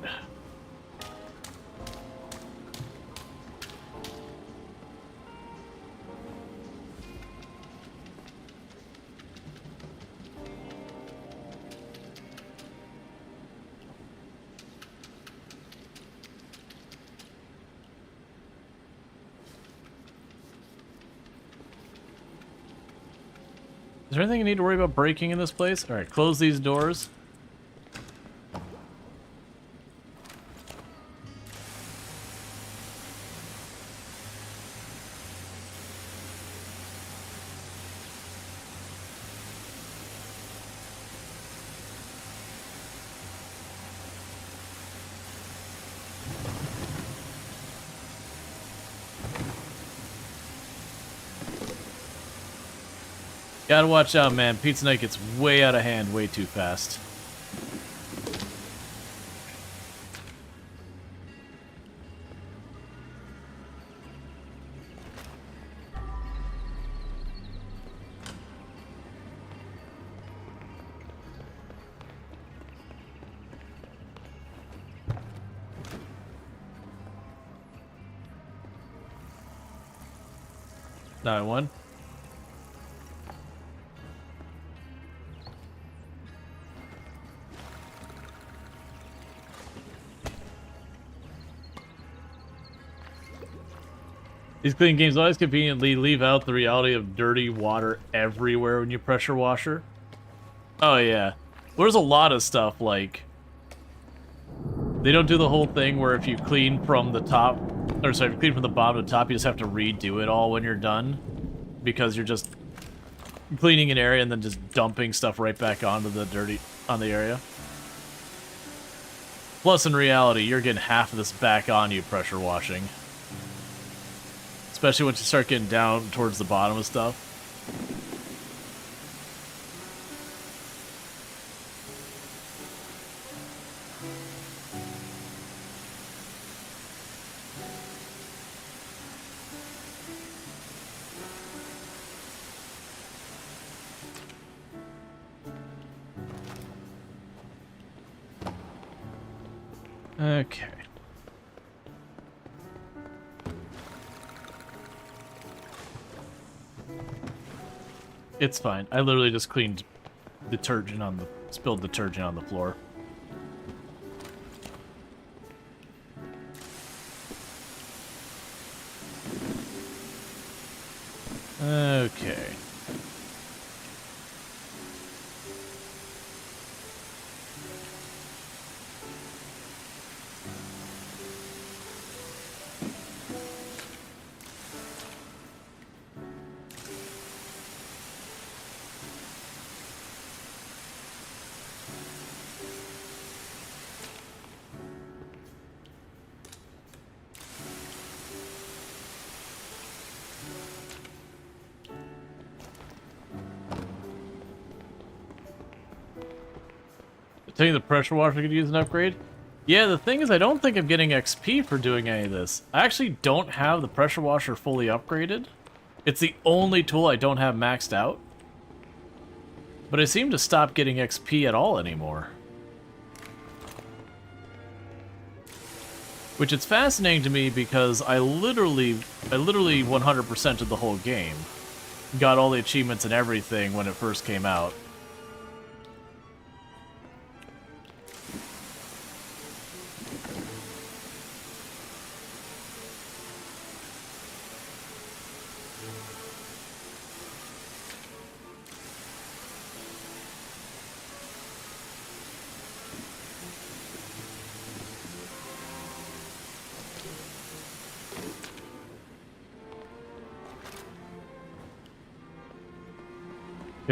A: Is there anything you need to worry about breaking in this place? Alright, close these doors. Gotta watch out, man. Pizza Night gets way out of hand way too fast. Now I won. These clean games always conveniently leave out the reality of dirty water everywhere when you pressure washer. Oh yeah. There's a lot of stuff like... They don't do the whole thing where if you clean from the top... Or sorry, if you clean from the bottom to the top, you just have to redo it all when you're done. Because you're just cleaning an area and then just dumping stuff right back onto the on the area. Plus in reality, you're getting half of this back on you pressure washing. Especially once you start getting down towards the bottom of stuff. Okay. It's fine. I literally just cleaned detergent on the... spilled detergent on the floor. Okay. Taking the pressure washer could use an upgrade? Yeah, the thing is I don't think I'm getting XP for doing any of this. I actually don't have the pressure washer fully upgraded. It's the only tool I don't have maxed out. But I seem to stop getting XP at all anymore. Which is fascinating to me because I literally 100%ed the whole game. Got all the achievements and everything when it first came out.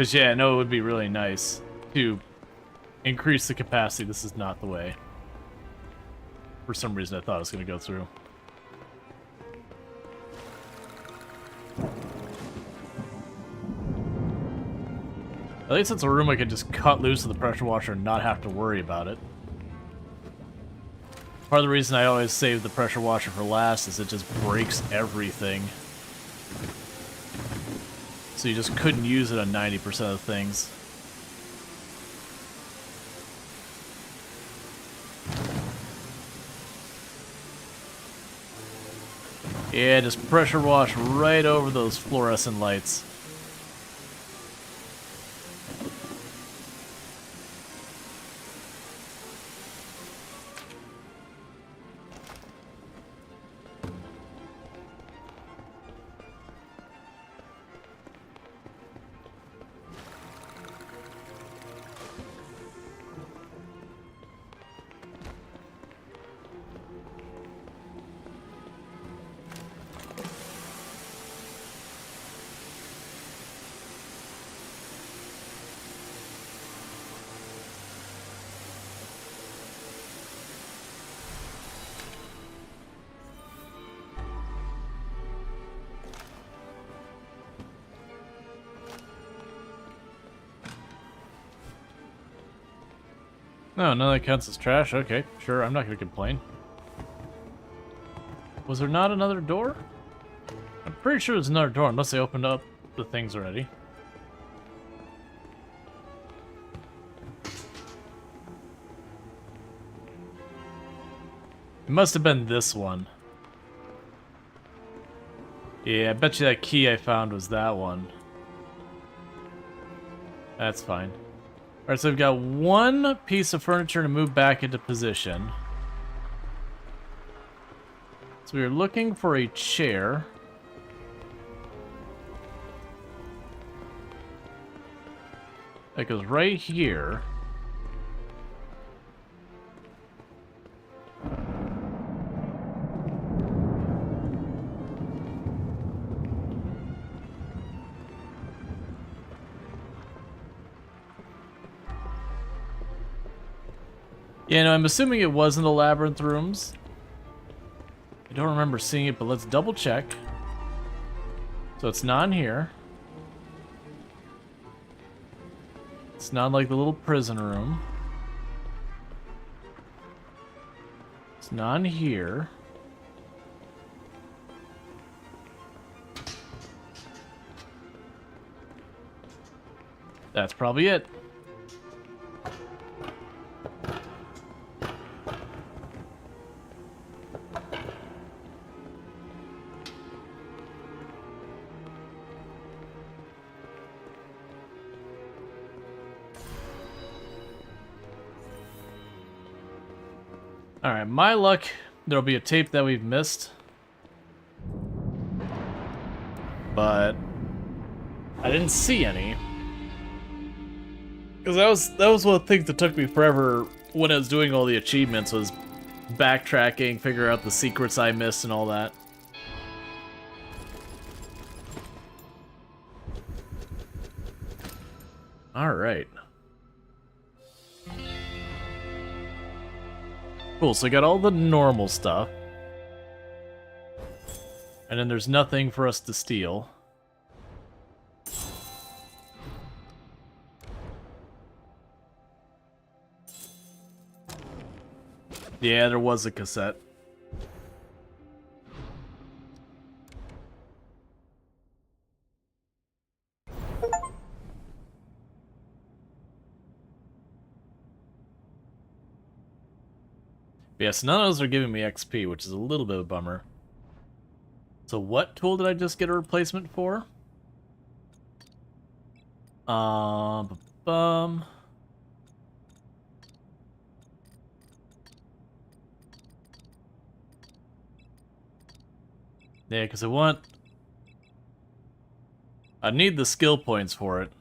A: Because, yeah, I know it would be really nice to increase the capacity. This is not the way. For some reason, I thought it was going to go through. At least it's a room I could just cut loose of the pressure washer and not have to worry about it. Part of the reason I always save the pressure washer for last is it just breaks everything. So you just couldn't use it on 90% of things. Yeah, just pressure wash right over those fluorescent lights. No, none of that counts as trash. Okay, sure, I'm not going to complain. Was there not another door? I'm pretty sure there's another door, unless they opened up the things already. It must have been this one. Yeah, I bet you that key I found was that one. That's fine. Alright, so we've got one piece of furniture to move back into position. So we are looking for a chair. That goes right here. Yeah, no, I'm assuming it was in the labyrinth rooms. I don't remember seeing it, but let's double check. So it's not in here. It's not like the little prison room. It's not in here. That's probably it. Alright, my luck, there'll be a tape that we've missed. But I didn't see any. Because that was one of the things that took me forever when I was doing all the achievements, was backtracking, figure out the secrets I missed and all that. Alright. Cool, so I got all the normal stuff. And then there's nothing for us to steal. Yeah, there was a cassette. Yes, none of those are giving me XP, which is a little bit of a bummer. So what tool did I just get a replacement for? Bum. Yeah, because I need the skill points for it.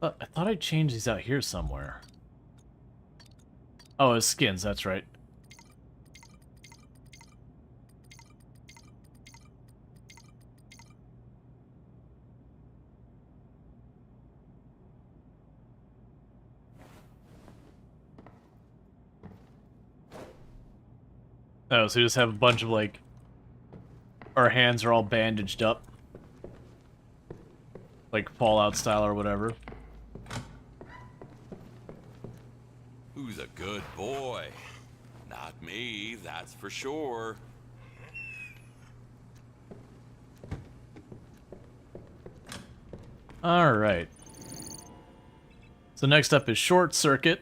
A: I thought I changed these out here somewhere. Oh, it's skins, that's right. Oh, so we just have a bunch of, like, our hands are all bandaged up. Like Fallout style or whatever.
B: Who's a good boy? Not me, that's for sure.
A: Alright. So next up is Short Circuit.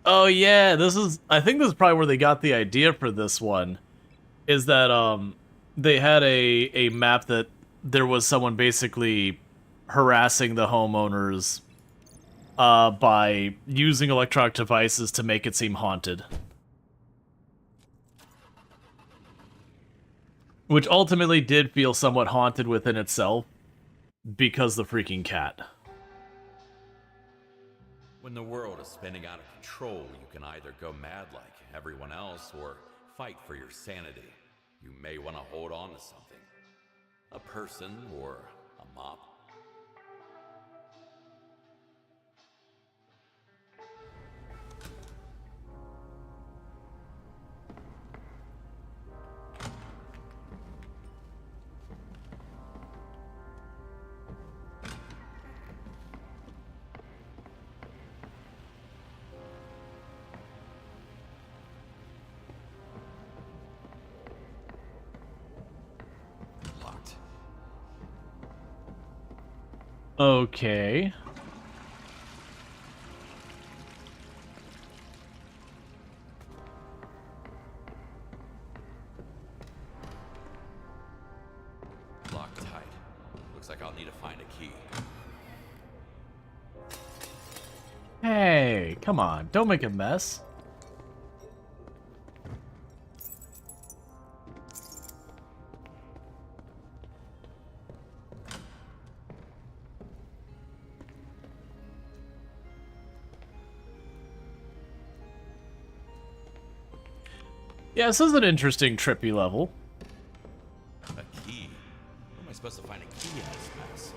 A: Oh yeah, I think this is probably where they got the idea for this one. Is that, they had a map that there was someone basically harassing the homeowners, by using electronic devices to make it seem haunted. Which ultimately did feel somewhat haunted within itself, because the freaking cat.
B: When the world is spinning out of control, you can either go mad like everyone else or fight for your sanity. You may want to hold on to something. A person or a mop.
A: Okay.
B: Locked tight. Looks like I'll need to find a key.
A: Hey, come on, don't make a mess. Yeah, this is an interesting, trippy level.
B: A key? Where am I supposed to find a key in this mess?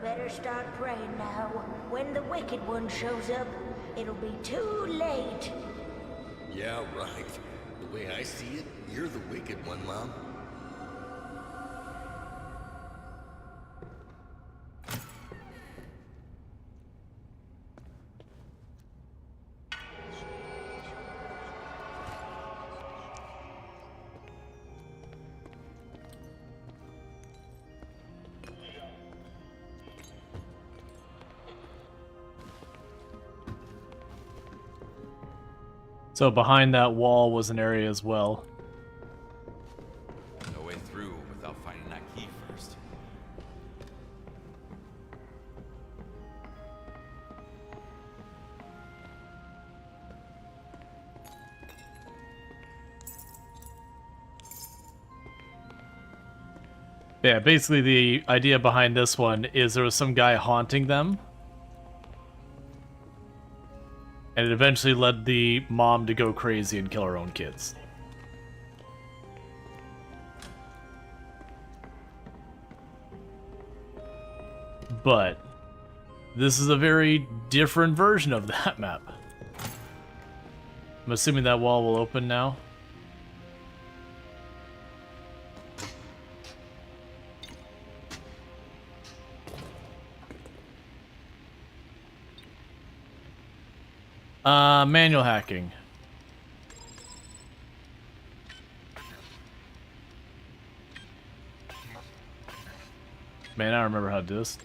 K: Better start praying now. When the Wicked One shows up, it'll be too late.
E: Yeah, right. The way I see it, you're the Wicked One, Mom.
A: So behind that wall was an area as well.
B: No way through without finding that key first.
A: Yeah, basically the idea behind this one is there was some guy haunting them. And it eventually led the mom to go crazy and kill her own kids. But this is a very different version of that map. I'm assuming that wall will open now. Manual hacking. Man, I don't remember how to do this.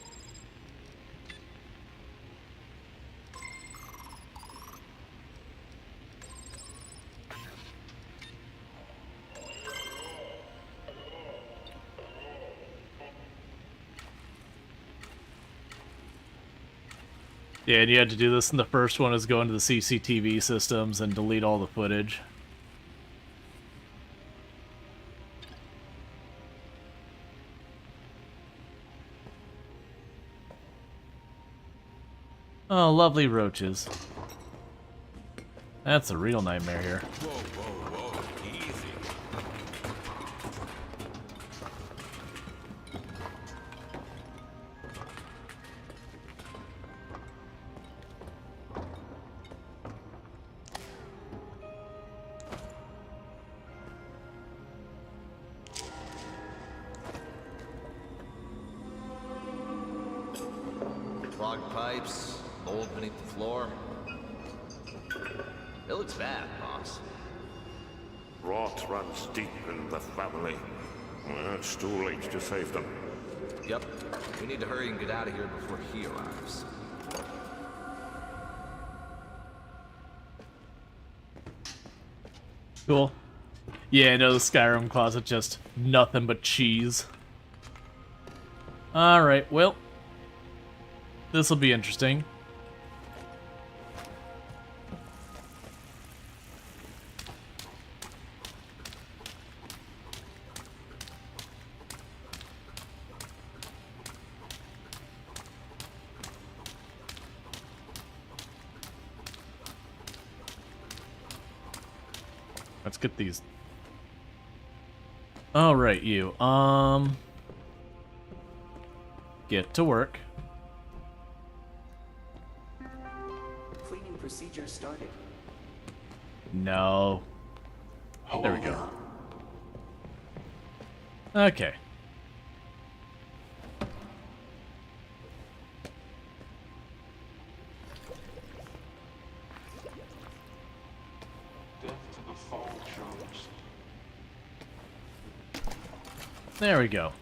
A: Yeah, and you had to do this in the first one, is go into the CCTV systems and delete all the footage. Oh, lovely roaches. That's a real nightmare here.
B: Whoa, whoa, whoa, easy.
D: pipes, mold beneath the floor. It looks bad, boss.
C: Rot runs deep in the family. It's too late to save them.
D: Yep. We need to hurry and get out of here before he arrives.
A: Cool. Yeah, no, the Skyrim closet just nothing but cheese. Alright, well. This'll be interesting. Let's get these. All right, you. Get to work.
G: Cleaning procedure started.
A: No. There we go. Okay. There we go.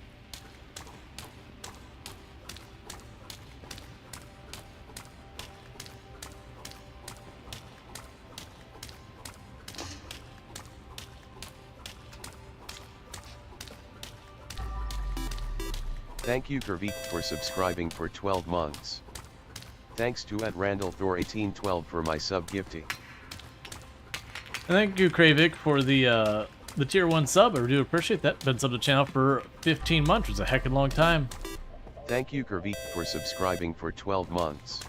F: Thank you Kervik for subscribing for 12 months. Thanks to @RandallThor1812 for my sub gifting.
A: Thank you, Kravik, for the tier 1 sub. I do appreciate that. Been sub to the channel for 15 months, which is a heckin' long time.
F: Thank you Kervik for subscribing for 12 months.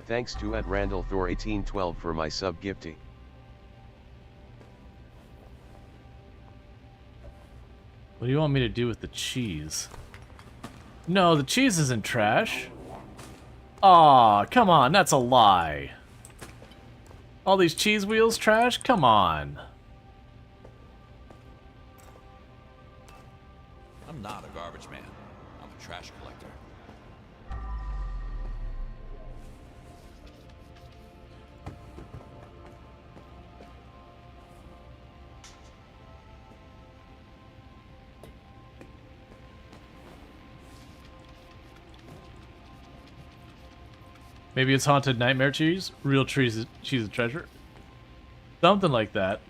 F: Thanks to @RandallThor1812 for my sub gifting.
A: What do you want me to do with the cheese? No, the cheese isn't trash. Aw, come on, that's a lie. All these cheese wheels trash? Come on.
B: I'm not a garbage man. I'm a trash collector.
A: Maybe it's haunted nightmare cheese? Real cheese is treasure? Something like that.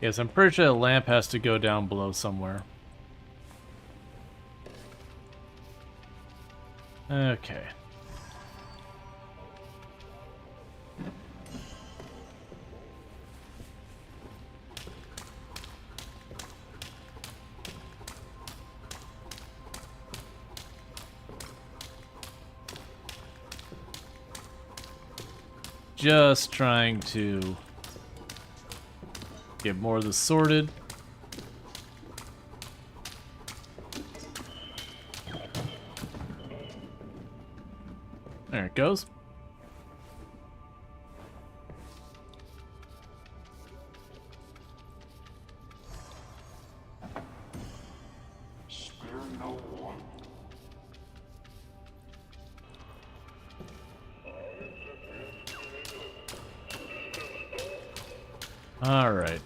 A: Yes, I'm pretty sure the lamp has to go down below somewhere. Okay. Just trying to get more of this sorted. There it goes.
C: Spare no one.
A: All right.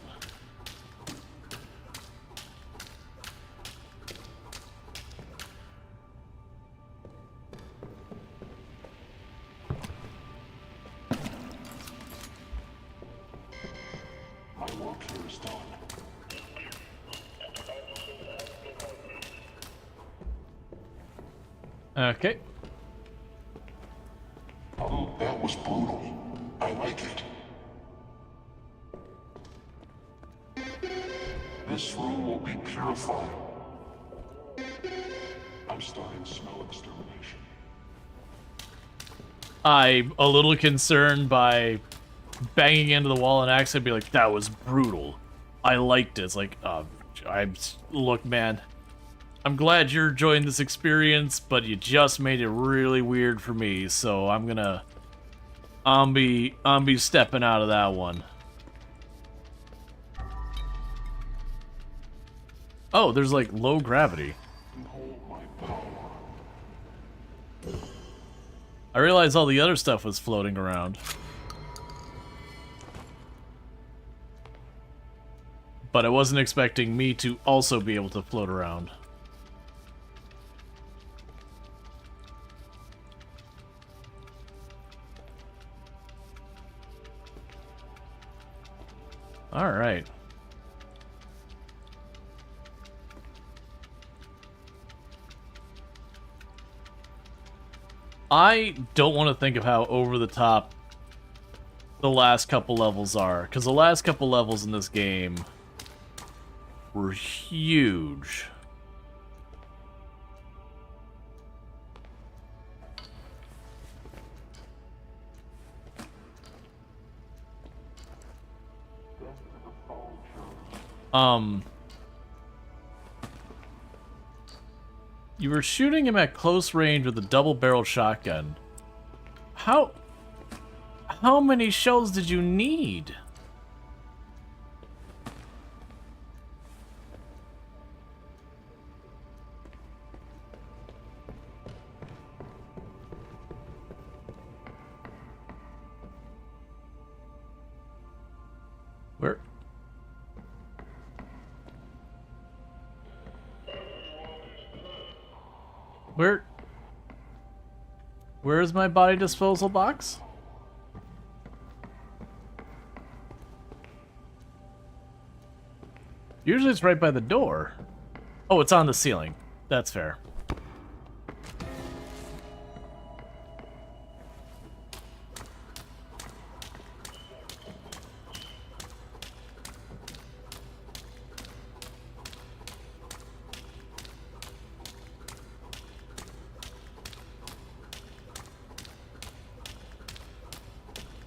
A: Okay.
C: Oh, that was brutal. I like it. This room will be purified. I'm starting to smell extermination.
A: I'm a little concerned by banging into the wall and accident be like, that was brutal. I liked it. It's like, look, man. I'm glad you're enjoying this experience, but you just made it really weird for me, so I'm be stepping out of that one. Oh, there's like low gravity. I realized all the other stuff was floating around. But I wasn't expecting me to also be able to float around. All right. I don't want to think of how over the top the last couple levels are, because the last couple levels in this game were huge. You were shooting him at close range with a double-barreled shotgun. How many shells did you need? Where? Where's my body disposal box? Usually it's right by the door. Oh, it's on the ceiling. That's fair.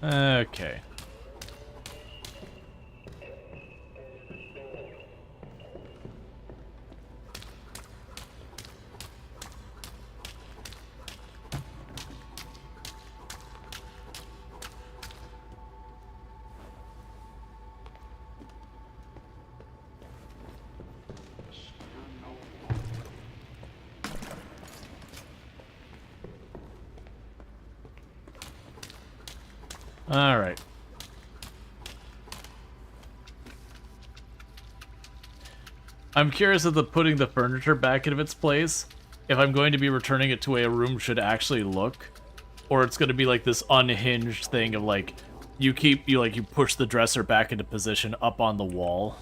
A: Okay. All right. I'm curious of putting the furniture back in its place, if I'm going to be returning it to way a room should actually look, or it's going to be like this unhinged thing of like you push the dresser back into position up on the wall.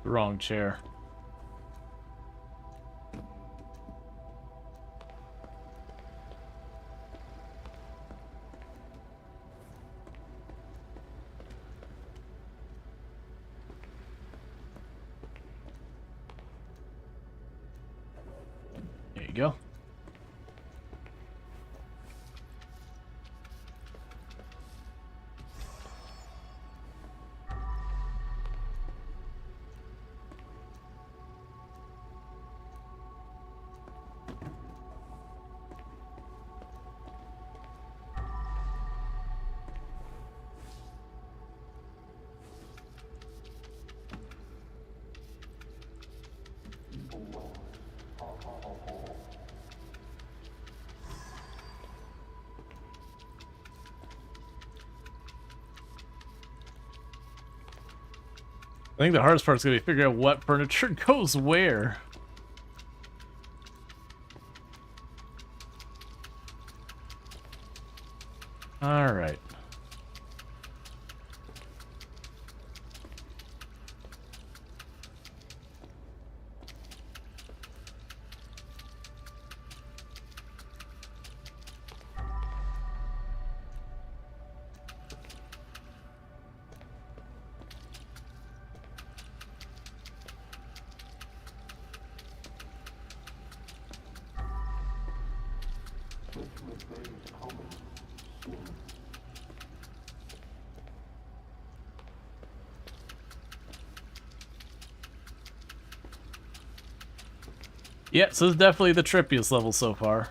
A: Wrong chair. There you go. I think the hardest part is going to be figuring out what furniture goes where. All right. Yeah, so it's definitely the trippiest level so far.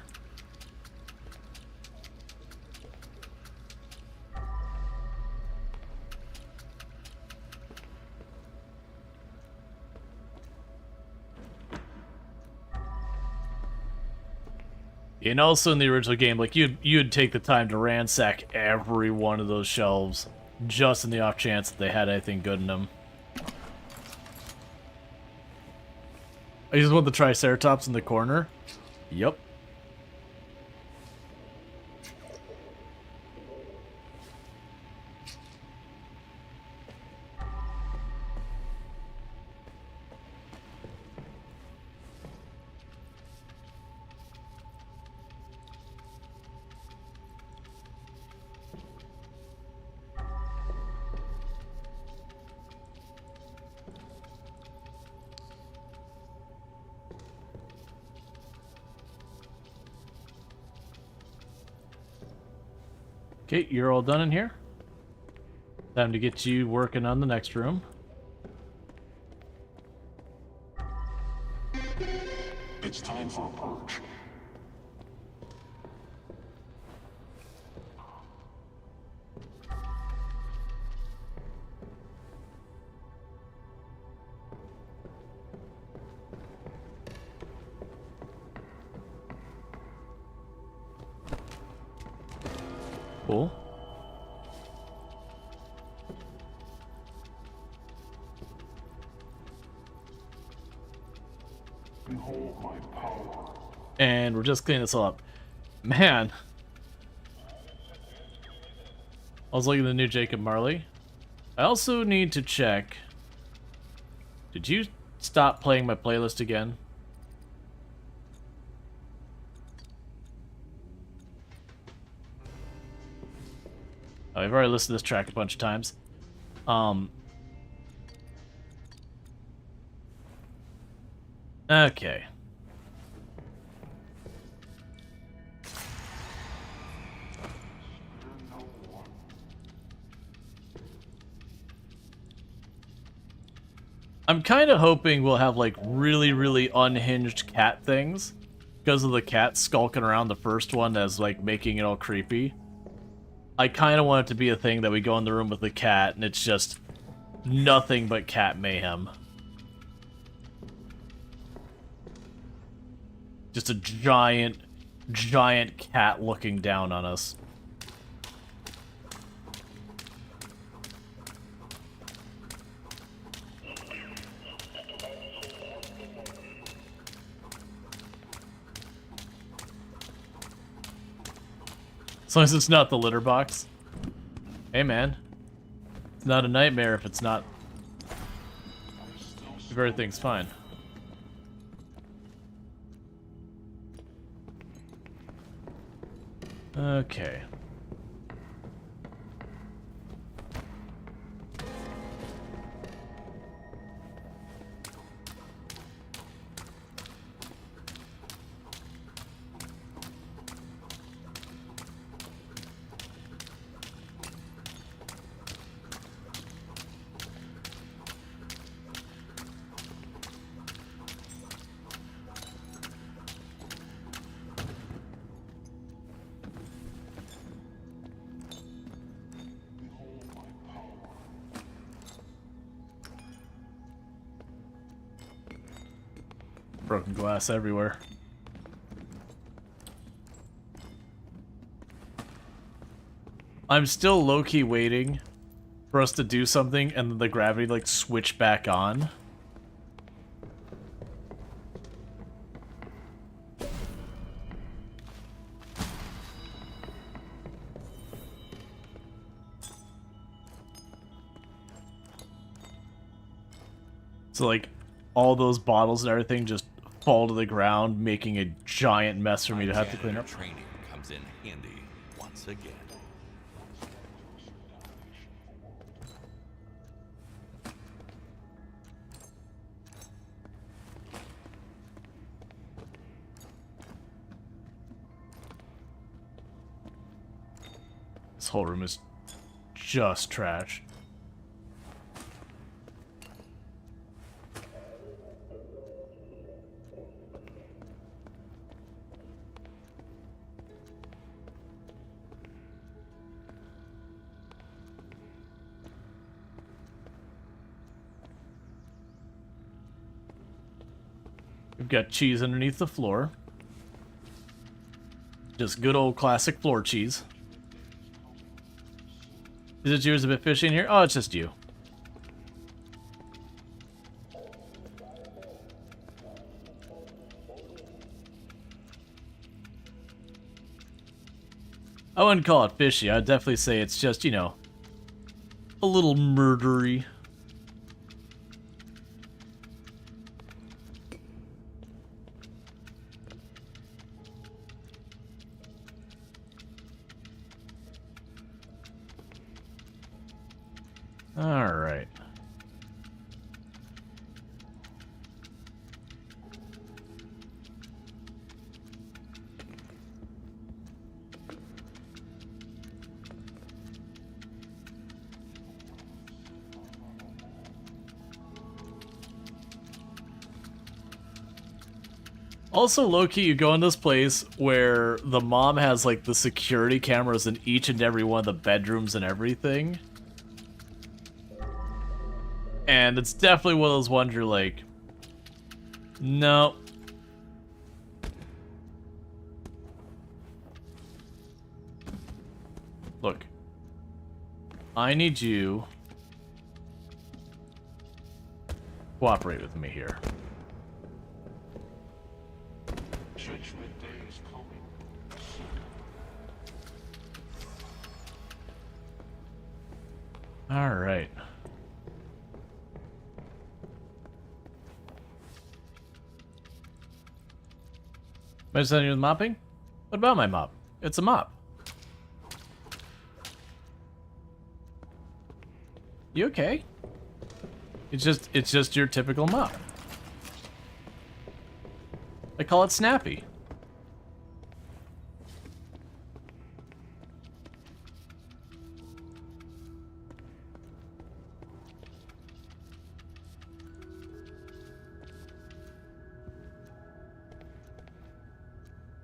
A: And also in the original game, like you'd take the time to ransack every one of those shelves, just in the off chance that they had anything good in them. I just want the Triceratops in the corner. Yep. Okay, you're all done in here. Time to get you working on the next room.
E: It's time for a purge.
A: Cool.
E: Behold my power.
A: And we're just cleaning this all up. Man. I was looking at the new Jacob Marley. I also need to check. Did you stop playing my playlist again? Oh, I've already listened to this track a bunch of times. Okay. I'm kind of hoping we'll have like really unhinged cat things because of the cat skulking around the first one as like making it all creepy. I kind of want it to be a thing that we go in the room with the cat and it's just nothing but cat mayhem. Just a giant cat looking down on us. As long as it's not the litter box. Hey man, it's not a nightmare if it's not. If everything's fine. Okay. Broken glass everywhere. I'm still low-key waiting for us to do something and then the gravity like switch back on. So like all those bottles and everything just fall to the ground, making a giant mess for me to have to clean up.
B: Training comes in handy once again.
A: This whole room is just trash. We've got cheese underneath the floor. Just good old classic floor cheese. Is it yours a bit fishy in here? Oh, it's just you. I wouldn't call it fishy. I'd definitely say it's just, you know, a little murdery. All right. Also, low-key, you go in this place where the mom has, like, the security cameras in each and every one of the bedrooms and everything. And it's definitely one of those ones you're like, no. Look. I need you to cooperate with me here. All right. Am I just done with mopping? What about my mop? It's a mop. You okay? It's just your typical mop. I call it snappy.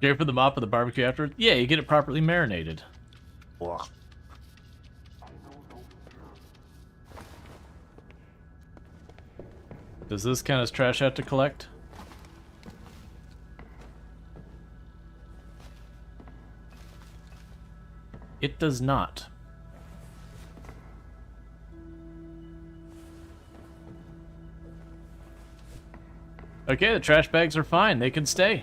A: Care for the mop of the barbecue afterwards? Yeah, you get it properly marinated. Ugh. Does this count as trash out to collect? It does not. Okay, the trash bags are fine. They can stay.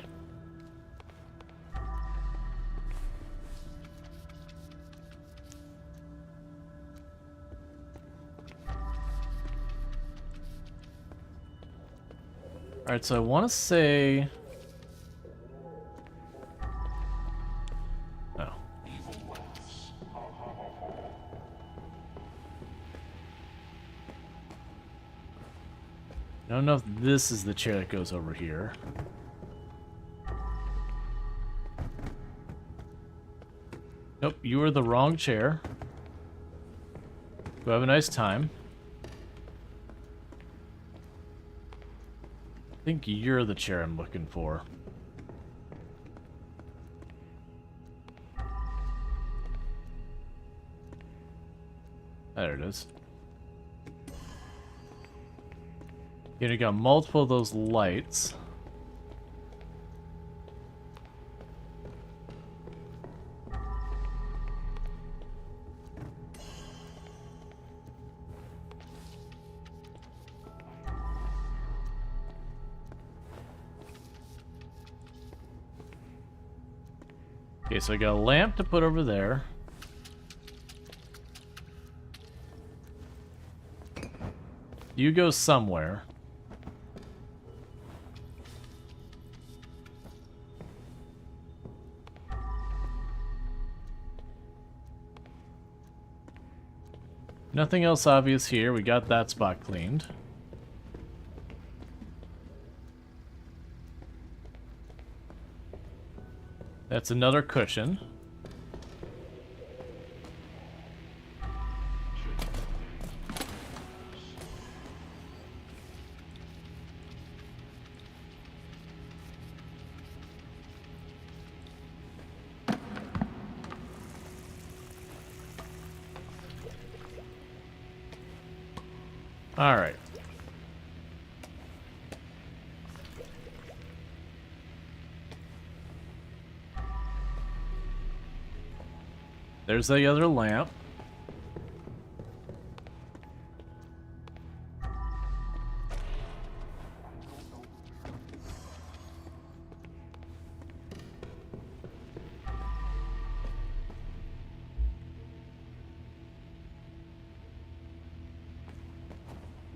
A: Alright, so I want to say... Oh. I don't know if this is the chair that goes over here. Nope, you are the wrong chair. Go have a nice time. I think you're the chair I'm looking for. There it is. You got multiple of those lights. Okay, so I got a lamp to put over there. You go somewhere. Nothing else obvious here. We got that spot cleaned. That's another cushion. Alright. There's the other lamp.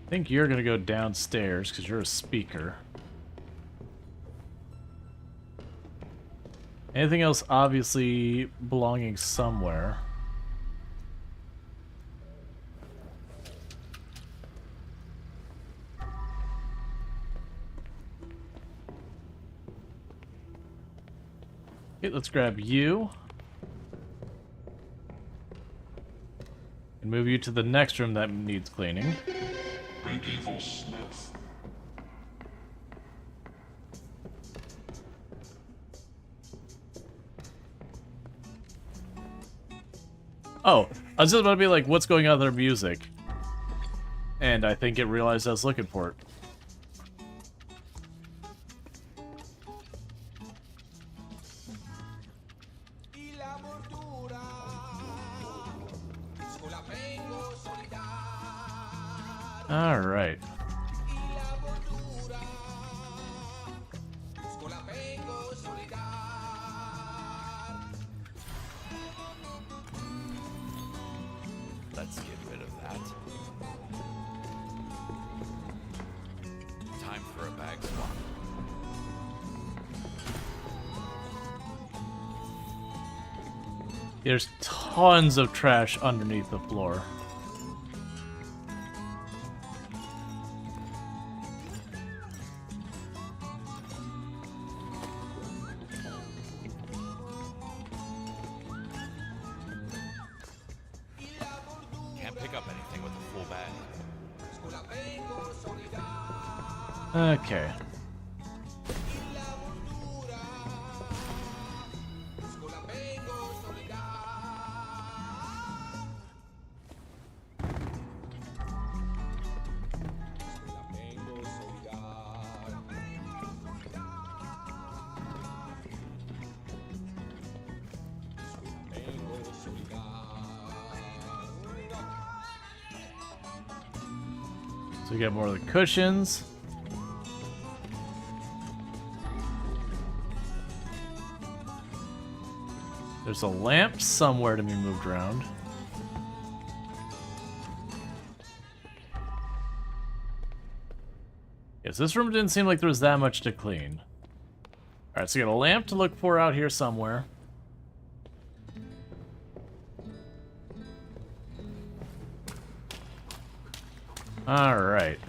A: I think you're gonna go downstairs because you're a speaker. Anything else obviously belonging somewhere? Okay, let's grab you. And move you to the next room that needs cleaning.
E: Medieval Smith.
A: Oh, I was just about to be like, what's going on with their music? And I think it realized I was looking for it. All right.
B: Let's get rid of that. Time for a bag swap.
A: There's tons of trash underneath the floor.
B: Can't pick up anything with a full bag.
A: Okay. So we got more of the cushions. There's a lamp somewhere to be moved around. Yes, this room didn't seem like there was that much to clean. Alright, so we got a lamp to look for out here somewhere. Alright.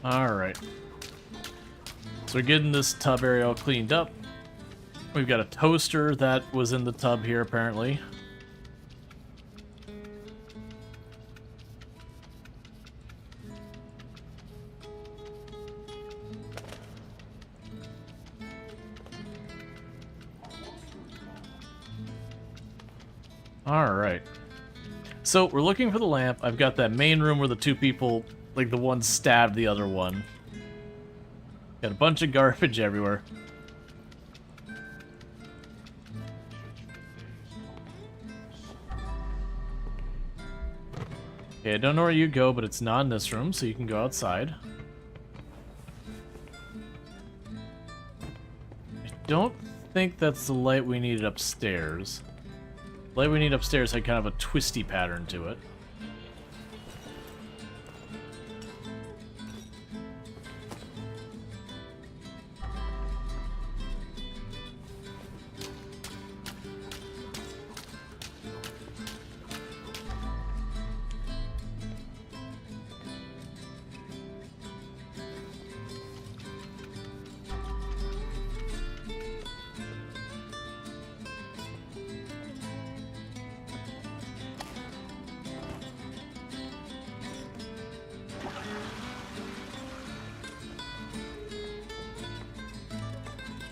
A: Alright. So we're getting this tub area all cleaned up. We've got a toaster that was in the tub here, apparently. Alright. So we're looking for the lamp. I've got that main room where the two people, like the one stabbed the other one. Got a bunch of garbage everywhere. Okay, I don't know where you go, but it's not in this room, so you can go outside. I don't think that's the light we needed upstairs. The light we need upstairs had kind of a twisty pattern to it.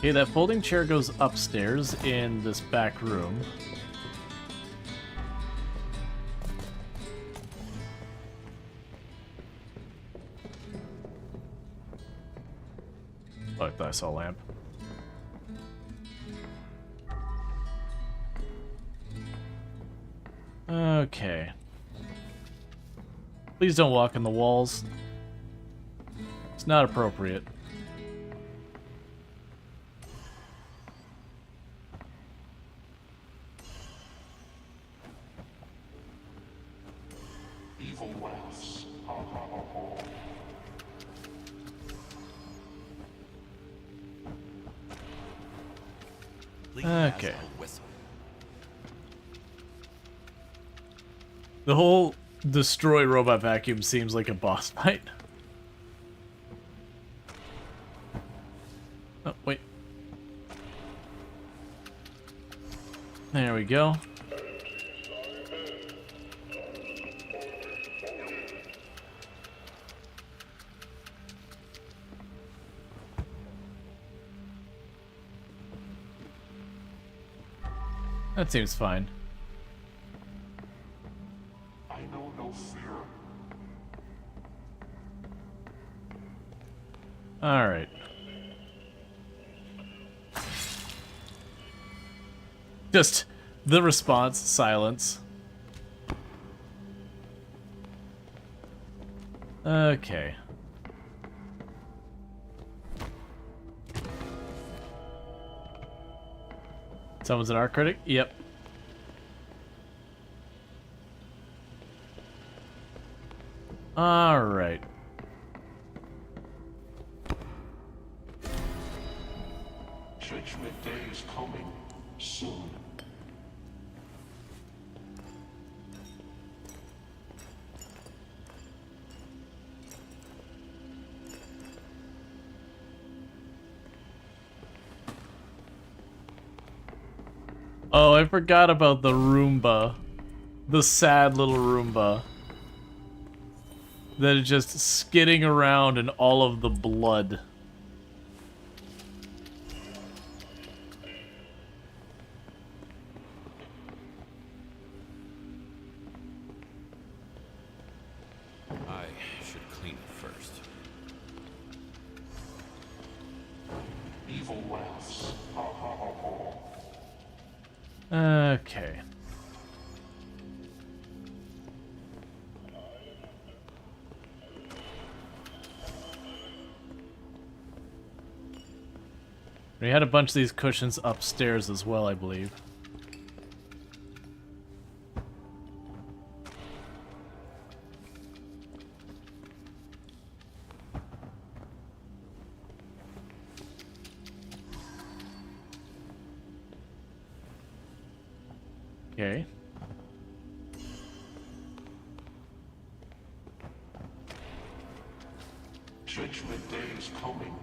A: Okay, that folding chair goes upstairs in this back room. Oh, I thought I saw a lamp. Okay. Please don't walk in the walls. It's not appropriate.
E: Evil laughs.
A: Okay. The whole destroy robot vacuum seems like a boss fight. Oh, wait. There we go. That seems fine.
E: I know no fear.
A: All right. Just the response, silence. Okay. Someone's an art critic? Yep. All right.
E: Judgment Day is coming soon.
A: Oh, I forgot about the Roomba. The sad little Roomba. That is just skidding around in all of the blood.
B: I should clean it first.
E: Evil laughs.
A: Okay. We had a bunch of these cushions upstairs as well, I believe. Okay.
E: Judgment Day is coming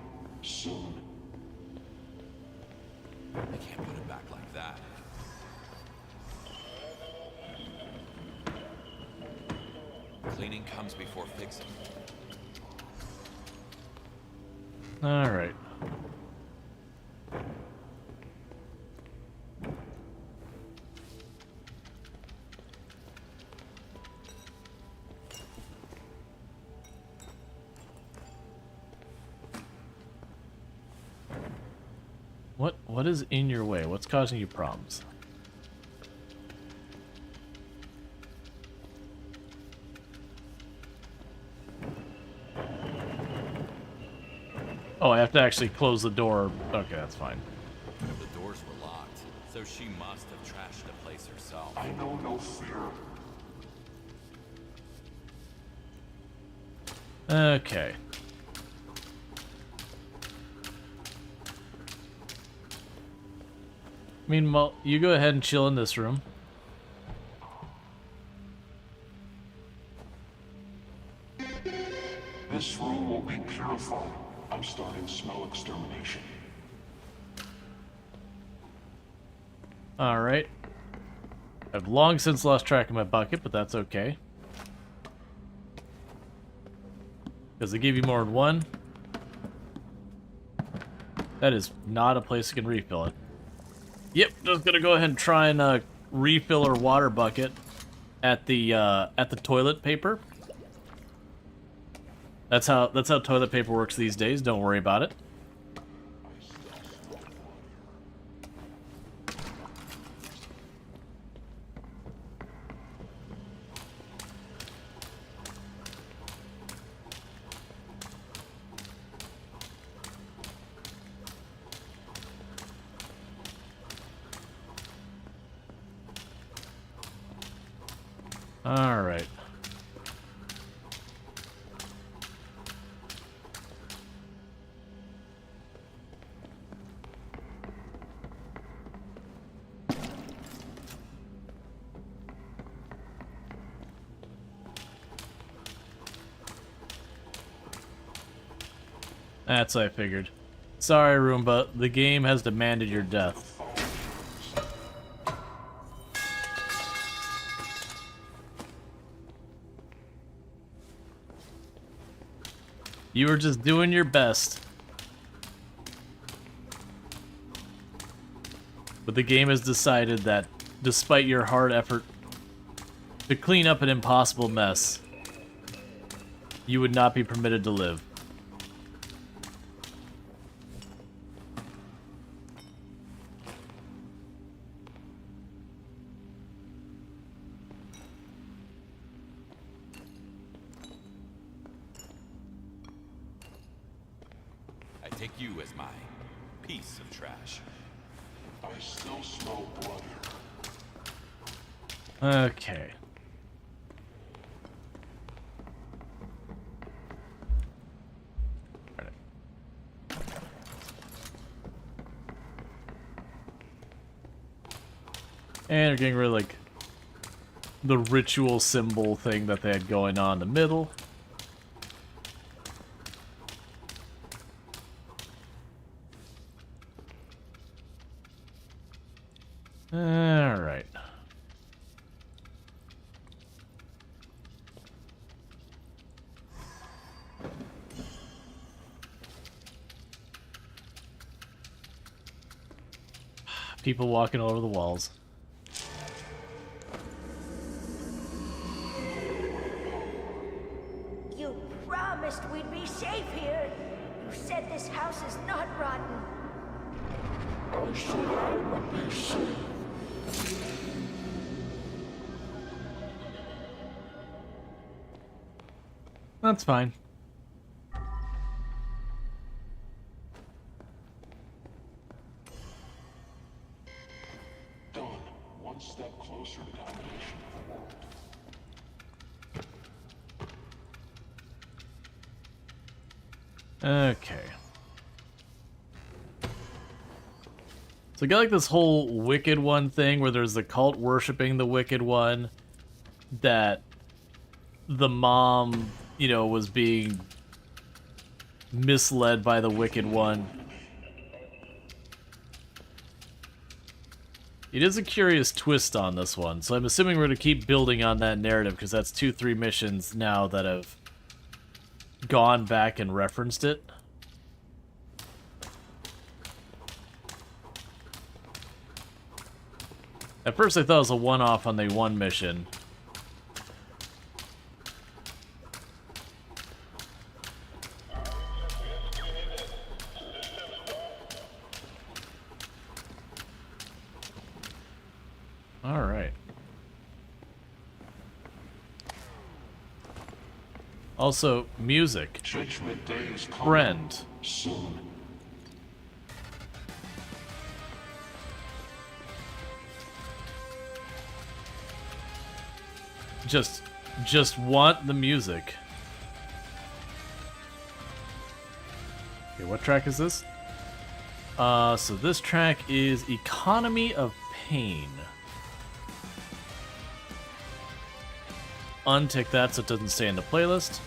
E: soon.
B: I can't put it back like that. Cleaning comes before fixing.
A: All right. What is in your way? What's causing you problems? Oh, I have to actually close the door. Okay, that's fine.
B: The doors were locked, so she must have trashed the place herself.
E: I know no fear.
A: Okay. Meanwhile, you go ahead and chill in this room.
E: This room will be purified. I'm starting smell extermination.
A: Alright. I've long since lost track of my bucket, but that's okay. Because they give you more than one. That is not a place you can refill it. Yep, just gonna go ahead and try and refill our water bucket at the toilet paper. That's how toilet paper works these days. Don't worry about it. All right. That's what I figured. Sorry, Roomba. The game has demanded your death. You were just doing your best. But the game has decided that, despite your hard effort to clean up an impossible mess, you would not be permitted to live.
B: I take you as my piece of trash.
E: I still smell blood.
A: Okay. Alright. And we're getting rid of, like, the ritual symbol thing that they had going on in the middle. Alright. People walking all over the walls.
K: You promised we'd be safe here. You said this house is not rotten.
E: I said I would be safe.
A: That's fine.
E: Done. One step closer to domination of the world.
A: Okay. So I got like this whole Wicked One thing where there's the cult worshipping the Wicked One, that the mom, you know, was being misled by the Wicked One. It is a curious twist on this one, so I'm assuming we're going to keep building on that narrative, because that's 2-3 missions now that have gone back and referenced it. At first I thought it was a one-off on the one mission. Alright. Also, music.
E: Judgment Day is coming.
A: Friend.
E: Soon.
A: Just want the music. Okay, what track is this? So this track is Economy of Pain. Untick that so it doesn't stay in the playlist.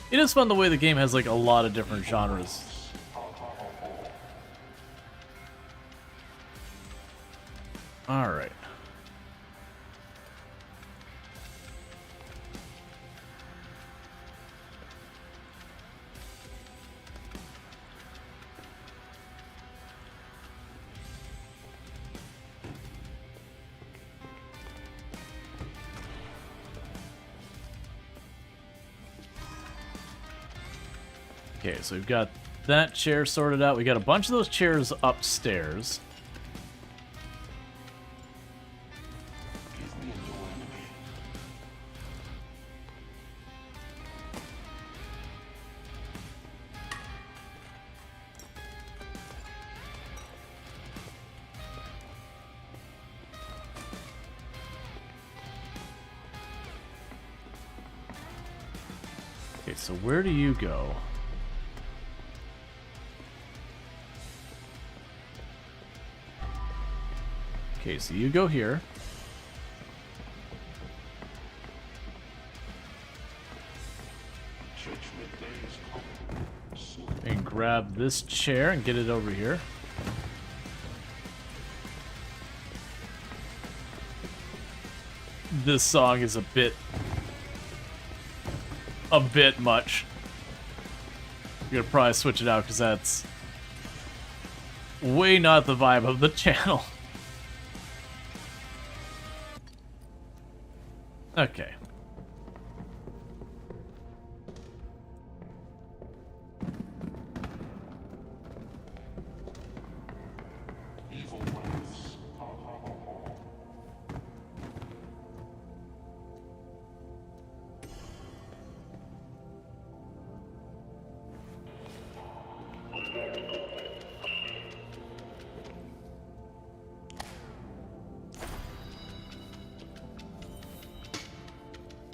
A: It is fun the way the game has like a lot of different genres. Okay, so we've got that chair sorted out. We got a bunch of those chairs upstairs. Okay, so where do you go? Okay, so you go here. And grab this chair and get it over here. This song is a bit much. I'm gonna probably switch it out because that's way not the vibe of the channel. Okay.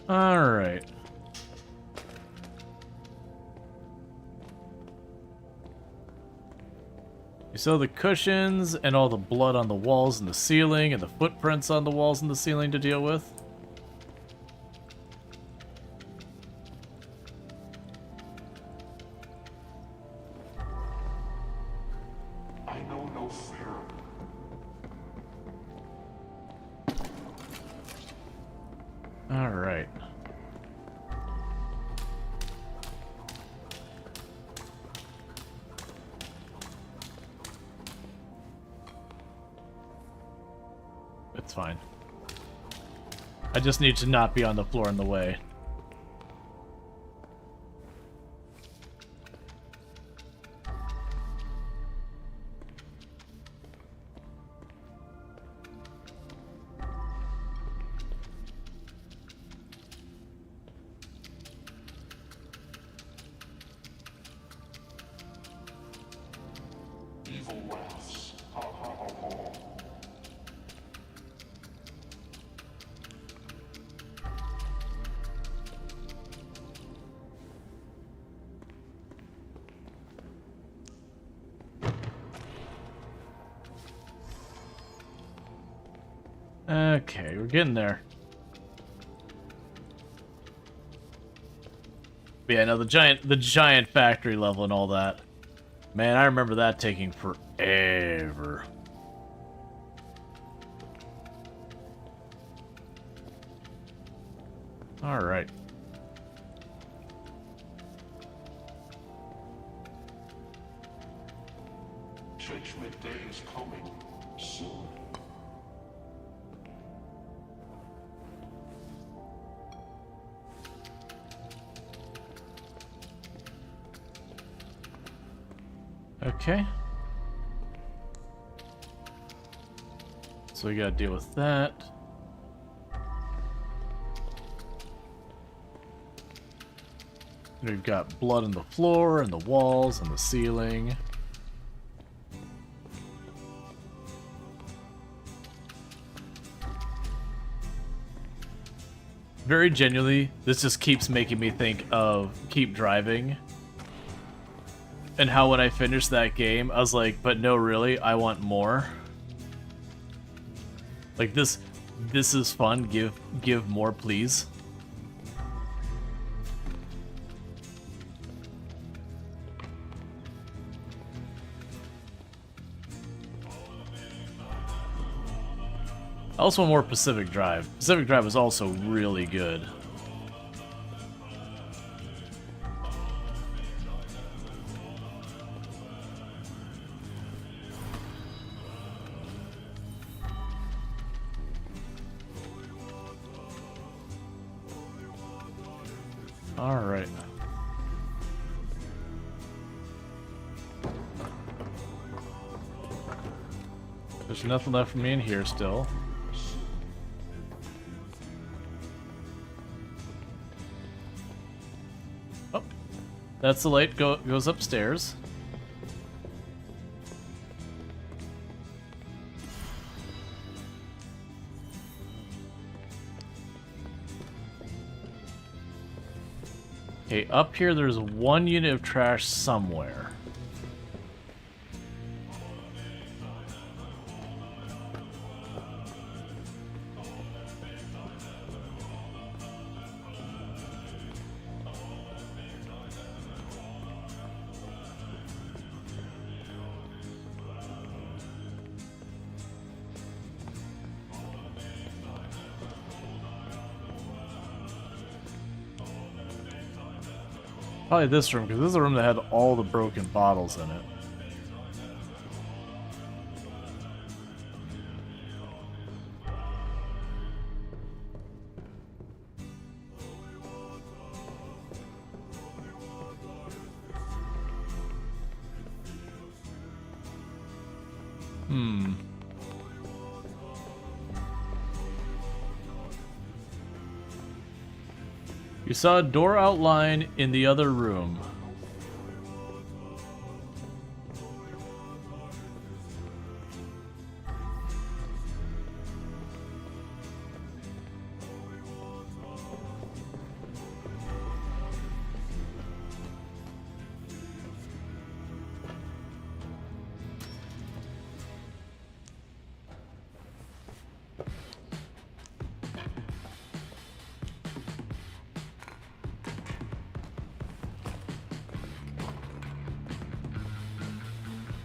A: All right. You saw the cushions and all the blood on the walls and the ceiling and the footprints on the walls and the ceiling to deal with.
E: I know no fear.
A: All right. It's fine. I just need to not be on the floor in the way.
E: Evil laughs. Ha ha ha ha.
A: Okay, we're getting there. But yeah, no, the giant factory level and all that. Man, I remember that taking forever. All right.
E: Judgment Day is coming soon.
A: Okay. So we gotta deal with that. And we've got blood on the floor and the walls and the ceiling. Very genuinely, this just keeps making me think of Keep Driving. And how when I finished that game, I was like, but no, really, I want more. Like, this is fun, give more, please. I also want more Pacific Drive. Pacific Drive was also really good. All right. There's nothing left for me in here still. Oh, that's the light goes upstairs. Okay, up here there's one unit of trash somewhere. Probably this room, because this is the room that had all the broken bottles in it. You saw a door outline in the other room.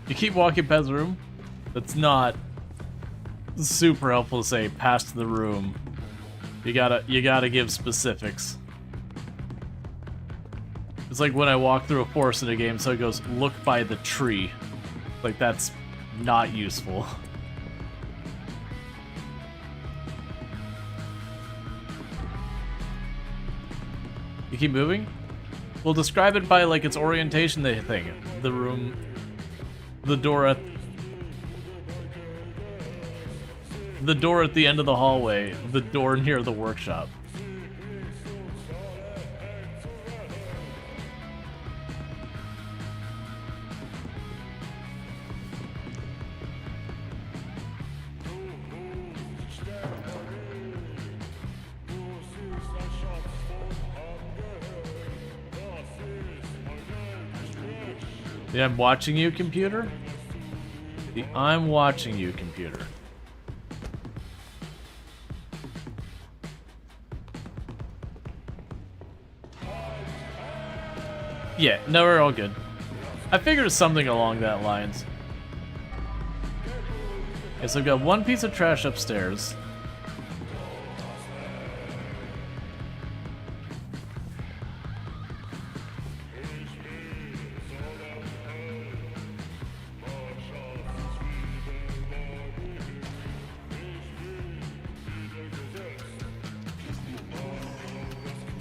A: You keep walking past the room. That's not super helpful to say past the room. You gotta give specifics. It's like when I walk through a forest in a game, so it goes, look by the tree. Like, that's not useful. You keep moving? We'll describe it by, like, its orientation thing. The room... The door at the end of the hallway, the door near the workshop. Yeah, I'm watching you, computer? The I'm watching you, computer. Yeah, no, we're all good. I figured it's something along that lines. Okay, so I've got one piece of trash upstairs.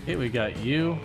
A: Okay, we got you.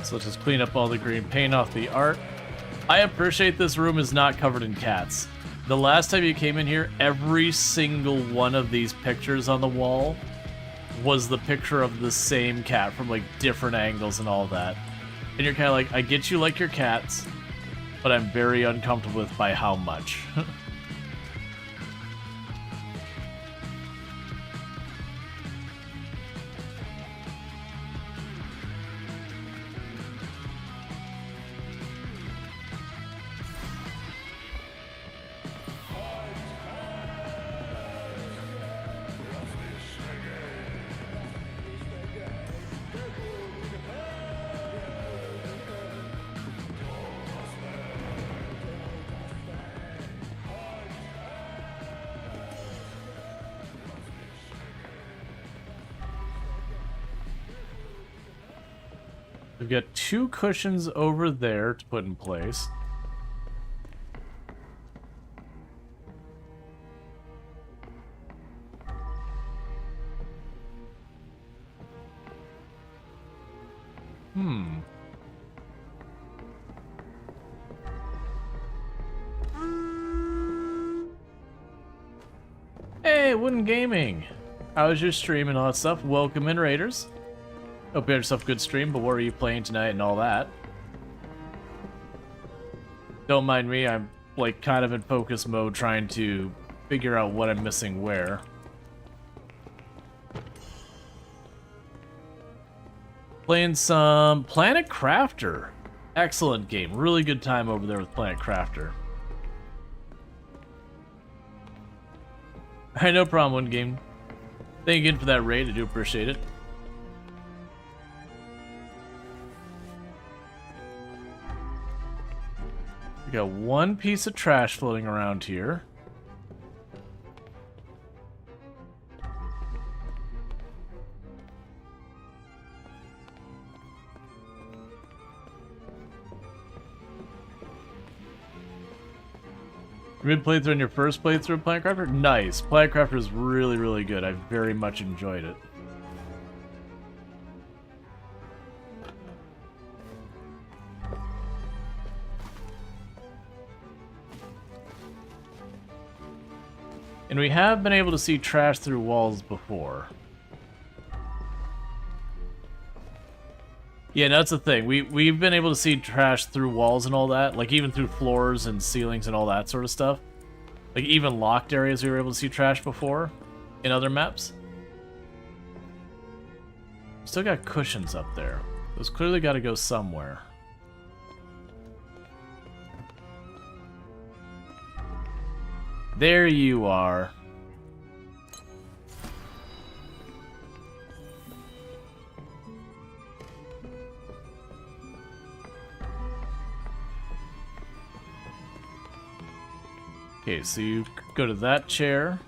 A: So let's just clean up all the green paint off the art. I appreciate this room is not covered in cats. The last time you came in here, every single one of these pictures on the wall was the picture of the same cat from like different angles and all that. And you're kind of like, I get you like your cats, but I'm very uncomfortable with by how much. We've got 2 cushions over there to put in place. Hey, Wooden Gaming! How was your stream and all that stuff? Welcome in, Raiders. Hope you had yourself a good stream, but what are you playing tonight and all that? Don't mind me, I'm like kind of in focus mode trying to figure out what I'm missing where. Playing some Planet Crafter. Excellent game. Really good time over there with Planet Crafter. Alright, no problem, One Game. Thank you again for that raid. I do appreciate it. We got 1 piece of trash floating around here. Mid playthrough on your first playthrough of Planet Crafter? Nice. Planet Crafter is really, really good. I very much enjoyed it. And we have been able to see trash through walls before. Yeah, that's the thing. We've been able to see trash through walls and all that, like even through floors and ceilings and all that sort of stuff. Like even locked areas we were able to see trash before in other maps. Still got cushions up there. Those clearly got to go somewhere. There you are. Okay, so you go to that chair.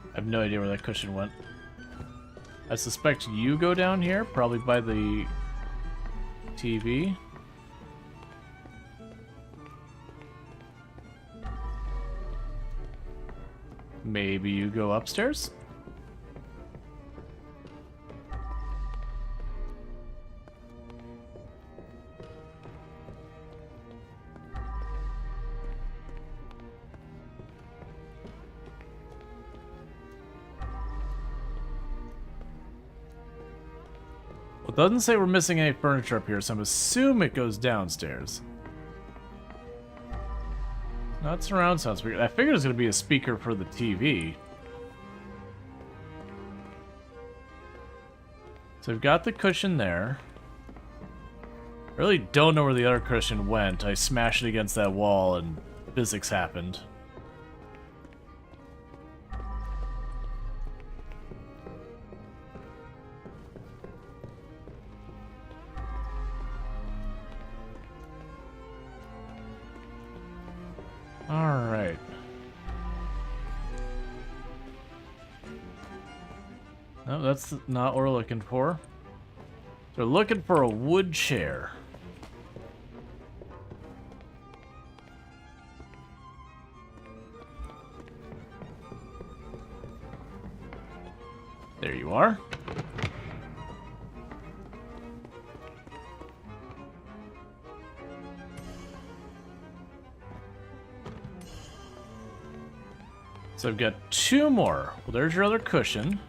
A: I have no idea where that cushion went. I suspect you go down here, probably by the TV. Maybe you go upstairs? Well, it doesn't say we're missing any furniture up here, so I'm assuming it goes downstairs. Not surround sound speaker. I figured it was going to be a speaker for the TV. So we've got the cushion there. I really don't know where the other cushion went. I smashed it against that wall and physics happened. Alright. No, that's not what we're looking for. They're looking for a wood chair. There you are. So I've got 2 more. Well, there's your other cushion.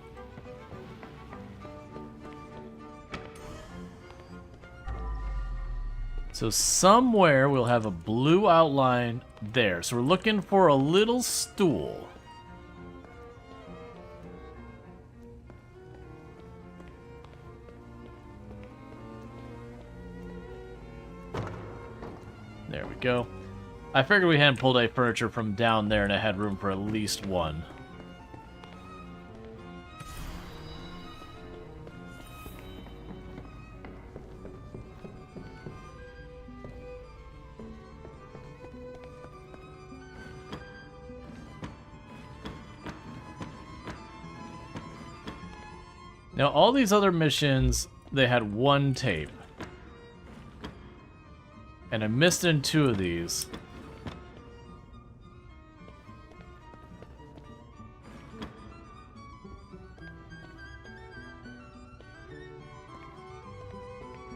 A: So somewhere we'll have a blue outline there. So we're looking for a little stool. There we go. I figured we hadn't pulled any furniture from down there and I had room for at least 1. Now, all these other missions, they had one tape. And I missed in 2 of these.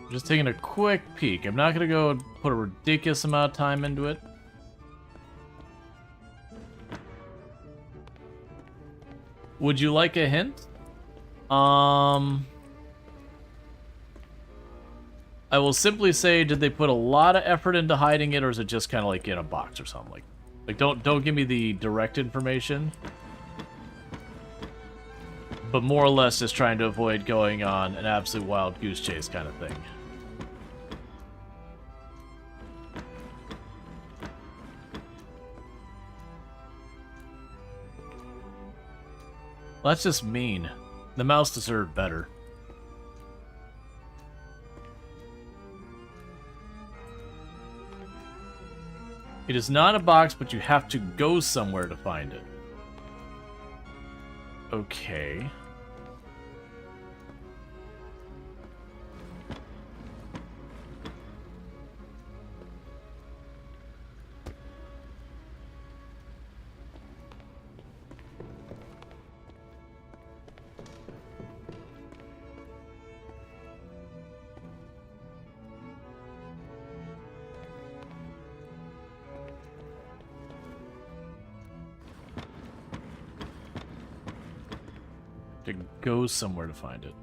A: Just taking a quick peek. I'm not going to go and put a ridiculous amount of time into it. Would you like a hint? I will simply say, did they put a lot of effort into hiding it, or is it just kind of like in a box or something? Like don't give me the direct information. But more or less just trying to avoid going on an absolute wild goose chase kind of thing. Well, that's just mean. The mouse deserved better. It is not a box, but you have to go somewhere to find it. Okay. To go somewhere to find it.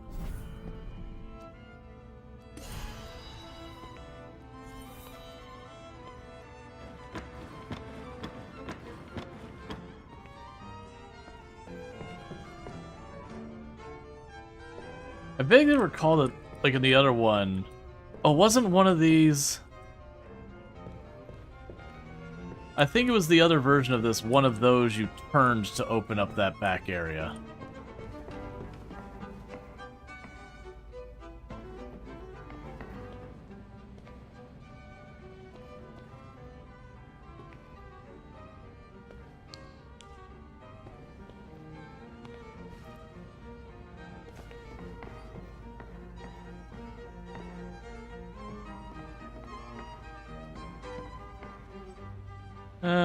A: I vaguely recall that, like in the other one, oh, wasn't one of these... I think it was the other version of this, one of those you turned to open up that back area.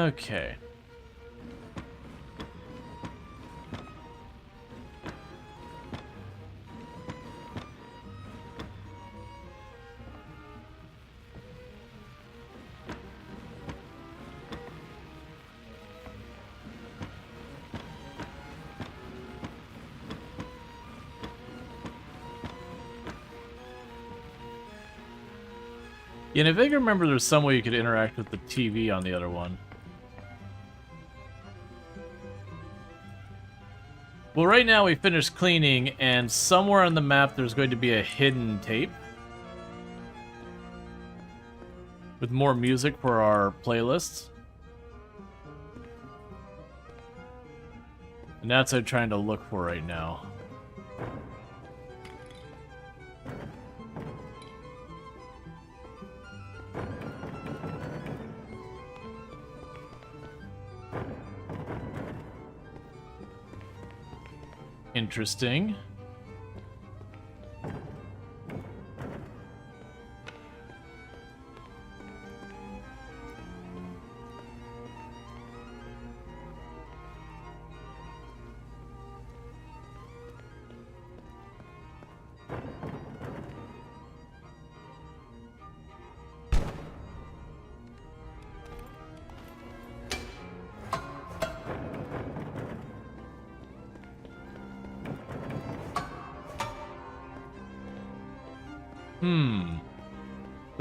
A: Okay. Yeah, and I vaguely remember there's some way you could interact with the TV on the other one. Well, right now we finished cleaning, and somewhere on the map there's going to be a hidden tape with more music for our playlists. And that's what I'm trying to look for right now. Interesting.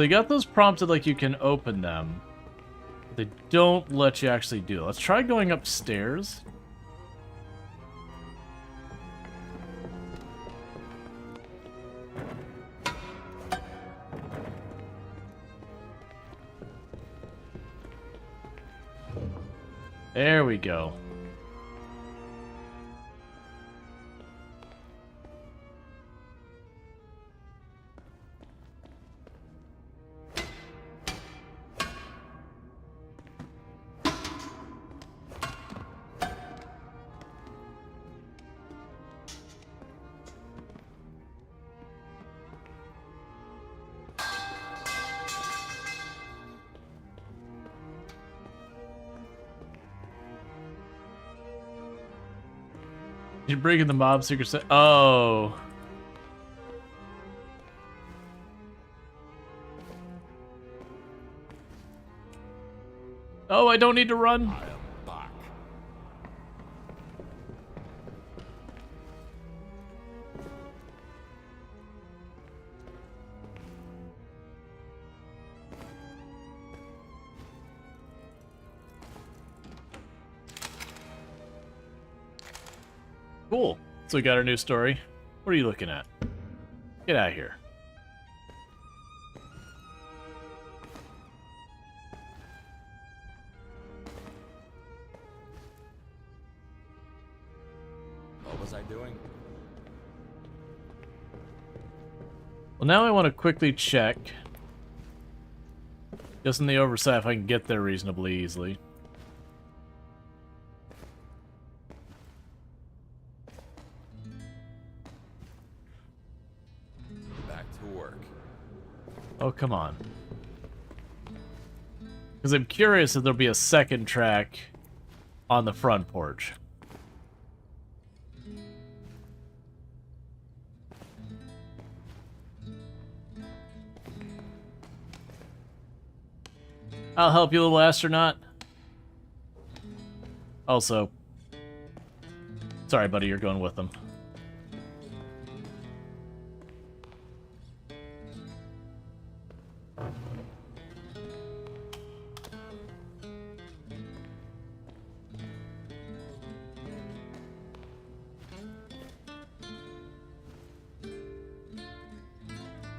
A: They got those prompted like you can open them. But they don't let you actually do it. Let's try going upstairs. There we go. You're breaking the mob secret set. Oh. Oh, I don't need to run.
B: I am back.
A: Cool. So we got our new story. What are you looking at? Get out of here.
B: What was I doing?
A: Well, now I want to quickly check, just in the oversight, if I can get there reasonably easily.
B: Back to work.
A: Oh, come on. Because I'm curious if there'll be a second track on the front porch. I'll help you, little astronaut. Also, sorry, buddy, you're going with them.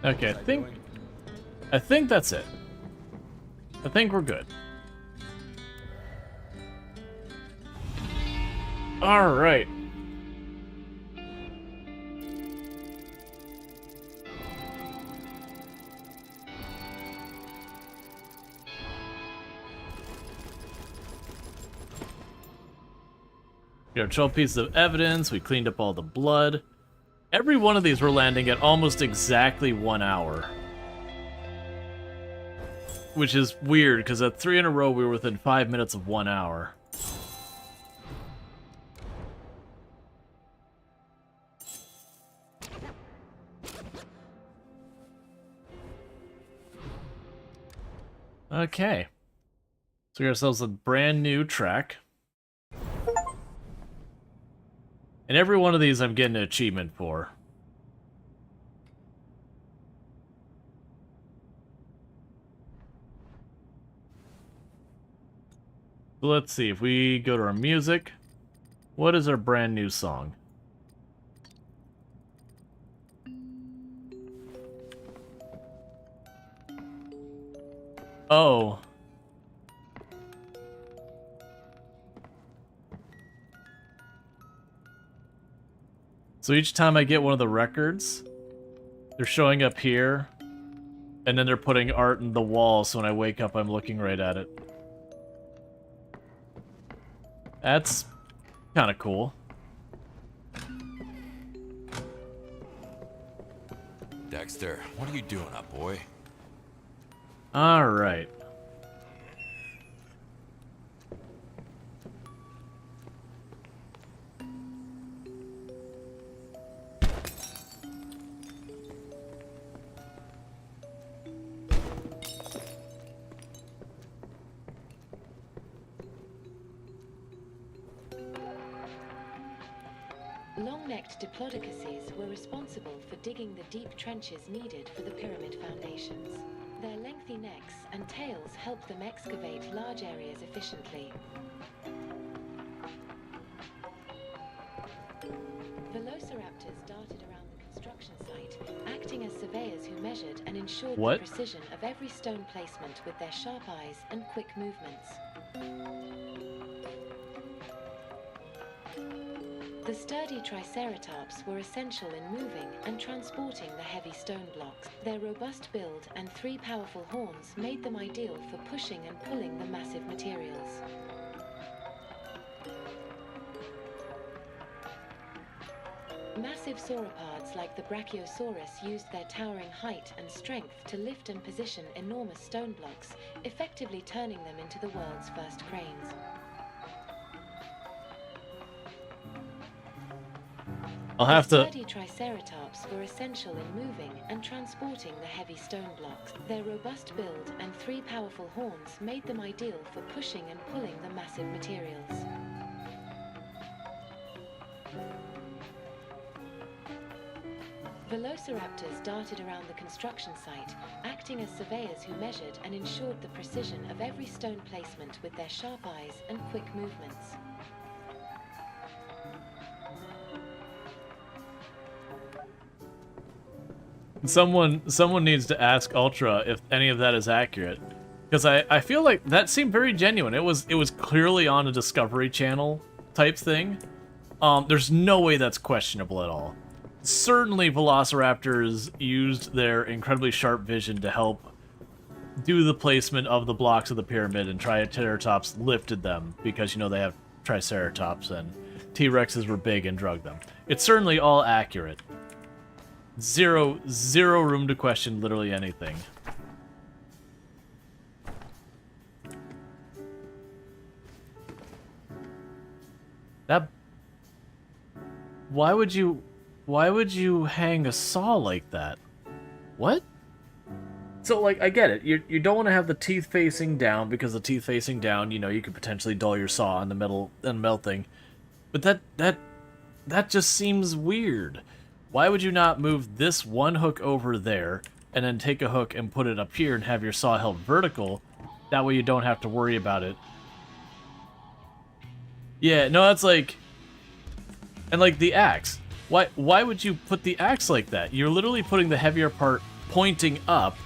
A: Okay, I think that's it. I think we're good. All right. We got 12 pieces of evidence. We cleaned up all the blood. Every one of these we're landing at almost exactly 1 hour. Which is weird, because at 3 in a row, we were within 5 minutes of 1 hour. Okay. So we got ourselves a brand new track. And every one of these I'm getting an achievement for. So let's see, if we go to our music, what is our brand new song? Oh. So each time I get one of the records, they're showing up here, and then they're putting art in the wall, so when I wake up, I'm looking right at it. That's kind of cool.
B: Dexter, what are you doing up, boy?
A: All right.
L: Long-necked diplodocuses were responsible for digging the deep trenches needed for the pyramid foundations. Their lengthy necks and tails help them excavate large areas efficiently. Velociraptors darted around the construction site, acting as surveyors who measured and ensured the precision of every stone placement with their sharp eyes and quick movements. The sturdy Triceratops were essential in moving and transporting the heavy stone blocks. Their robust build and 3 powerful horns made them ideal for pushing and pulling the massive materials. Massive sauropods like the Brachiosaurus used their towering height and strength to lift and position enormous stone blocks, effectively turning them into the world's first cranes.
A: I'll have to...
L: Sturdy triceratops were essential in moving and transporting the heavy stone blocks. Their robust build and 3 powerful horns made them ideal for pushing and pulling the massive materials. Velociraptors darted around the construction site, acting as surveyors who measured and ensured the precision of every stone placement with their sharp eyes and quick movements.
A: Someone needs to ask Ultra if any of that is accurate, because I feel like that seemed very genuine. It was clearly on a Discovery Channel type thing. There's no way that's questionable at all. Certainly Velociraptors used their incredibly sharp vision to help do the placement of the blocks of the pyramid, and Triceratops lifted them because, you know, they have Triceratops and T-Rexes were big and drug them. It's certainly all accurate. Zero room to question literally anything. That... Why would you hang a saw like that? What? So, like, I get it. You don't want to have the teeth facing down, because the teeth facing down, you know, you could potentially dull your saw in the middle and melting. But that just seems weird. Why would you not move this one hook over there, and then take a hook and put it up here and have your saw held vertical? That way you don't have to worry about it. Yeah, no, that's like... And like the axe. Why would you put the axe like that? You're literally putting the heavier part pointing up,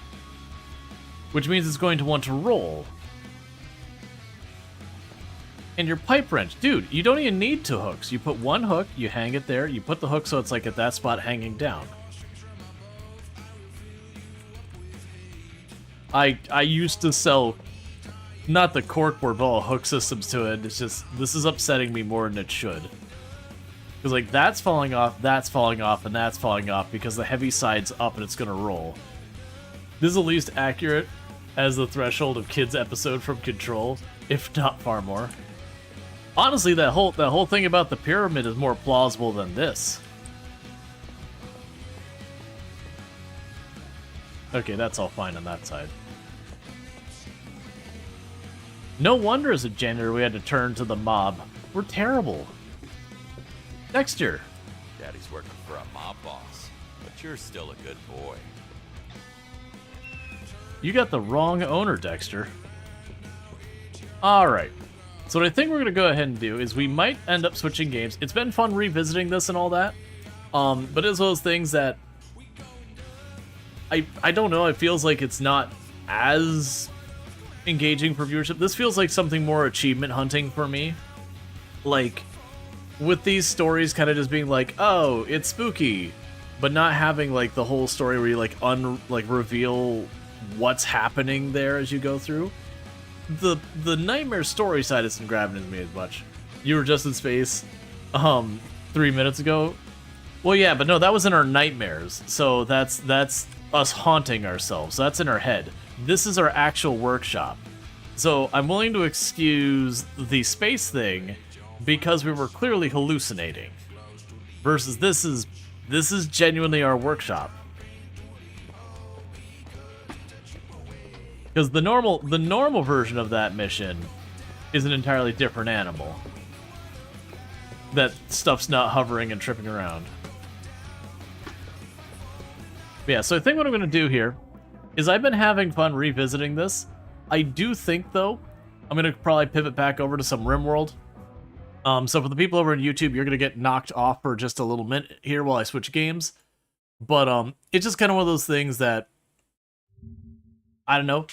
A: which means it's going to want to roll. And your pipe wrench, dude, you don't even need 2 hooks. You put 1 hook, you hang it there, you put the hook so it's like at that spot hanging down. I used to sell, not the corkboard, but all hook systems to it. It's just, this is upsetting me more than it should. Because, like, that's falling off, and that's falling off because the heavy side's up and it's gonna roll. This is at least accurate as the Threshold of Kids episode from Control, if not far more. Honestly, that whole thing about the pyramid is more plausible than this. Okay, that's all fine on that side. No wonder as a janitor we had to turn to the mob. We're terrible. Dexter.
B: Daddy's working for a mob boss, but you're still a good boy.
A: You got the wrong owner, Dexter. Alright. So what I think we're going to go ahead and do is we might end up switching games. It's been fun revisiting this and all that. But it's one of those things that... I don't know, it feels like it's not as engaging for viewership. This feels like something more achievement hunting for me. Like, with these stories kind of just being like, oh, it's spooky, but not having like the whole story where you like reveal what's happening there as you go through. The nightmare story side isn't grabbing at me as much. You were just in space 3 minutes ago. Well, yeah, but no, that was in our nightmares. So that's us haunting ourselves. That's in our head. This is our actual workshop. So I'm willing to excuse the space thing because we were clearly hallucinating. Versus this is genuinely our workshop. Because the normal version of that mission is an entirely different animal. That stuff's not hovering and tripping around. But yeah, so I think what I'm going to do here is I've been having fun revisiting this. I do think, though, I'm going to probably pivot back over to some RimWorld. So for the people over on YouTube, you're going to get knocked off for just a little minute here while I switch games. But it's just kind of one of those things that, I don't know,